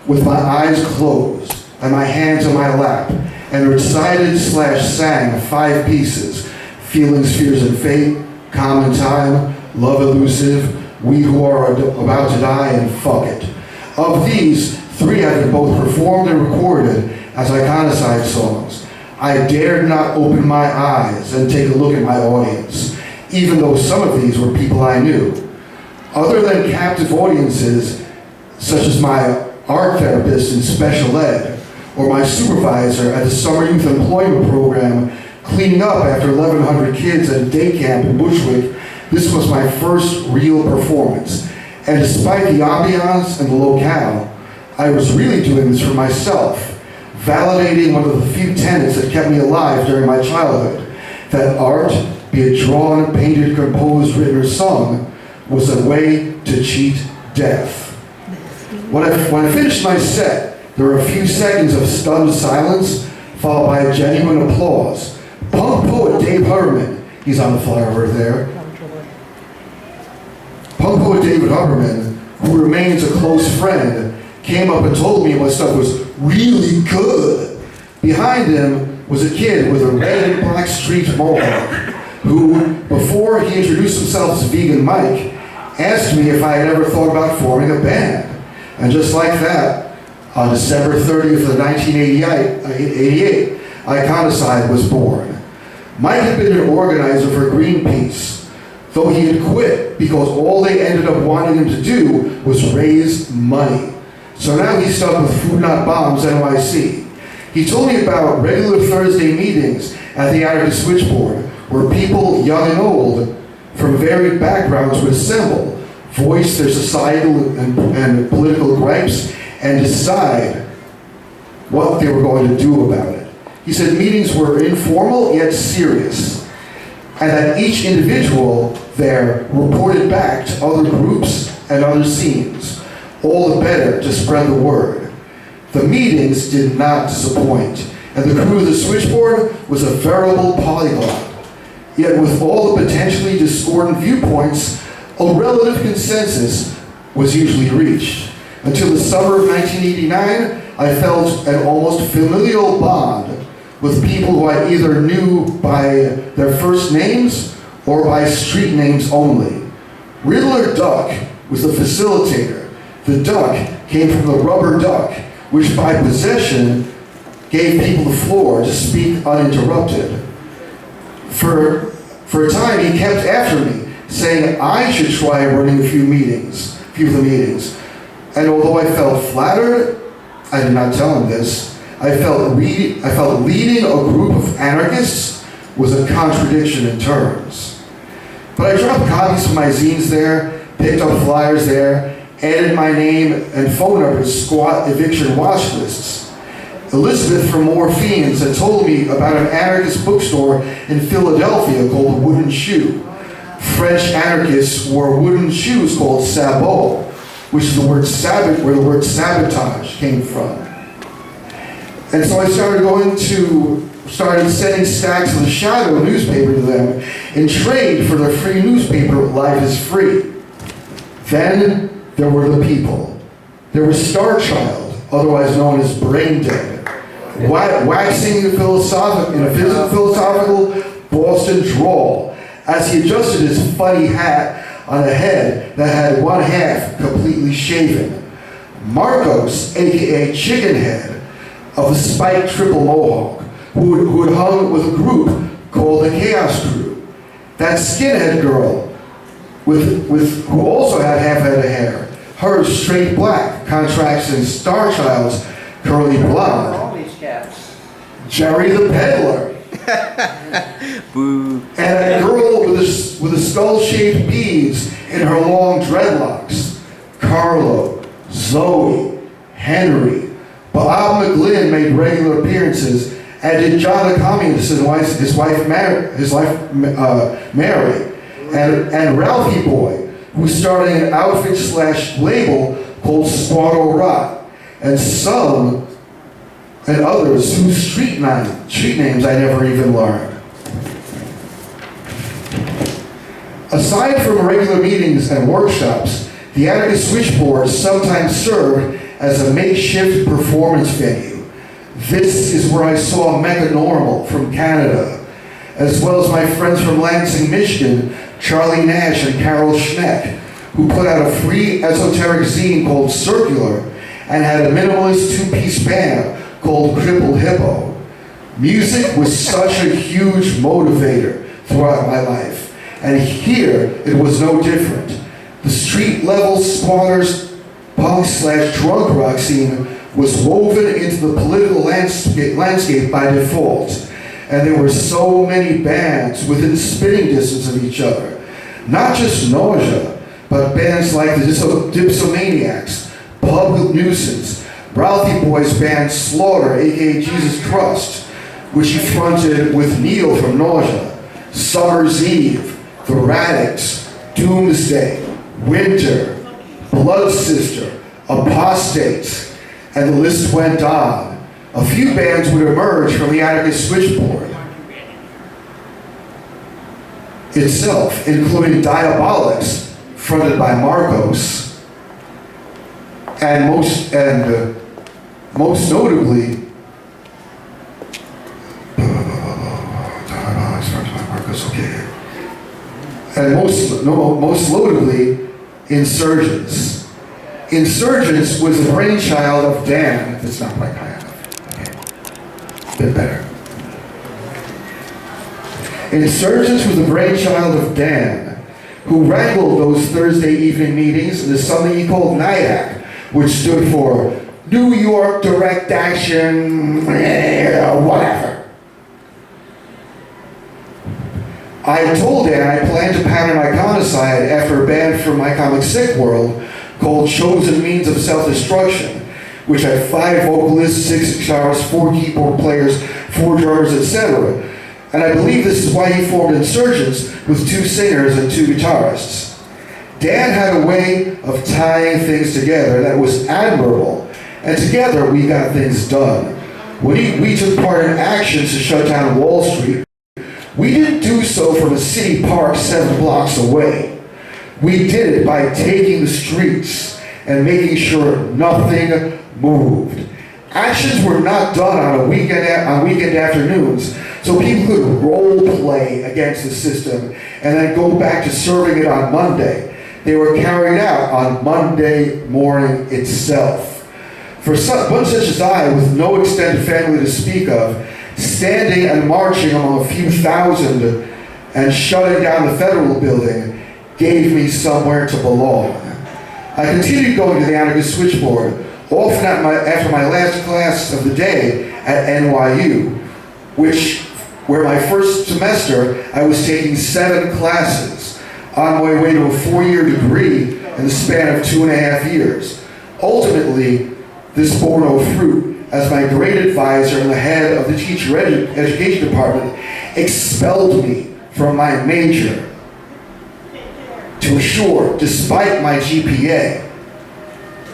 with my eyes closed and my hands on my lap, and recited / sang 5 pieces: Feelings, Fears, and Fate, Common Time, Love Elusive, We Who Are About to Die, and Fuck It. Of these, 3 have been both performed and recorded as Iconicide songs. I dared not open my eyes and take a look at my audience, even though some of these were people I knew. Other than captive audiences, such as my art therapist in special ed, or my supervisor at the Summer Youth Employment Program, cleaning up after 1,100 kids at a day camp in Bushwick, this was my first real performance. And despite the ambiance and the locale, I was really doing this for myself, validating one of the few tenets that kept me alive during my childhood, that art, be it drawn, painted, composed, written, or sung, was a way to cheat death. When I finished my set, there were a few seconds of stunned silence, followed by genuine applause. Punk poet Dave Hubberman, he's on the flyer over there. Punk poet David Hubberman, who remains a close friend, came up and told me my stuff was really good. Behind him was a kid with a red and black streaked mohawk, who, before he introduced himself as Vegan Mike, asked me if I had ever thought about forming a band. And just like that, on December 30th of 1988, Iconicide was born. Mike had been an organizer for Greenpeace, though he had quit because all they ended up wanting him to do was raise money. So now he's stuck with Food Not Bombs NYC. He told me about regular Thursday meetings at the Anarchist Switchboard, where people, young and old, from varied backgrounds would assemble, voice their societal and political gripes, and decide what they were going to do about it. He said meetings were informal yet serious, and that each individual there reported back to other groups and other scenes, all the better to spread the word. The meetings did not disappoint, and the crew of the Switchboard was a veritable polyglot. Yet with all the potentially discordant viewpoints, a relative consensus was usually reached. Until the summer of 1989, I felt an almost familial bond with people who I either knew by their first names or by street names only. Riddler Duck was the facilitator. The duck came from the rubber duck, which by possession gave people the floor to speak uninterrupted. For a time, he kept after me, saying I should try running a few of the meetings. And although I felt flattered, I did not tell him this. I felt leading a group of anarchists was a contradiction in terms. But I dropped copies of my zines there, picked up flyers there, added my name and phone number to squat eviction watch lists. Elizabeth from Morphines had told me about an anarchist bookstore in Philadelphia called The Wooden Shoe. French anarchists wore wooden shoes called sabots, which is where the word sabotage came from. And so I started sending stacks of the Shadow newspaper to them in trade for their free newspaper, Life is Free. Then there were the people. There was Starchild, otherwise known as Brain Dead, waxing in a philosophical Boston drawl as he adjusted his funny hat on a head that had one half completely shaven. Marcos, aka Chickenhead, of the spiked triple mohawk, who had hung with a group called the Chaos Crew. That skinhead girl, who also had half head of hair, hers straight black, contrasting Starchild's curly blonde. All these cats. Jerry the Peddler. Boo. And a girl with a skull-shaped beads in her long dreadlocks. CARLO, Zoe, Henry. Bob McGlynn made regular appearances, and did John the Communist and his wife Mary. And Ralphie Boy, who started an outfit/label called Squatto Rot, and some and others whose street names I never even learned. Aside from regular meetings and workshops, the Anarchist Switchboard sometimes served as a makeshift performance venue. This is where I saw Mega Normal from Canada, as well as my friends from Lansing, Michigan, Charlie Nash and Carol Schneck, who put out a free esoteric zine called Circular and had a minimalist two-piece band called Crippled Hippo. Music was such a huge motivator throughout my life, and here it was no different. The street-level squatters, punk/drunk rock scene was woven into the political landscape by default, and there were so many bands within spitting distance of each other. Not just Nausea, but bands like the Dipsomaniacs, Public Nuisance, Ralphie Boy's band Slaughter, aka Jesus Crust, which he fronted with Neil from Nausea, Summer's Eve, The Radix, Doomsday, Winter, Blood Sister, Apostates, and the list went on. A few bands would emerge from the Anarchist Switchboard itself, including Diabolics, fronted by Marcos, and most notably, and most notably, Insurgents. Insurgents was the brainchild of Dan. It's not like high enough. Okay. A bit better. Insurgents was the brainchild of Dan, who wrangled those Thursday evening meetings into something he called NIAC, which stood for New York Direct Action, whatever. I told Dan I planned to pattern Iconicide after a band from my comic Swichboard called Chosen Means of Self-Destruction, which had 5 vocalists, 6 guitarists, 4 keyboard players, 4 drummers, etc. And I believe this is why he formed Insurgents with 2 singers and 2 guitarists. Dan had a way of tying things together that was admirable, and together we got things done. When we took part in actions to shut down Wall Street, we didn't do so from a city park 7 blocks away. We did it by taking the streets and making sure nothing moved. Actions were not done on weekend afternoons, so people could role play against the system and then go back to serving it on Monday. They were carried out on Monday morning itself. For one such as I, with no extended family to speak of, standing and marching among a few thousand and shutting down the federal building gave me somewhere to belong. I continued going to the Anarchist Switchboard, often after my last class of the day at NYU, where my first semester I was taking 7 classes on my way to a 4-year degree in the span of 2.5 years. Ultimately, this bore no fruit, as my grade advisor and the head of the teacher education department expelled me from my major to assure, despite my GPA,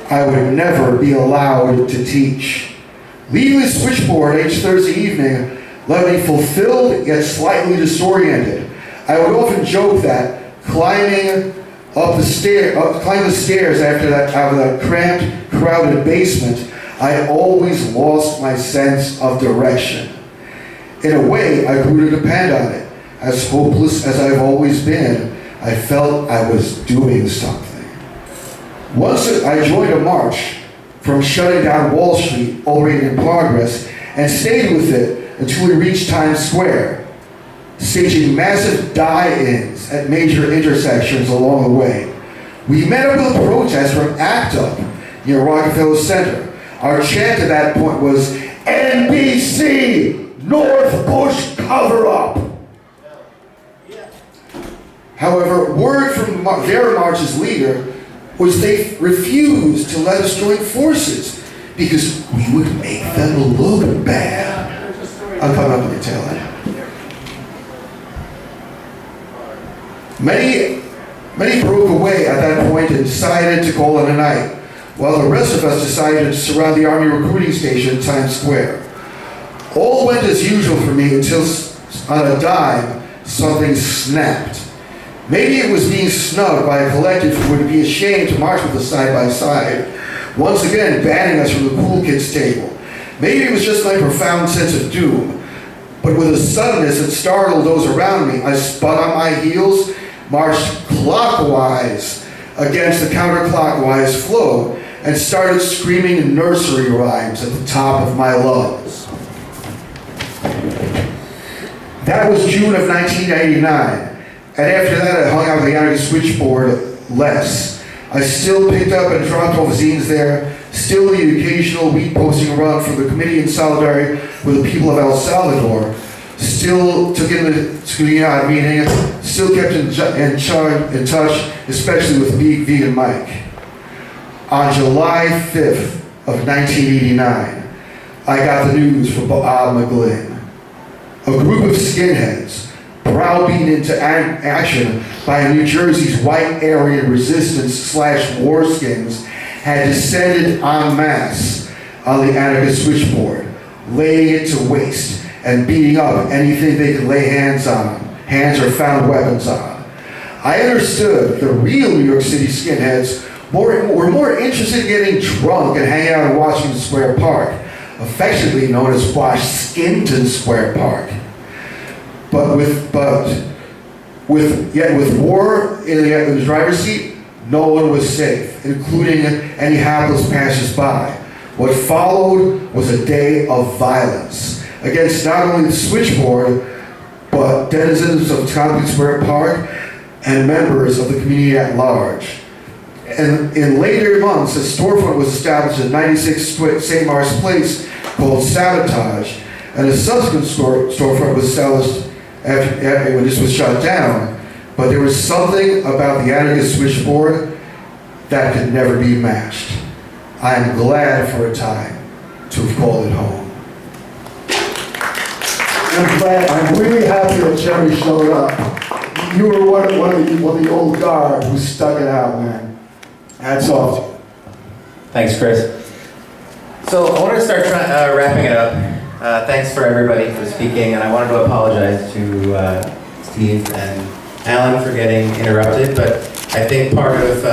I would never be allowed to teach. Leaving the Swichboard each Thursday evening left me fulfilled yet slightly disoriented. I would often joke that climbing the stairs out of that cramped, crowded basement, I always lost my sense of direction. In a way, I grew to depend on it. As hopeless as I've always been, I felt I was doing something. Once I joined a march from shutting down Wall Street, already in progress, and stayed with it until we reached Times Square, staging massive die-ins at major intersections along the way. We met up with a protest from ACT UP near Rockefeller Center. Our chant at that point was, NBC, North Bush cover-up. However, word from their march's leader was they refused to let us join forces because we would make them look bad. I'll come up with the tail end. Many broke away at that point and decided to call it a night, while the rest of us decided to surround the Army recruiting station in Times Square. All went as usual for me until, on a dime, something snapped. Maybe it was being snubbed by a collective who would be ashamed to march with us side by side, once again banning us from the cool kids table. Maybe it was just my profound sense of doom, but with a suddenness that startled those around me, I spun on my heels, marched clockwise against the counterclockwise flow, and started screaming nursery rhymes at the top of my lungs. That was June of 1999. And after that, I hung out with the Anarchist Switchboard less. I still picked up and dropped off zines there, still the occasional week posting run for the Committee in Solidarity with the people of El Salvador, still took in the Scudinat meeting, still kept in touch, especially with Vegan Mike. On July 5th of 1989, I got the news from Bob McGlynn. A group of skinheads, browbeaten into action by New Jersey's white Aryan resistance / warskins, had descended en masse on the Anarchist Switchboard, laying it to waste and beating up anything they could lay hands or found weapons on. I understood the real New York City skinheads were more interested in getting drunk and hanging out in Washington Square Park, affectionately known as Washington Square Park. But with war in the driver's seat, no one was safe, including any hapless passersby. What followed was a day of violence against not only the switchboard, but denizens of Tompkins Square Park and members of the community at large. And in later months, a storefront was established at 96 St. Mark's Place called Sabotage, and a subsequent storefront was established after when this was shut down. But there was something about the Anarchist Switchboard that could never be matched. I am glad for a time to have called it home. I'm really happy that Jerry showed up. You were one of the old guard who stuck it out, man. Hats off to you. Thanks, Chris. So I want to start wrapping it up. Thanks for everybody for speaking, and I wanted to apologize to Steve and Alan for getting interrupted, but I think part of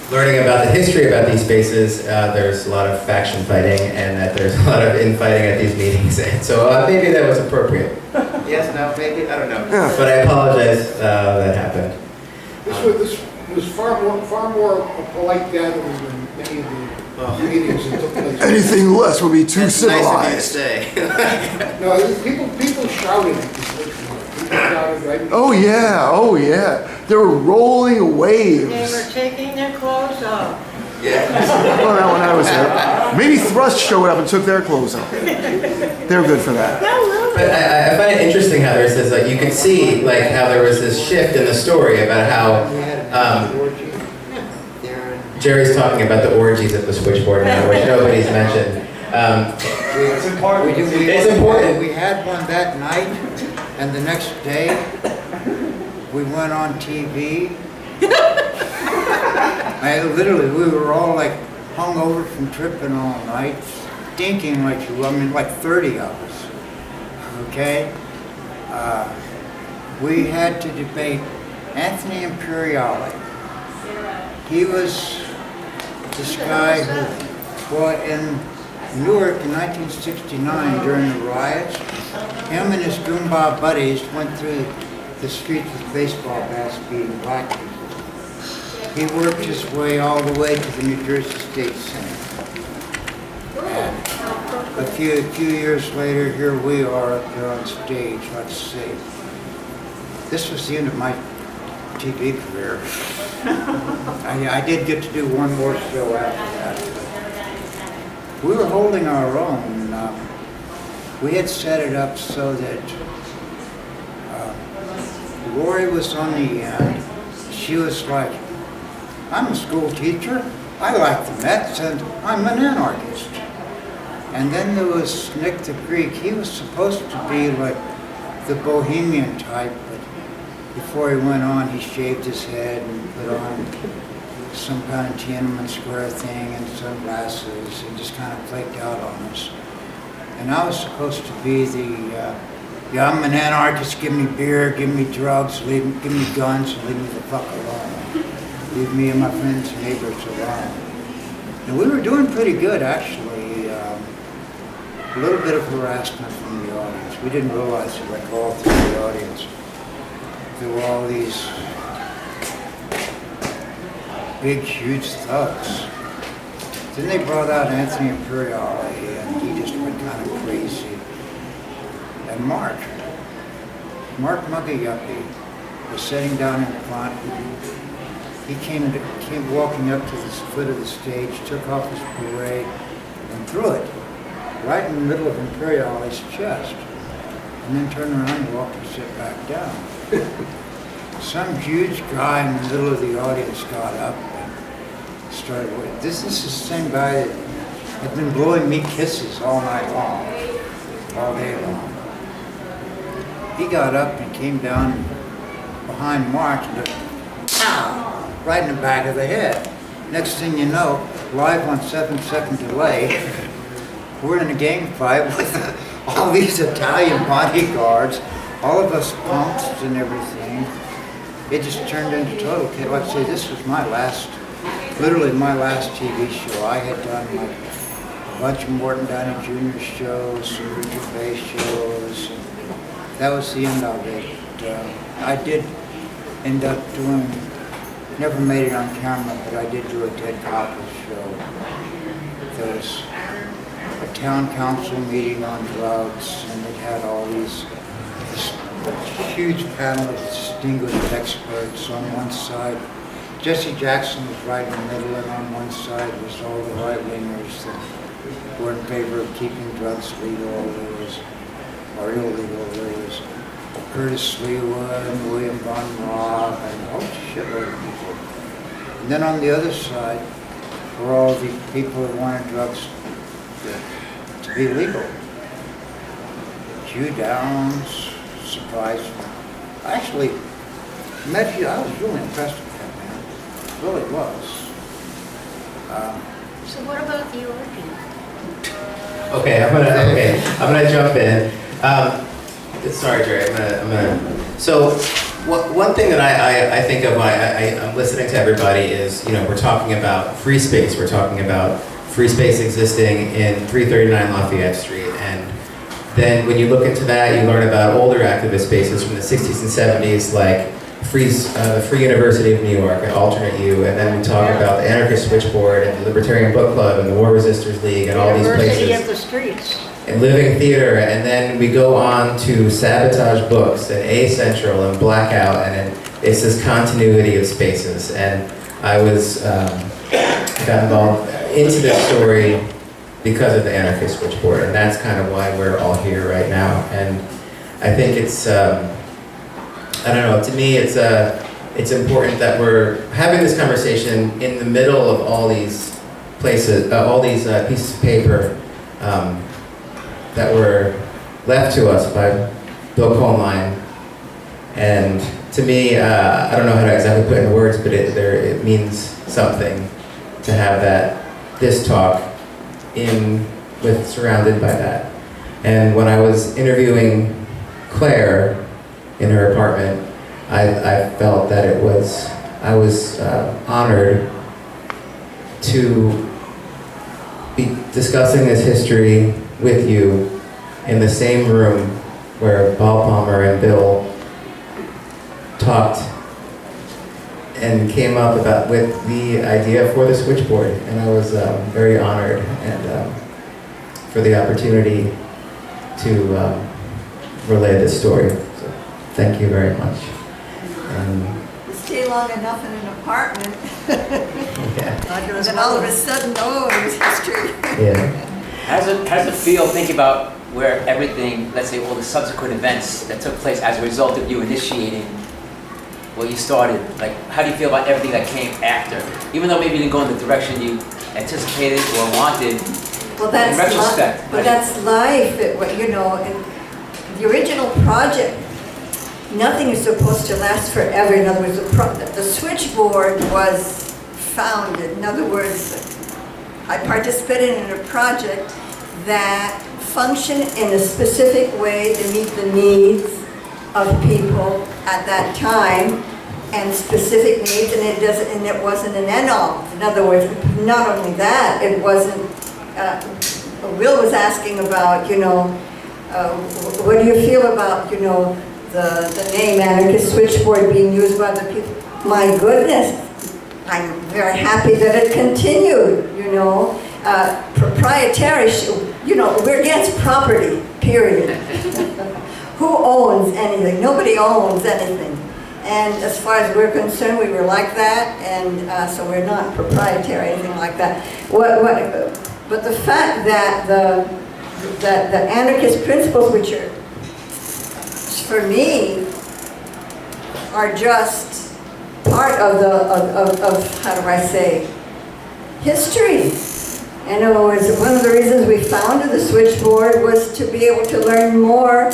learning about the history about these spaces, there's a lot of faction fighting and that there's a lot of infighting at these meetings, and so maybe that was appropriate. Yes, no, maybe, I don't know. Yeah. But I apologize that happened. This was far more a polite gathering than many of the meetings that took place. Anything less would be too civilized. Nice of you to say. No, people shouted at this. Oh yeah. They were rolling waves. They were taking their clothes off. Yeah. Well, that when I was there. Maybe Thrust showed up and took their clothes off. They're good for that. But I find it interesting how there says, like, you can see, like, how there was this shift in the story about how Jerry's talking about the orgies at the switchboard now, which nobody's mentioned. It's important. It's important. We had one that night, and the next day, we went on TV. We were all like hungover from tripping all night, stinking like 30 of us, okay? We had to debate Anthony Imperiale. He was this guy who fought in Newark in 1969 during the riots. Him and his goomba buddies went through the streets with baseball bats beating black people. He worked his way all the way to the New Jersey State Senate. And a few years later, here we are up here on stage, let's see. This was the end of my TV career. I did get to do one more show after that. We were holding our own. We had set it up so that Lori was on the end. She was like, I'm a school teacher, I like the Mets, and I'm an anarchist. And then there was Nick the Greek. He was supposed to be like the bohemian type, but before he went on, he shaved his head and put on some kind of Tiananmen Square thing and sunglasses and just kind of flaked out on us. And I was supposed to be yeah, I'm an anarchist, give me beer, give me drugs, give me guns, and leave me the fuck alone. Leave me and my friends and neighbors alone. And we were doing pretty good, actually. A little bit of harassment from the audience. We didn't realize it, like all through the audience. There were all these big, huge thugs. Then they brought out Anthony Imperiale, and he just went kind of crazy. And Mark Mugayuppy was sitting down in front. He came walking up to the foot of the stage, took off his beret, and threw it right in the middle of Imperiale's chest, and then turned around and walked and sit back down. Some huge guy in the middle of the audience got up and started, this is the same guy that had been blowing me kisses all night long, all day long. He got up and came down behind Mark and just, pow, right in the back of the head. Next thing you know, live on 7-second delay, we're in a gang fight with all these Italian bodyguards, all of us punks and everything. It just turned into total chaos. Like I say, this was my last, literally my last TV show. I had done like a bunch of Morton Downey Jr. shows, some Richard Bay shows. That was the end of it. I did end up doing never made it on camera, but I did do a Ted Koppel's show. There was a town council meeting on drugs, and it had all these this huge panel of distinguished experts on one side. Jesse Jackson was right in the middle, and on one side was all the right-wingers that were in favor of keeping drugs legal. There was, or illegal. There was Curtis Lewa and William Von Robb and a whole shitload of people. And then on the other side were all the people that wanted drugs to be legal. Hugh Downs surprised me. I actually met you. I was really impressed with that man. Really was. So what about the organ? Okay, I'm gonna jump in. Sorry, Jerry. I'm gonna. So, one thing that I think of when I'm listening to everybody is, you know, we're talking about free space. We're talking about free space existing in 339 Lafayette Street, and then when you look into that, you learn about older activist spaces from the 60s and 70s, like the Free University of New York and Alternate U, and then we talk about the Anarchist Switchboard and the Libertarian Book Club and the War Resisters League and all these places. University of the Streets. And Living Theater, and then we go on to Sabotage Books and A Central and Blackout, and it's this continuity of spaces. And I was got involved into this story because of the Anarchist Switchboard, and that's kind of why we're all here right now. And I think it's, I don't know, to me it's important that we're having this conversation in the middle of all these places, all these pieces of paper that were left to us by Bill Coleman. And to me, I don't know how to exactly put it in words, but it means something to have this talk surrounded by that. And when I was interviewing Claire in her apartment, I felt that I was honored to be discussing this history with you in the same room where Bob Palmer and Bill talked and came up with the idea for the switchboard, and I was very honored and for the opportunity to relay this story. So thank you very much. Stay long enough in an apartment, Yeah. and then all of a sudden, oh, it was history. Yeah. How does it feel thinking about where everything, let's say all the subsequent events that took place as a result of you initiating what you started? Like, how do you feel about everything that came after? Even though maybe you didn't go in the direction you anticipated or wanted, Well, that's in retrospect. But that's life. You know, in the original project, nothing is supposed to last forever. In other words, the switchboard was founded. In other words, I participated in a project that functioned in a specific way to meet the needs of people at that time, and specific needs, and it wasn't an end-all. In other words, not only that, it wasn't. Will was asking about, you know, what do you feel about, you know, the name Anarchist Switchboard being used by the people? My goodness, I'm very happy that it continued, you know. Proprietary, you know, we're against property, period. Who owns anything? Nobody owns anything. And as far as we're concerned, we were like that, and so we're not proprietary, anything like that. But the fact that the anarchist principles, which are, for me, are just part of how do I say, history. In other words, one of the reasons we founded the Switchboard was to be able to learn more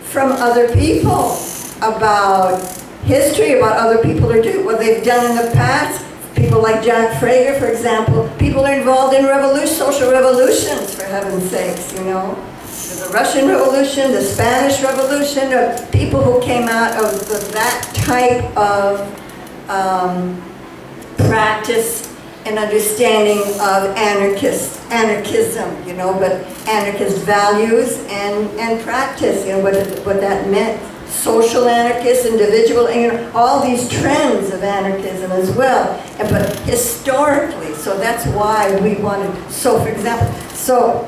from other people about history, about other people who do what they've done in the past. People like Jack Frager, for example. People are involved in social revolutions, for heaven's sakes, you know. The Russian Revolution, the Spanish Revolution, people who came out of that type of practice and understanding of anarchism, you know, but anarchist values and practice, you know, what that meant social anarchists, individual, you know, all these trends of anarchism as well, but historically, so that's why we wanted, so for example, so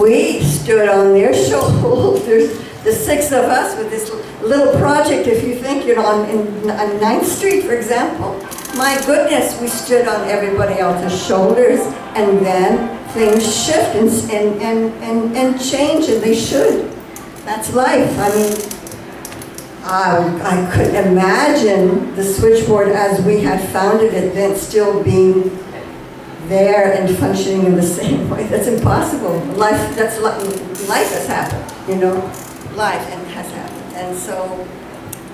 we stood on their shoulders, the six of us with this little project, if you think, you know, on 9th Street, for example, my goodness, we stood on everybody else's shoulders, and then things shift and change, and they should. That's life. I mean, I couldn't imagine the switchboard as we had founded it then still being there and functioning in the same way. That's impossible. Life has happened, you know, life has happened. And so,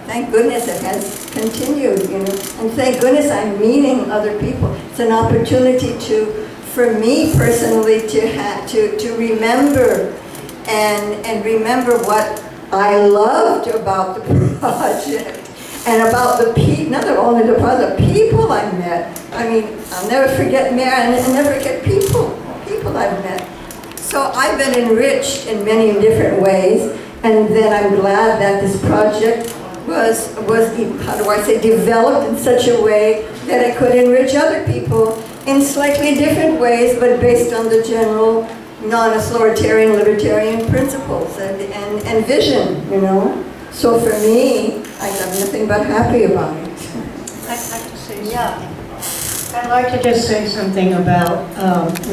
thank goodness it has continued, you know, and thank goodness I'm meeting other people. It's an opportunity for me personally, to remember and remember what I loved about the project and about the people, not only the people I met. I mean, I'll never forget Mary and never forget people I've met. So I've been enriched in many different ways, and then I'm glad that this project was how do I say, developed in such a way that it could enrich other people in slightly different ways, but based on the general non-authoritarian libertarian principles and vision, you know. So for me, I have nothing but happy about it. I'd like to say something. I'd like to just say something about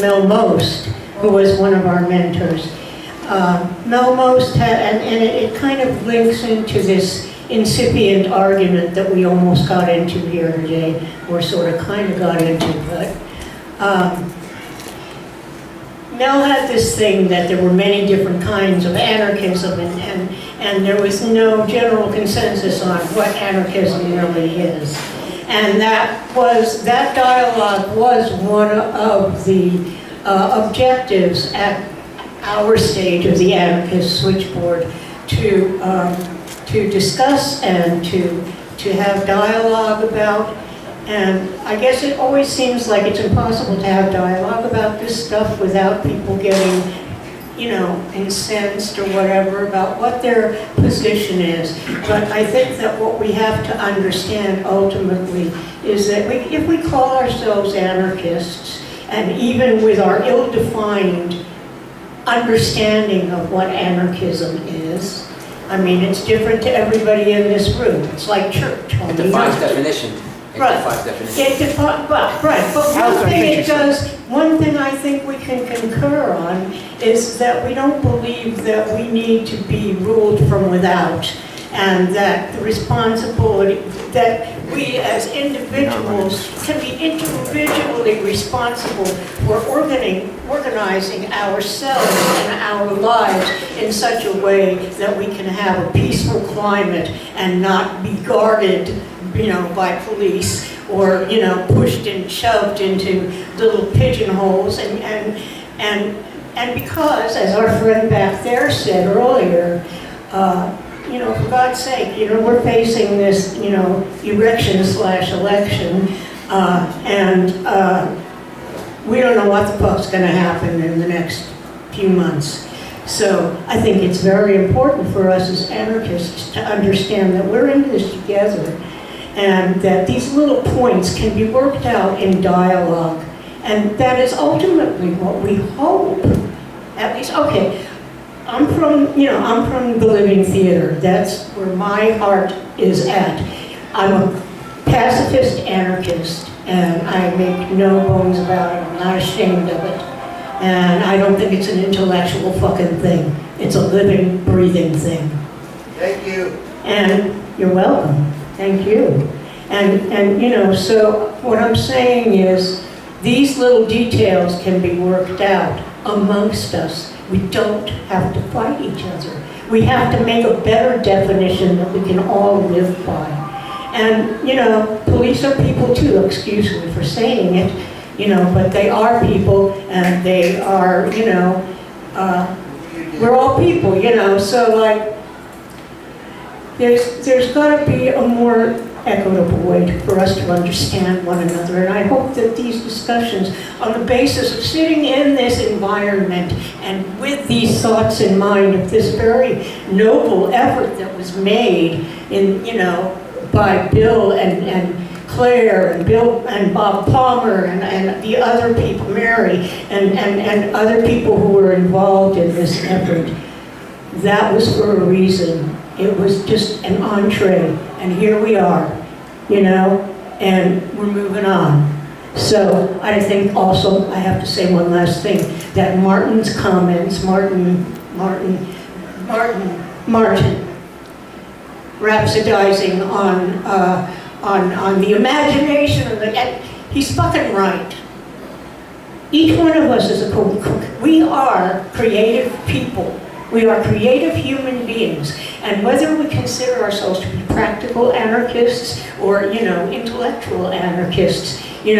Mel Most, who was one of our mentors. Mel Most had, and it kind of links into this incipient argument that we almost got into here today, or sort of kind of got into, but Mel had this thing that there were many different kinds of anarchism, and there was no general consensus on what anarchism really is. And that dialogue was one of the objectives at our stage of the Anarchist Switchboard to discuss and to have dialogue about. And I guess it always seems like it's impossible to have dialogue about this stuff without people getting, you know, incensed or whatever about what their position is. But I think that what we have to understand ultimately is that if we call ourselves anarchists, and even with our ill-defined understanding of what anarchism is, I mean, it's different to everybody in this room. It's like church. It defines definition. Right. But one thing I think we can concur on is that we don't believe that we need to be ruled from without, and that the responsibility, that we as individuals can be individually responsible for organizing ourselves and our lives in such a way that we can have a peaceful climate and not be guarded, you know, by police, or, you know, pushed and shoved into little pigeonholes, and because, as our friend back there said earlier, you know, for God's sake, you know, we're facing this, you know, election, and we don't know what the fuck's going to happen in the next few months. So I think it's very important for us as anarchists to understand that we're in this together, and that these little points can be worked out in dialogue, and that is ultimately what we hope. At least, okay, I'm from the living theater. That's where my heart is at. I'm a pacifist anarchist, and I make no bones about it. I'm not ashamed of it. And I don't think it's an intellectual fucking thing. It's a living, breathing thing. Thank you. And you're welcome. Thank you. And you know, so what I'm saying is these little details can be worked out amongst us. We don't have to fight each other. We have to make a better definition that we can all live by. And, you know, police are people too, excuse me for saying it, you know, but they are people, and they are, you know, we're all people, you know, so like, there's got to be a more equitable way for us to understand one another. And I hope that these discussions, on the basis of sitting in this environment and with these thoughts in mind of this very noble effort that was made in, by Bill and Claire and Bill and Bob Palmer and the other people, Mary, and other people who were involved in this effort. That was for a reason. It was just an entree, and here we are, and we're moving on. So I think also, I have to say one last thing, that Martin's comments, Martin, rhapsodizing on the imagination of he's fucking right. Each one of us is a cook. We are creative people. We are creative human beings. And whether we consider ourselves to be practical anarchists or, intellectual anarchists, we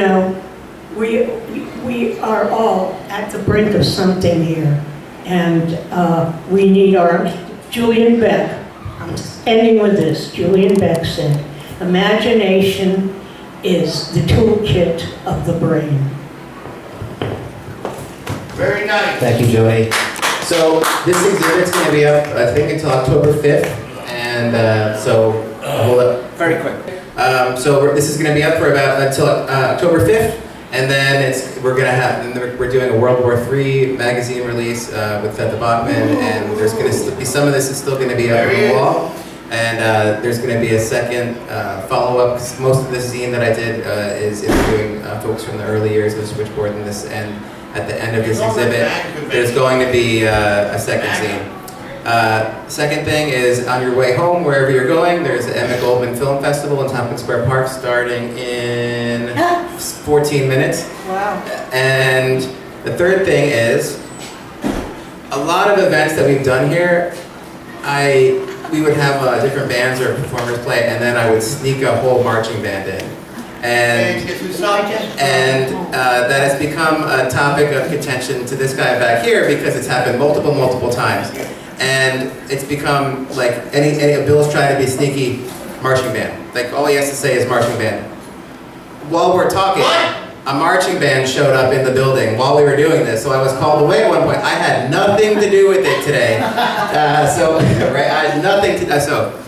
are all at the brink of something here. And we need our, Julian Beck, I'm ending with this, Julian Beck said, imagination is the toolkit of the brain. Very nice. Thank you, Joey. So this exhibit's going to be up, I think, until October 5th, and hold up. Very quick. So this is going to be up for about until October 5th, and then we're doing a World War III magazine release with Feta Bachman, and there's going to be some of this is still going to be up on the wall, and there's going to be a second follow-up, because most of this zine that I did is interviewing folks from the early years of Switchboard and this, and at the end of this exhibit, there's going to be a second zine. Second thing is, on your way home, wherever you're going, there's the Emmett Goldman Film Festival in Tompkins Square Park starting in 14 minutes. Wow. And the third thing is, a lot of events that we've done here, we would have different bands or performers play, and then I would sneak a whole marching band in. And that has become a topic of contention to this guy back here because it's happened multiple times. And it's become like any Bill's trying to be sneaky marching band. Like all he has to say is marching band. While we're talking, a marching band showed up in the building while we were doing this, so I was called away at one point. I had nothing to do with it today. I had nothing to do.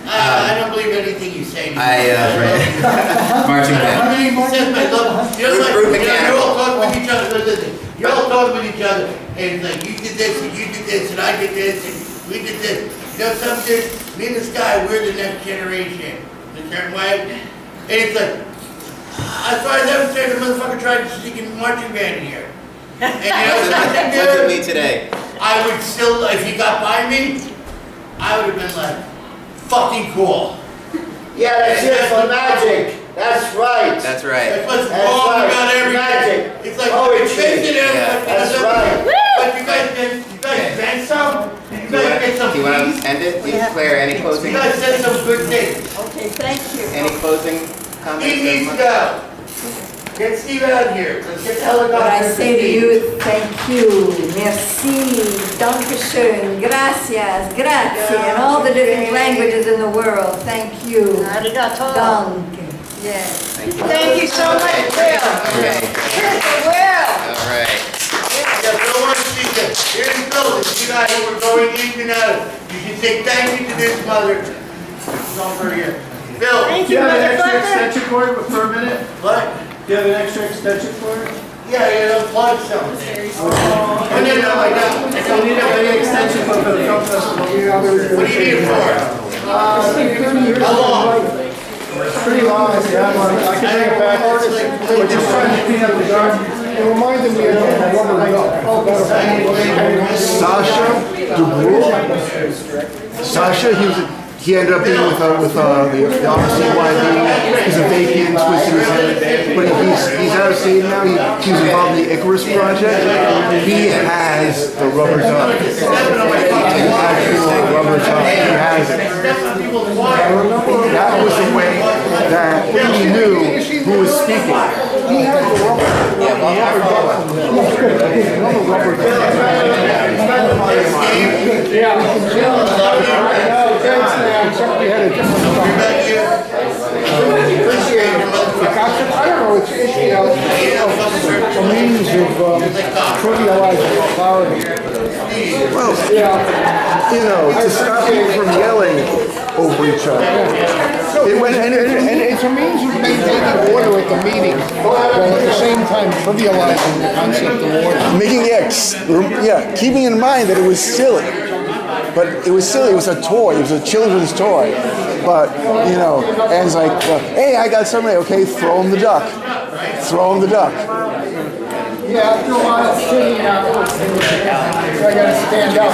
I don't believe anything you say. Marching band. You're all talking with each other. Listen, you're all talking with each other, and it's like you did this, and you did this, and I did this, and we did this. Something. Me and this guy, we're the next generation, in a certain way. And it's like, as far as I'm concerned, the motherfucker tried to sneak in marching band in here. And something, dude? Look at me today. I would still, if he got by me, I would have been like, fucking cool. Yeah, that's it for magic. That's right. That's right. That's what's wrong about everything. Magic. It's like, Poetry. That's right. But you guys drank some? You guys get some Do you want to end it? Claire, any closing? You guys said some good things. Okay, thank you. Any closing comments? He needs to go. Get Steve out here. Let's get the helicopter. But I say to you, thank you, merci, dankeschön, gracias, grazie, and all the different languages in the world. Thank you. Arigato. Danke. Yes. Thank you so much, Will. Okay. Here's the Will. All right. Yeah, Bill wants to see that. Here's Bill. This guy who we're going in and out. You should say thank you to this mother. It's over here. Bill. Thank Do you, you have an extra motherfucker. extension cord for a minute? What? Do you have an extra extension cord? Yeah, plug something. No, I don't. We need a big extension cord for the film festival. What do you need it for? How long? It's pretty long, yeah, I can bring it back. We're just trying to clean up the garden. It reminded me of a rubber duck. Sasha DeBrule. Sasha, he ended up being with the RCYD. He's a vacant, twisted his head, but he's out of state now. He's involved in the Icarus project. He has the rubber duck. The actual rubber duck. He has it. That was the way that he knew who was speaking. He had the rubber duck. Yeah. it's a means of trivializing authority. Well, you know, to stop people from yelling over each other. And it's a means of maintaining order at the meeting, while at the same time trivializing the concept of order. Keeping in mind that it was silly. But it was silly, it was a toy, it was a children's toy. But, you know, and it's like, hey, I got somebody, okay, throw him the duck. Throw him the duck. Yeah, after a while of sitting out, I gotta stand up.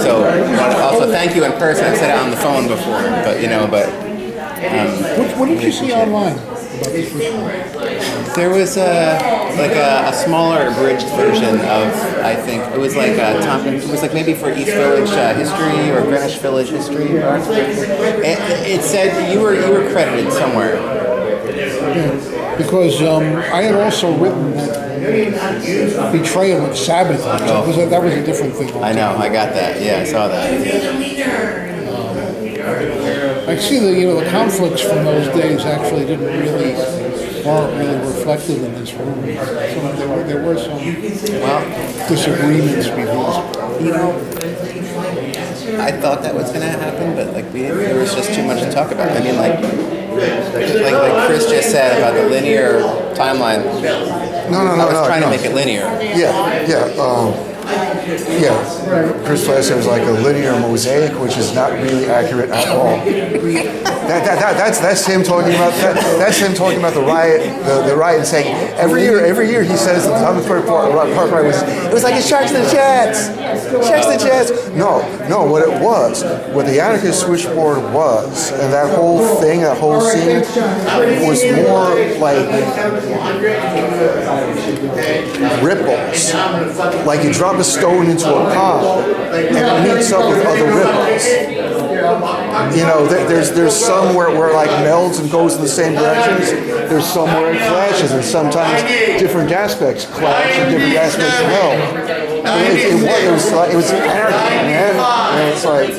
So also thank you in person. I've said it on the phone before, but you know, What did you see online? There was a smaller abridged version of, I think it was like it was like maybe for East Village history or Greenwich Village history. It said you were credited somewhere. Because I had also written that betrayal of sabotage. That was a different thing. I know, I got that. Yeah, I saw that. I see the conflicts from those days actually weren't really reflected in this room. There were some disagreements between us. You know, I thought that was going to happen, but like there was just too much to talk about. I mean, like Chris just said about the linear timeline. No. I was trying to make it linear. Chris Flash was like a linear mosaic, which is not really accurate at all. That's him talking about that's him talking about the riot, the riot, saying every year he says the Thomas Park riot was it was like a sharks in the jets, No, what it was, what the Anarchist Switchboard was, and that whole thing, that whole scene was more like ripples, like you drop a stone into a pond and it meets up with other ripples. You know, there's some where like melds and goes in the same directions. There's some where it clashes, and sometimes different aspects clash and different aspects meld. It was anarchy, man. And it's like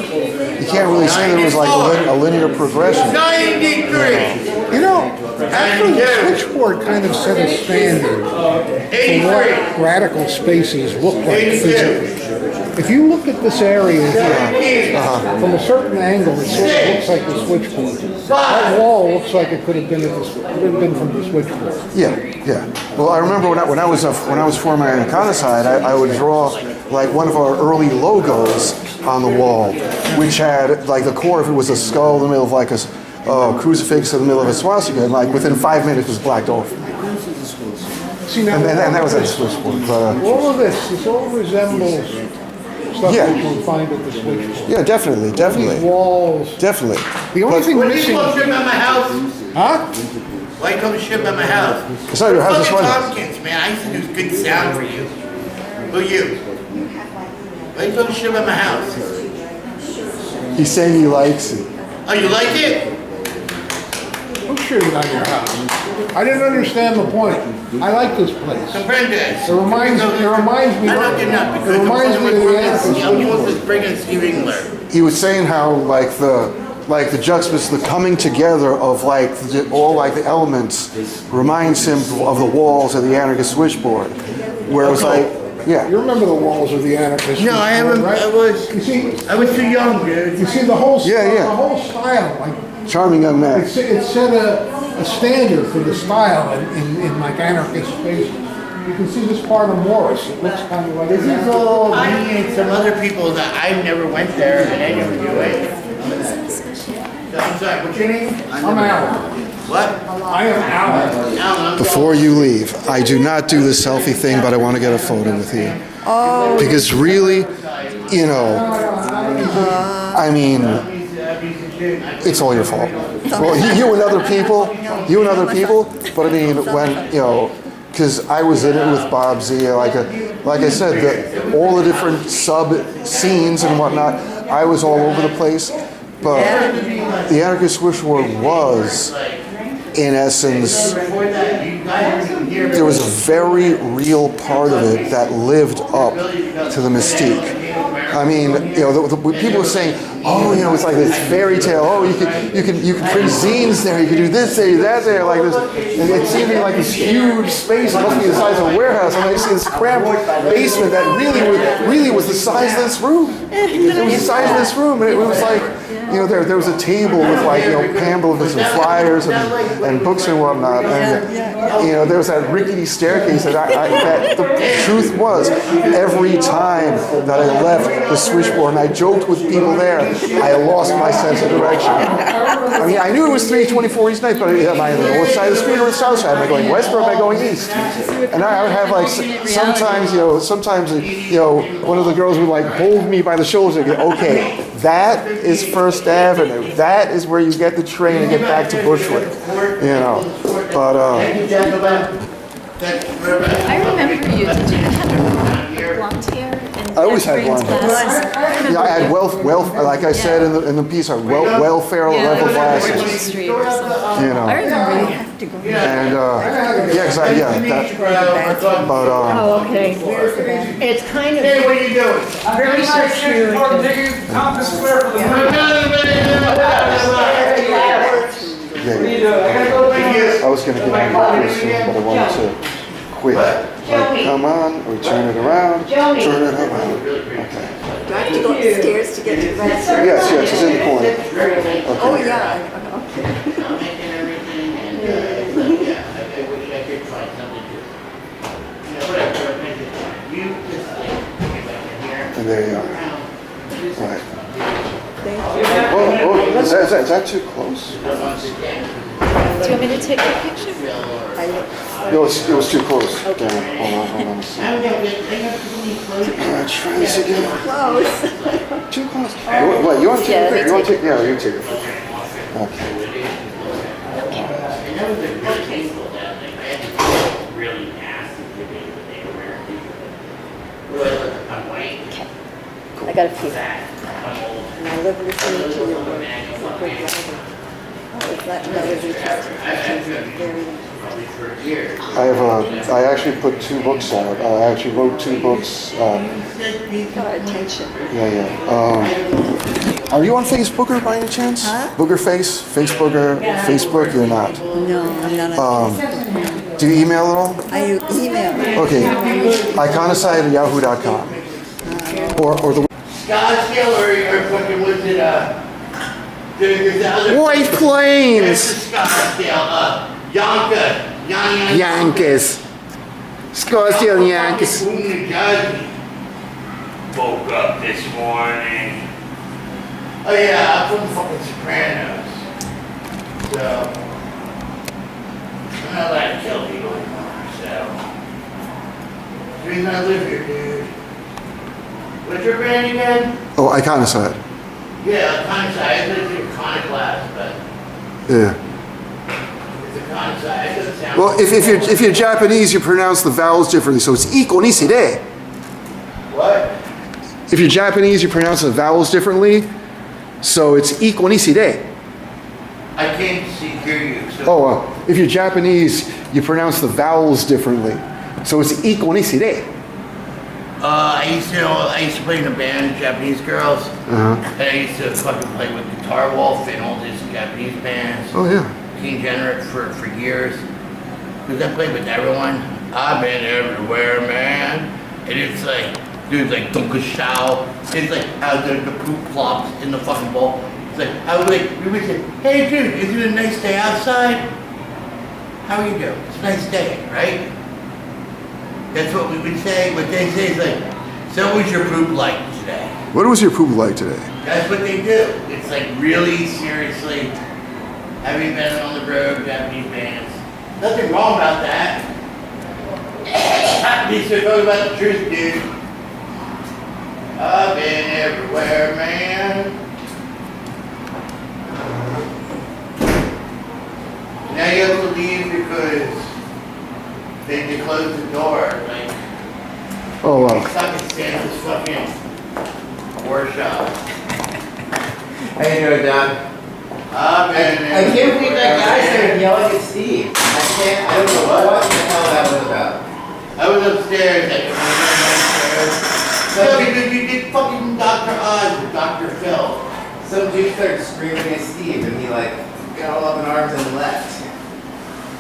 you can't really say there was like a linear progression. 93. You know, actually, the Switchboard kind of set a standard for what radical spaces look like physically. If you look at this area here, from a certain angle, it sort of looks like the Switchboard. That wall looks like it could have been from the Switchboard. Yeah. Well, I remember when I was forming Iconicide, I would draw like one of our early logos on the wall, which had like the core, if it was a skull in the middle of like a crucifix in the middle of a swastika, and like within 5 minutes it was blacked off. See, now, and that was at the Switchboard. All of this all resembles stuff that you would find at the Switchboard. Yeah, definitely. These walls. Definitely. The only thing missing. Why come ship at my house? Huh? Why come ship at my house? It's not your house, it's my house. Tompkins, man. I used to do good sound for you. Who are you? Why you come ship at my house? He's saying he likes it. Oh, you like it? I'm sure it's not your house. I didn't understand the point. I like this place. It reminds me of the Anarchist. He was saying how like the juxtaposition, the coming together of like all like the elements reminds him of the walls of the Anarchist Switchboard, where it was like, yeah. You remember the walls of the Anarchist? No, I haven't. Right? I was too young, dude. You see the whole style, Yeah. the whole style, like charming young man. it set a standard for the style in like Anarchist spaces. You can see this part of Morris. It looks kind of like This is all me and some other people that I never went there and I never do it. I'm sorry, what's your name? I'm Alan. What? I am Alan. Before you leave, I do not do the selfie thing, but I want to get a photo with you. Oh. Because really, you know, I mean, it's all your fault. Well, you and other people, but I mean, when, you know, because I was in it with Bob Z, like like I said, all the different sub scenes and whatnot, I was all over the place. But the Anarchist Switchboard was, in essence, there was a very real part of it that lived up to the mystique. I mean, you know, the people were saying, oh, you know, it's like this fairy tale. Oh, you could print zines there. You could do this there, that there, like this. And it seemed to be like this huge space. It must be the size of a warehouse. And I see this cramped basement that really was the size of this room. It was the size of this room, and it was like, you know, there was a table with like, you know, pamphlets and flyers and books and whatnot. And you know, there was that rickety staircase that the truth was, every time that I left the switchboard and I joked with people there, I lost my sense of direction. I mean, I knew it was 324 East Ninth, but am I on the north side of the street or the south side? Am I going west or am I going east? And I would have like, sometimes, you know, one of the girls would like hold me by the shoulders and go, okay, that is First Avenue. That is where you get the train and get back to Bushwick. You know, but I remember you. Did you have blonde hair? I always had blonde hair. Yeah, I had like I said in the piece, I had welfare level glasses. You know. I remember you have to go. And Oh, okay. It's kind of Hey, what are you doing? very secure. I was going to get out of here soon, but I wanted to quit. Like, come on, we turn it around, turn it around. Okay. Do I have to go upstairs to get to that? Yes, it's in the corner. Okay. Oh, yeah. And there you are. Right. Oh, is that too close? Do you want me to take a picture? No, it was too close. Okay. Hold on a second. Try this again. Close. Too close. What, you want to take a picture? You want to take, yeah, you take a picture. Okay. I got a few. And I love listening to your work. I actually put 2 books out. I actually wrote 2 books. Attention. Yeah. Are you on Facebook by any chance? Huh? Booger Face? Facebook? You're not? No, I'm not on Facebook. Do you email at all? I email. Okay. Iconicide@yahoo.com. Or the Scottsdale or fucking, what's it, there's the other... White Plains! There's the Scottsdale, Yankees. Scottsdale Yankees. New Jersey. Woke up this morning. Oh yeah, I'm from the fucking Sopranos. So, I'm not allowed to kill people anymore, so. That's the reason I live here, dude. What's your brand again? Oh, Iconicide. Yeah, Iconicide. It's Iconoclast, but Yeah. it's Iconicide. It doesn't sound... Well, if you're Japanese, you pronounce the vowels differently, so it's Iconicide. What? If you're Japanese, you pronounce the vowels differently, so it's Iconicide. I can't hear you. So. Oh, if you're Japanese, you pronounce the vowels differently, so it's Iconicide. I used to play in a band, Japanese girls. And I used to fucking play with Guitar Wolf and all these Japanese bands. Oh yeah. King Generate for years. Because I played with everyone. I've been everywhere, man. And it's like, dude, like Dunkashao. It's like how the poop plops in the fucking bowl. It's like, we would say, hey dude, is it a nice day outside? How are you doing? It's a nice day, right? That's what we would say. What they say is like, so what was your poop like today? What was your poop like today? That's what they do. It's like really seriously. Have you been on the road, Japanese bands? Nothing wrong about that. At least they're talking about the truth, dude. I've been everywhere, man. Now you have to leave because they closed the door. Like, Oh, wow. Fucking Santa's fucking workshop. How you doing, John? I can't believe that guy started yelling at Steve. I don't know what the hell that was about. I was upstairs, I was downstairs. You did fucking Dr. Oz with Dr. Phil. Some dude started screaming at Steve and he like got all up in arms and left.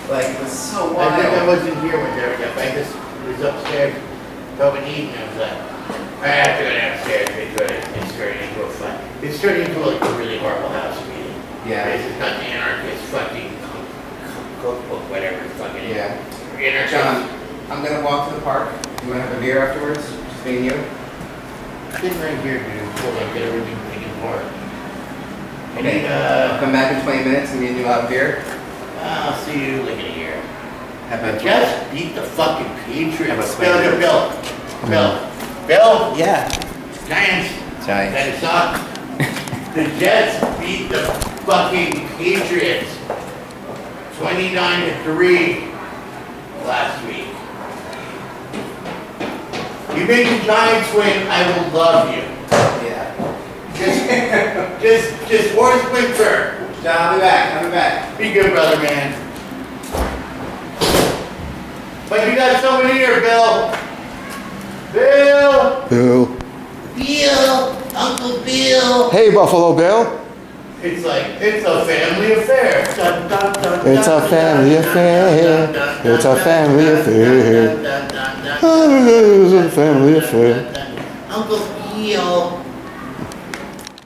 Like, it was so wild. I think I wasn't here when they were up. I just was upstairs over the evening. I was like, I have to go downstairs because it's turning into a fight. It's turning into like a really horrible house meeting. Yeah. This is not the Anarchist fucking cookbook, whatever it's fucking is. Yeah. Anarchist. John, I'm gonna walk to the park. You wanna have a beer afterwards? Just me and you? Sitting right here, dude. Hold on, get everything taken apart. Okay. I'll come back in 20 minutes and me and you will have a beer. I'll see you like in a year. How about Just beat the fucking Patriots. How about Bill. Yeah. Giants. Giants. That sucks. The Jets beat the fucking Patriots 29-3 last week. You make the Giants win, I will love you. Yeah. Just Horace Winter. John, I'll be back. I'll be back. Be good, brother, man. But you got someone here, Bill. Bill. Bill. Uncle Bill. Hey, Buffalo Bill. It's like, it's a family affair. Dun, dun, dun, It's a dun, family dun, affair. dun, dun, dun, It's a dun, family dun, affair. dun, dun, dun, dun, dun, It's a family affair. Uncle Bill.